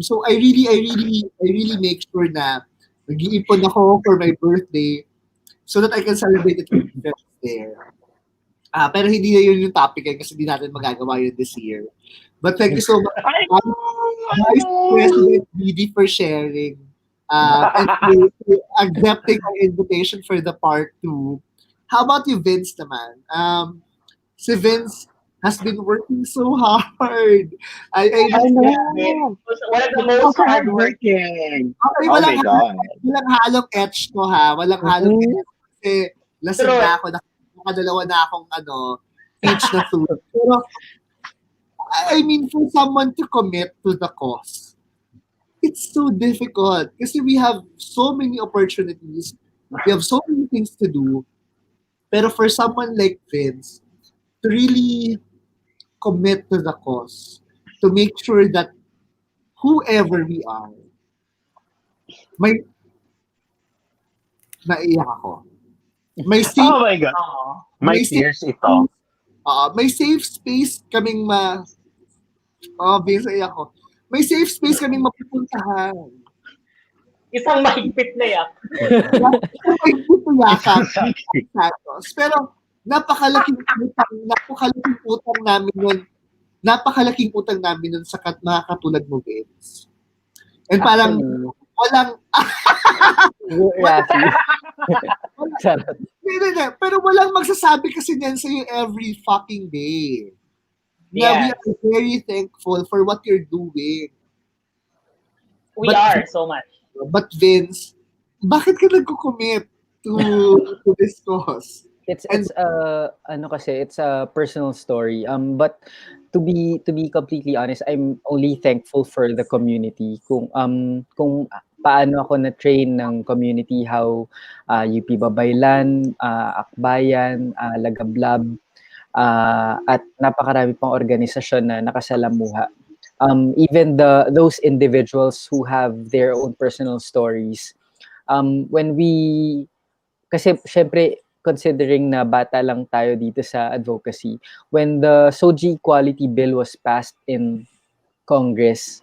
So I really make sure na nag-iipon ako for my birthday so that I can celebrate it with friends there. Pero hindi na yun yung topic kasi hindi natin magagawa yun this year. But thank you so much, Vice President Didi, for sharing and for accepting our invitation for the part 2. How about you, Vince naman? Si Vince has been working so hard. I know. One of the most hardworking. Okay, oh my God. Walang halong etch to ha. Walang halong etch. Kasi lasing na ako. Nakadalawa na akong peach na food. Pero, I mean, for someone to commit to the cause, it's so difficult. Kasi we have so many opportunities. We have so many things to do. Pero for someone like Vince, to really commit to the cause, to make sure that whoever we are, naiyak ako. May safe, oh my God. My tears ito. May safe space kaming Vince, naiyak ako. May safe space kaming mapupuntahan. Isang mahigpit na yak. Isang mahigpit na yakap. Pero napakalaking utang namin nun. Napakalaking utang namin nun sa mga katulad mo, Vince. And parang walang pero walang magsasabi kasi niyan sa'yo every fucking day. Yeah. We are very thankful for what you're doing. We are so much. But Vince, bakit ka nagko-commit to this cause? It's a personal story. But to be completely honest, I'm only thankful for the community. Kung paano ako na-train ng community, how UP Babaylan, Akbayan, Lagablab, at napakarami pang organisasyon na nakasalamuha. Even those individuals who have their own personal stories. Kasi syempre, considering na bata lang tayo dito sa advocacy, when the SOGI Equality Bill was passed in Congress,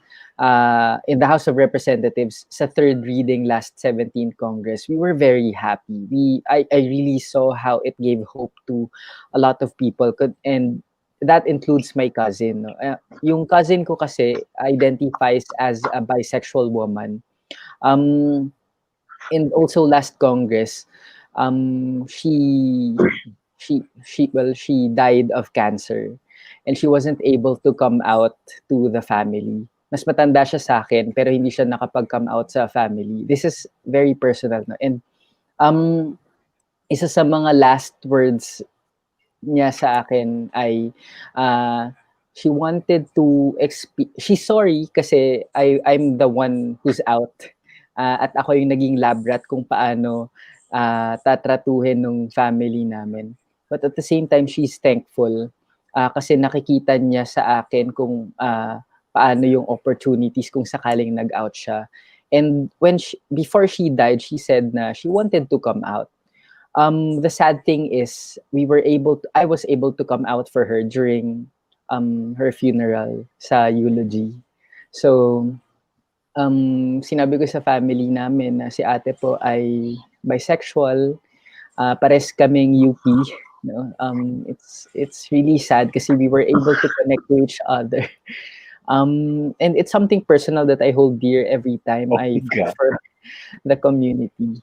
in the House of Representatives, sa third reading last 17th Congress, we were very happy. I really saw how it gave hope to a lot of people, and that includes my cousin. Yung cousin ko kasi identifies as a bisexual woman. And also last Congress, she died of cancer, and she wasn't able to come out to the family. Mas matanda siya sa akin, pero hindi siya nakapag-come out sa family. This is very personal, no? And isa sa mga last words niya sa akin ay she wanted to she's sorry kasi I'm the one who's out, at ako yung naging lab rat kung paano tatratuhin ng family namin. But at the same time, she's thankful kasi nakikita niya sa akin kung paano yung opportunities kung sakaling nag-out siya. And before she died, she said na she wanted to come out. The sad thing is I was able to come out for her during her funeral sa eulogy. So sinabi ko sa family namin na si ate po ay bisexual, pares kaming UP, no? It's really sad kasi we were able to connect to each other. And it's something personal that I hold dear every time I fight for the community.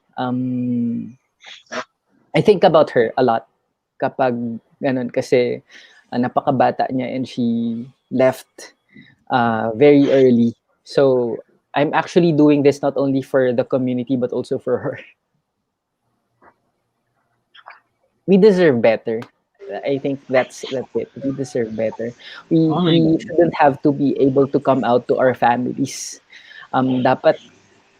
I think about her a lot kapag ganun kasi napakabata niya and she left very early. So I'm actually doing this not only for the community but also for her. We deserve better. I think that's it. We deserve better. We shouldn't have to be able to come out to our families. Dapat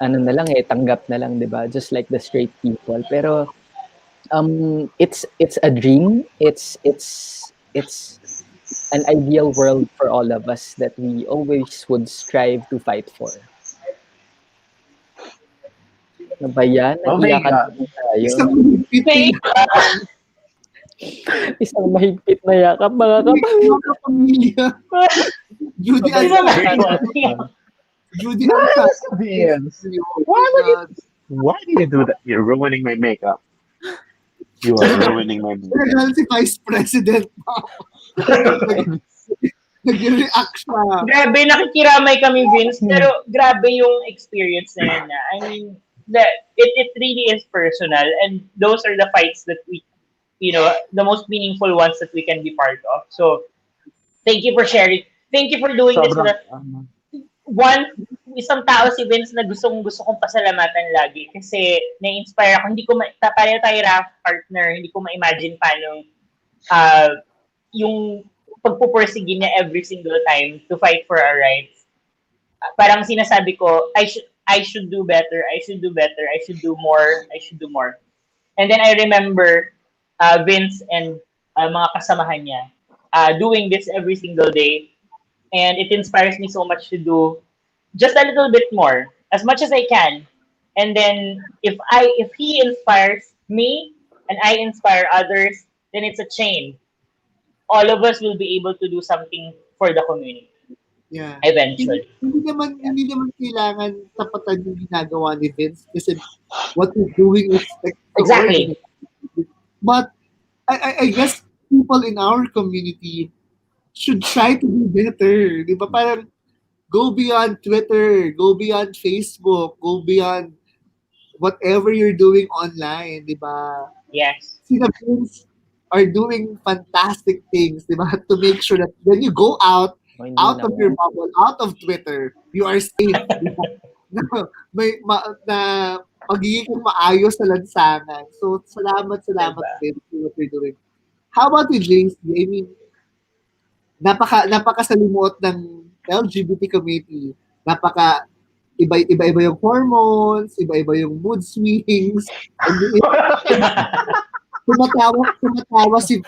tanggap na lang, 'di ba? Just like the straight people. Pero it's a dream. It's an ideal world for all of us that we always would strive to fight for. Ano ba yan? Oh my Naiyakan God. po tayo. Isang mahigpit na yakap, mga Mga kapamilya. Judy Judy Vince, why did you do that? You're ruining my makeup. You are ruining my makeup. Talagang si Vice President pa. Nag-react siya. Grabe, nakikiramay kami, Vince, pero grabe yung experience na yun. I mean, it really is personal, and those are the fights that we, the most meaningful ones that we can be part of. So, thank you for sharing. Thank you for doing this. Isang tao si Vince na gusto kong pasalamatan lagi kasi na-inspire ako. Hindi ko pareho tayo partner, hindi ko ma-imagine paano yung pagpupursige niya every single time to fight for our rights. Parang sinasabi ko, I should do better, I should do more. And then I remember Vince and mga kasamahan niya doing this every single day. And it inspires me so much to do just a little bit more, as much as I can. And then if he inspires me and I inspire others, then it's a chain. All of us will be able to do something for the community. Yeah. Eventually. Hindi naman kailangan tapatan yung ginagawa ni Vince kasi what he's doing is exactly. But I guess people in our community should try to do better. Di ba? Parang go beyond Twitter, go beyond Facebook, go beyond whatever you're doing online. Di ba? Yes. Sina Vince are doing fantastic things, di ba? To make sure that when you go out of your bubble, out of Twitter, you are safe. na magiging maayos sa lansangan. So, salamat din for what you're doing. How about you, JC? I mean, napakasalimuot ng LGBT community. Iba-iba yung hormones, iba-iba yung mood swings. Tumatawa si...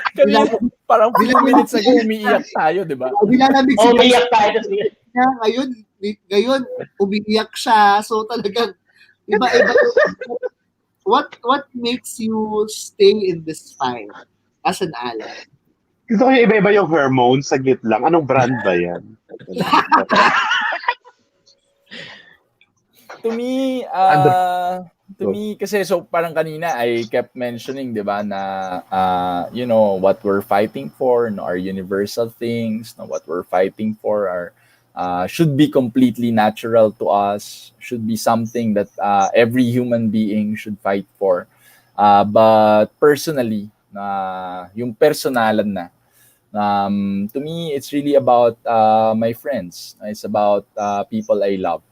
Parang 5 minutes ago, umiiyak tayo, di ba? Nilalamig si... Umiiyak tayo. Ngayon, umiiyak siya. So talagang, iba-iba. What makes you stay in this fight as an ally? Gusto ko yung iba-iba yung hormones, saglit lang. Anong brand ba yan? To me, kasi so parang kanina I kept mentioning, di ba, na what we're fighting for, our universal things, what we're fighting for are should be completely natural to us, should be something that every human being should fight for. But personally, yung personalan na, to me, it's really about my friends. It's about people I love.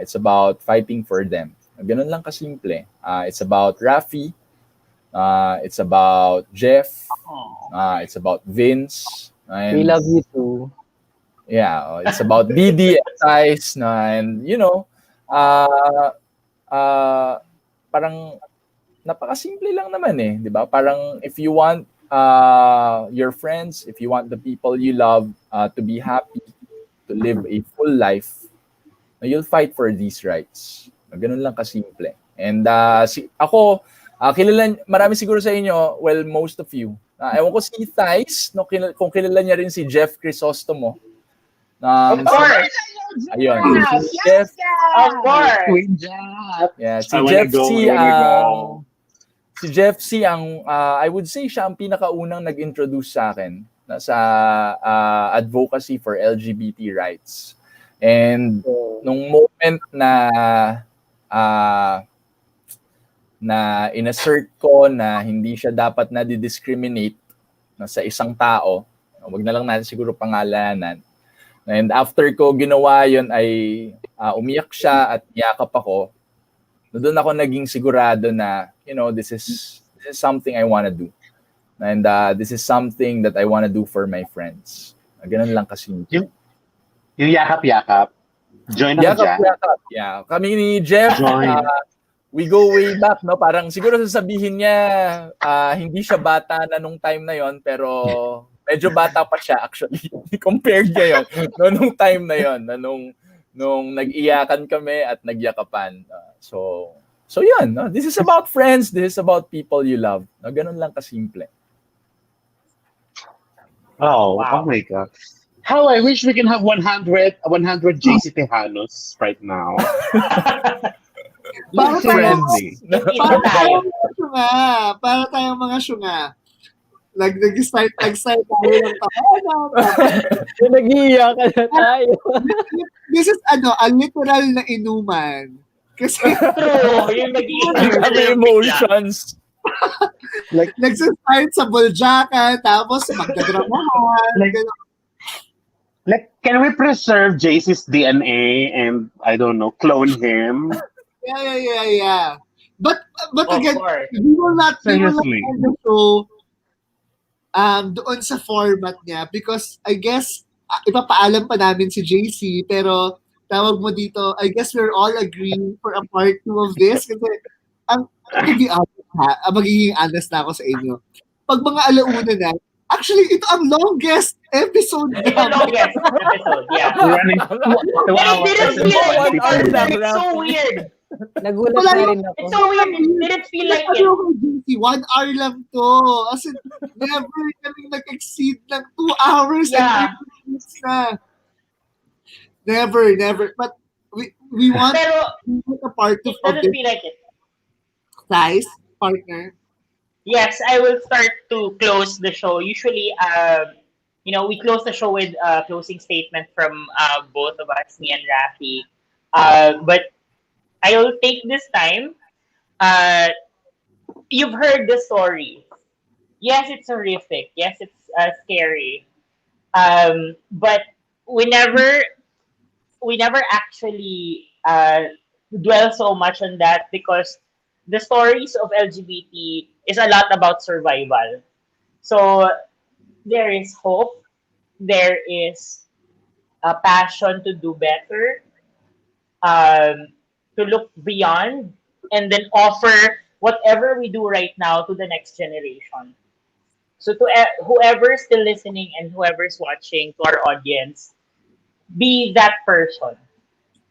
It's about fighting for them. Ganun lang kasimple. It's about Raffy. It's about Jeff. It's about Vince. And, we love you too. Yeah, it's about Didi and Thysz. And, parang napakasimple lang naman eh. Di ba? Parang if you want your friends, if you want the people you love to be happy, to live a full life, you'll fight for these rights. Ganun lang kasimple. And ako, marami siguro sa inyo, well, most of you. Ewan ko si Thysz, kung kilala niya rin si Jeff Crisostomo. Of course! Ayun. Si Jeff. Of course! Yeah, si Jeff C. I would say siya ang pinakaunang nag-introduce sa akin sa advocacy for LGBT rights. And nung moment na inassert ko na hindi siya dapat na discriminate sa isang tao, wag na lang natin siguro pangalanan. And after ko ginawa yun ay umiyak siya at yakap ako. Doon ako naging sigurado na, this is something I want to do. And this is something that I want to do for my friends. Ganun lang kasi. Yung yakap-yakap. Join na dyan. Yakap. Yeah. Kami ni Jeff, we go way back, no? Parang siguro sasabihin niya, hindi siya bata na nung time na yon, pero Medyo bata pa siya actually. Compared niya yun. Nung time na yun, nung nag-iyakan kami at nagyakapan. So yun, no? This is about friends, this is about people you love. No, ganun lang kasimple. Oh my God. How I wish we can have 100 JC Tejanos right now. Para Friendly. para tayong mga syunga. Nag-start tayo ng tahanan. Nag-iiyak na tayo. This is a literal na inuman. Kasi True, yung nag-iiyak. Emotions. like nag-start sa buljakan, tapos magdadramahan. Like, can we preserve JC's DNA and, I don't know, clone him? Yeah. But again, course. we will not Seriously. end the show doon sa format niya because I guess ipapaalam pa namin si JC pero tawag mo dito, I guess we're all agreeing for a part 2 of this kasi to be honest magiging honest na ako sa inyo. Pag mga alauna na, actually, ito ang longest episode It's the longest episode, yeah. We're running 2 hours and 20 minutes. It's so weird. Nagulat na rin ako. It's so weird. It didn't feel like it. 1 hour lang to. As in, never kami nag-exceed ng 2 hours Yeah. and 8 minutes na. Never. But we want Pero to make a part it of doesn't this feel like it. size, partner. Yes, I will start to close the show. Usually, we close the show with a closing statement from both of us, me and Raffy. But I will take this time. You've heard the story. Yes, it's horrific. Yes, it's scary. But we never actually dwell so much on that because the stories of LGBT is a lot about survival. So there is hope, there is a passion to do better, to look beyond, and then offer whatever we do right now to the next generation. So to whoever's still listening and whoever's watching, to our audience, be that person.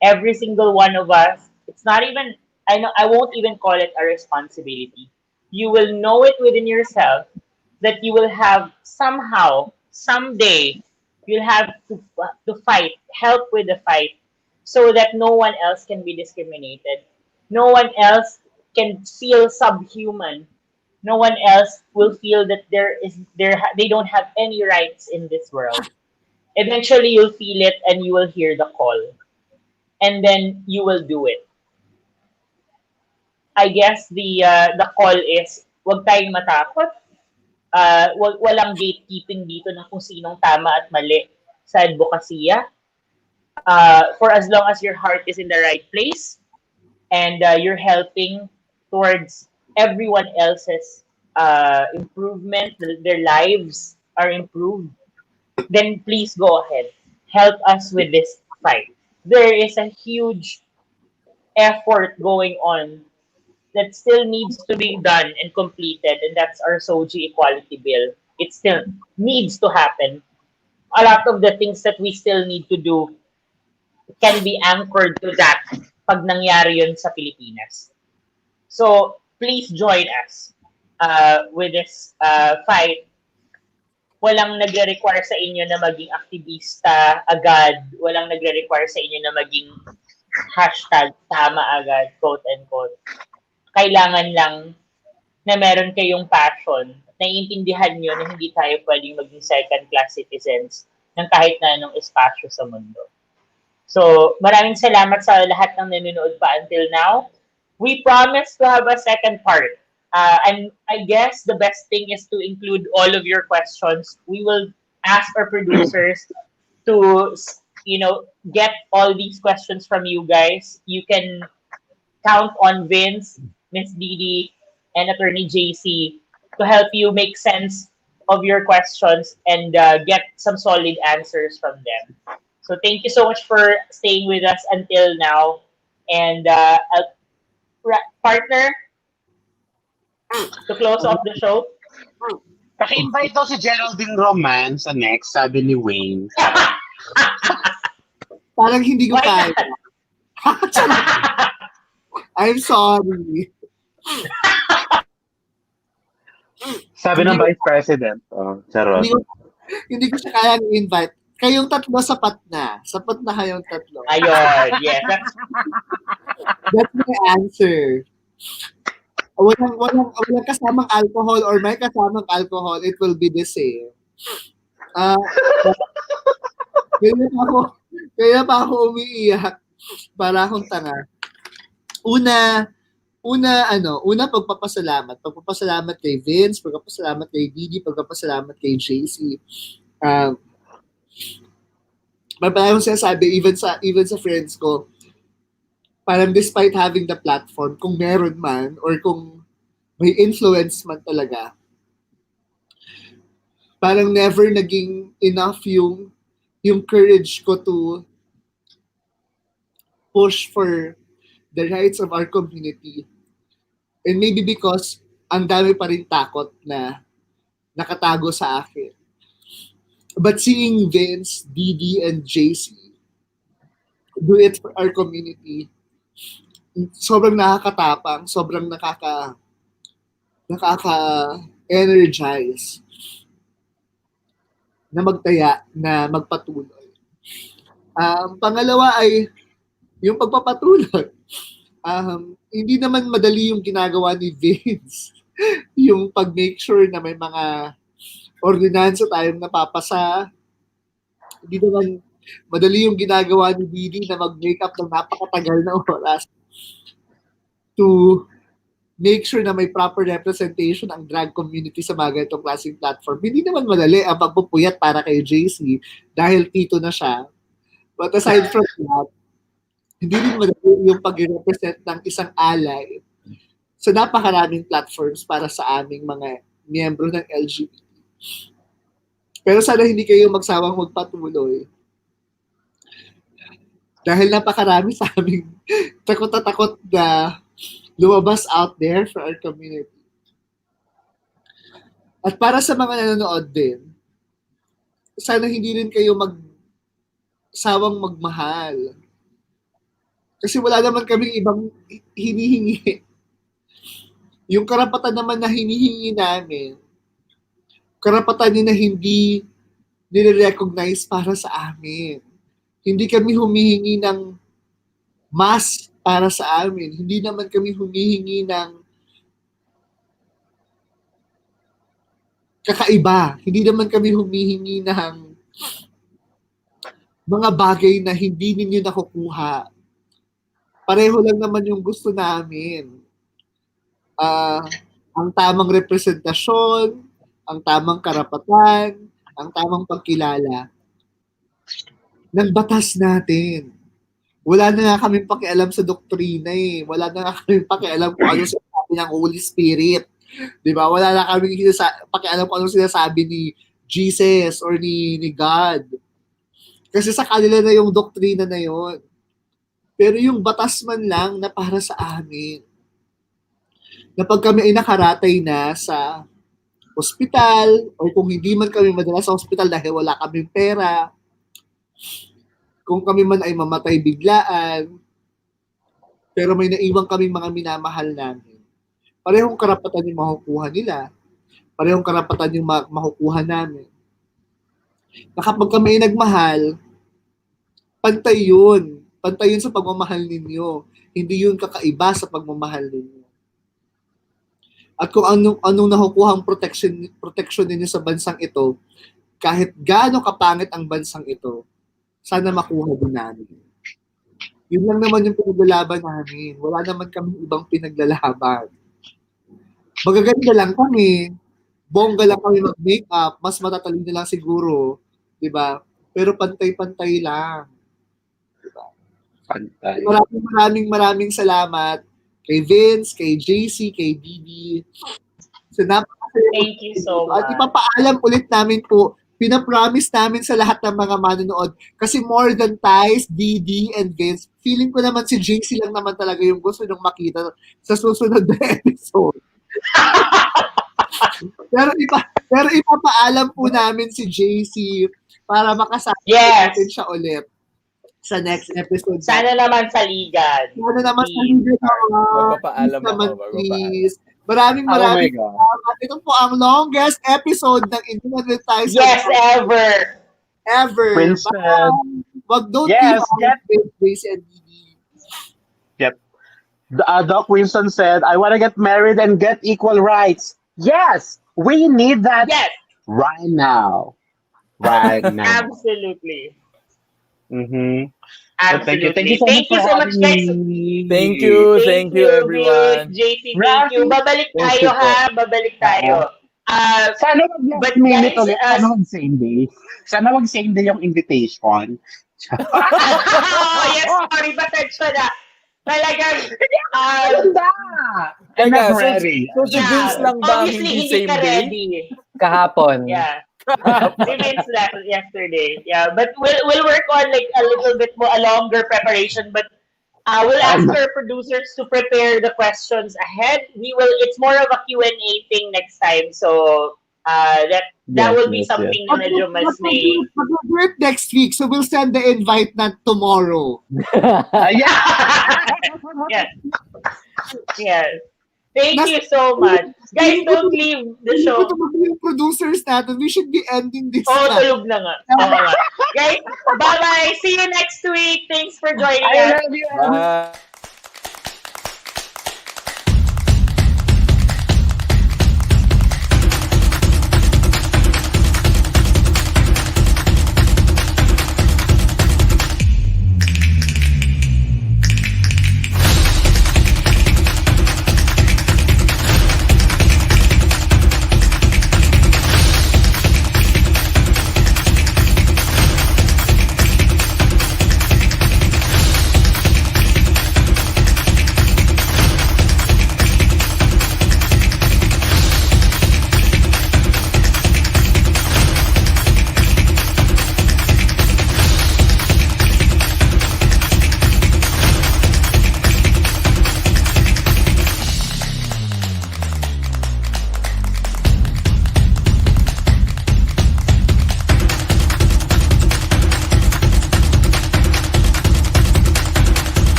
Every single one of us, it's not even, I won't even call it a responsibility. You will know it within yourself that you will have somehow, someday, you'll have to fight, help with the fight, so that no one else can be discriminated. No one else can feel subhuman. No one else will feel that they don't have any rights in this world. Eventually, you'll feel it and you will hear the call. And then you will do it. I guess the call is wag tayong matakot. Walang gatekeeping dito ng kung sinong tama at mali sa advokasya. For as long as your heart is in the right place and you're helping towards everyone else's improvement, their lives are improved, then please go ahead. Help us with this fight. There is a huge effort going on that still needs to be done and completed, and that's our SOGI Equality Bill. It still needs to happen. A lot of the things that we still need to do can be anchored to that pag nangyari yun sa Pilipinas. So, please join us with this fight. Walang nagre-require sa inyo na maging aktivista agad. Walang nagre-require sa inyo na maging #tama agad, quote and quote. Kailangan lang na meron kayong passion, naiintindihan nyo na hindi tayo pwedeng maging second-class citizens ng kahit na anong espasyo sa mundo. So, maraming salamat sa lahat ng nanonood pa until now. We promise to have a second part. And I guess the best thing is to include all of your questions. We will ask our producers to, get all these questions from you guys. You can count on Vince, Miss Didi, and Attorney JC to help you make sense of your questions and get some solid answers from them. So thank you so much for staying with us until now. And partner, to close off the show. Paki-invite daw si Geraldine Roman sa next, sabi ni Wayne. Parang hindi ko Why kaya. I'm sorry. Sabi ng Vice President. Oh, charot. Hindi ko siya kayang invite. Kayong tatlo, sapat na. Sapat na kayong tatlo. Ayun, yes. That's my answer. Walang kasamang alcohol or may kasamang alcohol, it will be the same. Kaya pa ako umiiyak para akong tanga. Una, pagpapasalamat. Pagpapasalamat kay Vince, pagpapasalamat kay Didi, pagpapasalamat kay JC. Parang sinasabi, even sa friends ko, parang despite having the platform, kung meron man, or kung may influence man talaga, parang never naging enough yung courage ko to push for the rights of our community. And maybe because ang dami pa rin takot na nakatago sa akin. But seeing Vince, Didi, and JC do it for our community, sobrang nakakatapang, sobrang nakaka-energize na magtaya, na magpatuloy. Pangalawa ay yung pagpapatuloy. Hindi naman madali yung ginagawa ni Vince. Yung pag-make sure na may mga ordinansa tayong napapasa. Hindi naman madali yung ginagawa ni Didi na mag-make up ng napakatagal na oras to make sure na may proper representation ang drag community sa mga ganitong klaseng platform. Hindi naman madali ang pagpupuyat para kay JC dahil tito na siya. But aside from that, hindi rin madali yung pag-represent ng isang ally sa napakaraming platforms para sa aming mga miyembro ng LGBT. Pero sana hindi kayo magsawang magpatuloy. Dahil napakarami sa aming takot na takot na lumabas out there for our community. At para sa mga nanonood din, sana hindi rin kayo magsawang magmahal. Kasi wala naman kaming ibang hinihingi. Yung karapatan naman na hinihingi namin, karapatan nyo na hindi nire-recognize para sa amin. Hindi kami humihingi ng mas para sa amin. Hindi naman kami humihingi ng kakaiba. Hindi naman kami humihingi ng mga bagay na hindi ninyo nakukuha. Pareho lang naman yung gusto namin. Ang tamang representasyon, ang tamang karapatan, ang tamang pagkilala ng batas natin. Wala na nga kaming pakialam sa doktrina eh. Wala na nga kaming pakialam kung ano sinasabi ng Holy Spirit. Diba? Wala na kaming pakialam kung ano sinasabi ni Jesus or ni God. Kasi sa kanila na yung doktrina na yon. Pero yung batas man lang na para sa amin. Na pag kami ay nakaratay na sa hospital, o kung hindi man kami madala sa hospital dahil wala kaming pera, kung kami man ay mamatay biglaan, pero may naiwang kaming mga minamahal namin, parehong karapatan yung makukuha nila, parehong karapatan yung makukuha namin. Na kapag kami ay nagmahal, pantay yun sa pagmamahal ninyo, hindi yun kakaiba sa pagmamahal ninyo. At kung anong nakukuhang protection ninyo sa bansang ito, kahit gaano kapangit ang bansang ito, sana makuha din namin. Yun lang naman yung pinaglalaban namin. Wala naman kami ibang pinaglalaban. Magaganda lang kami. Bongga lang kami mag-makeup. Mas matatalino lang siguro. Diba? Pero pantay-pantay lang. Diba? Pantay. Maraming salamat kay Vince, kay JC, kay Didi. So, thank you so much. At ipapaalam ulit namin po, pinapromise namin sa lahat ng mga manonood. Kasi more than Thysz, Didi, and Vince, feeling ko naman si JC lang naman talaga yung gusto nung makita sa susunod na episode. Pero ipapaalam po namin si JC para makasama natin siya ulit sa next episode. Sana naman saligan. Sana naman saligan. Magpapaalam ako. Please. Maraming salamat. Ito po ang longest episode ng Enuman with Thysz. Yes, ever. Magno, yes, Grace and Didi. Yep. Doc Winston said, I want to get married and get equal rights. Yes, we need that right now. Absolutely. Mm-hmm. Absolutely. Thank you so much, guys. Thank you, everyone. JC, thank you. Babalik tayo, ha? Babalik tayo. Sana wag minute ulit. Sana wag same day. Sana wag same day yung invitation. Yes, sorry, pasensya na. Talagang, I'm not ready. So si Vince lang ba obviously, hindi same day? ready. Kahapon. Yeah. Si Vince left yesterday. Yeah, but we'll work on like a little bit more, a longer preparation, but we'll ask our producers to prepare the questions ahead. It's more of a Q&A thing next time. So that will be something na medyo mas may... We'll do it next week, so we'll send the invite not tomorrow. Yes. Thank you so much. Guys, don't leave the show. Yung producers natin, we should be ending this. Tulog na nga. Guys, bye-bye. See you next week. Thanks for joining us. I love you. Bye.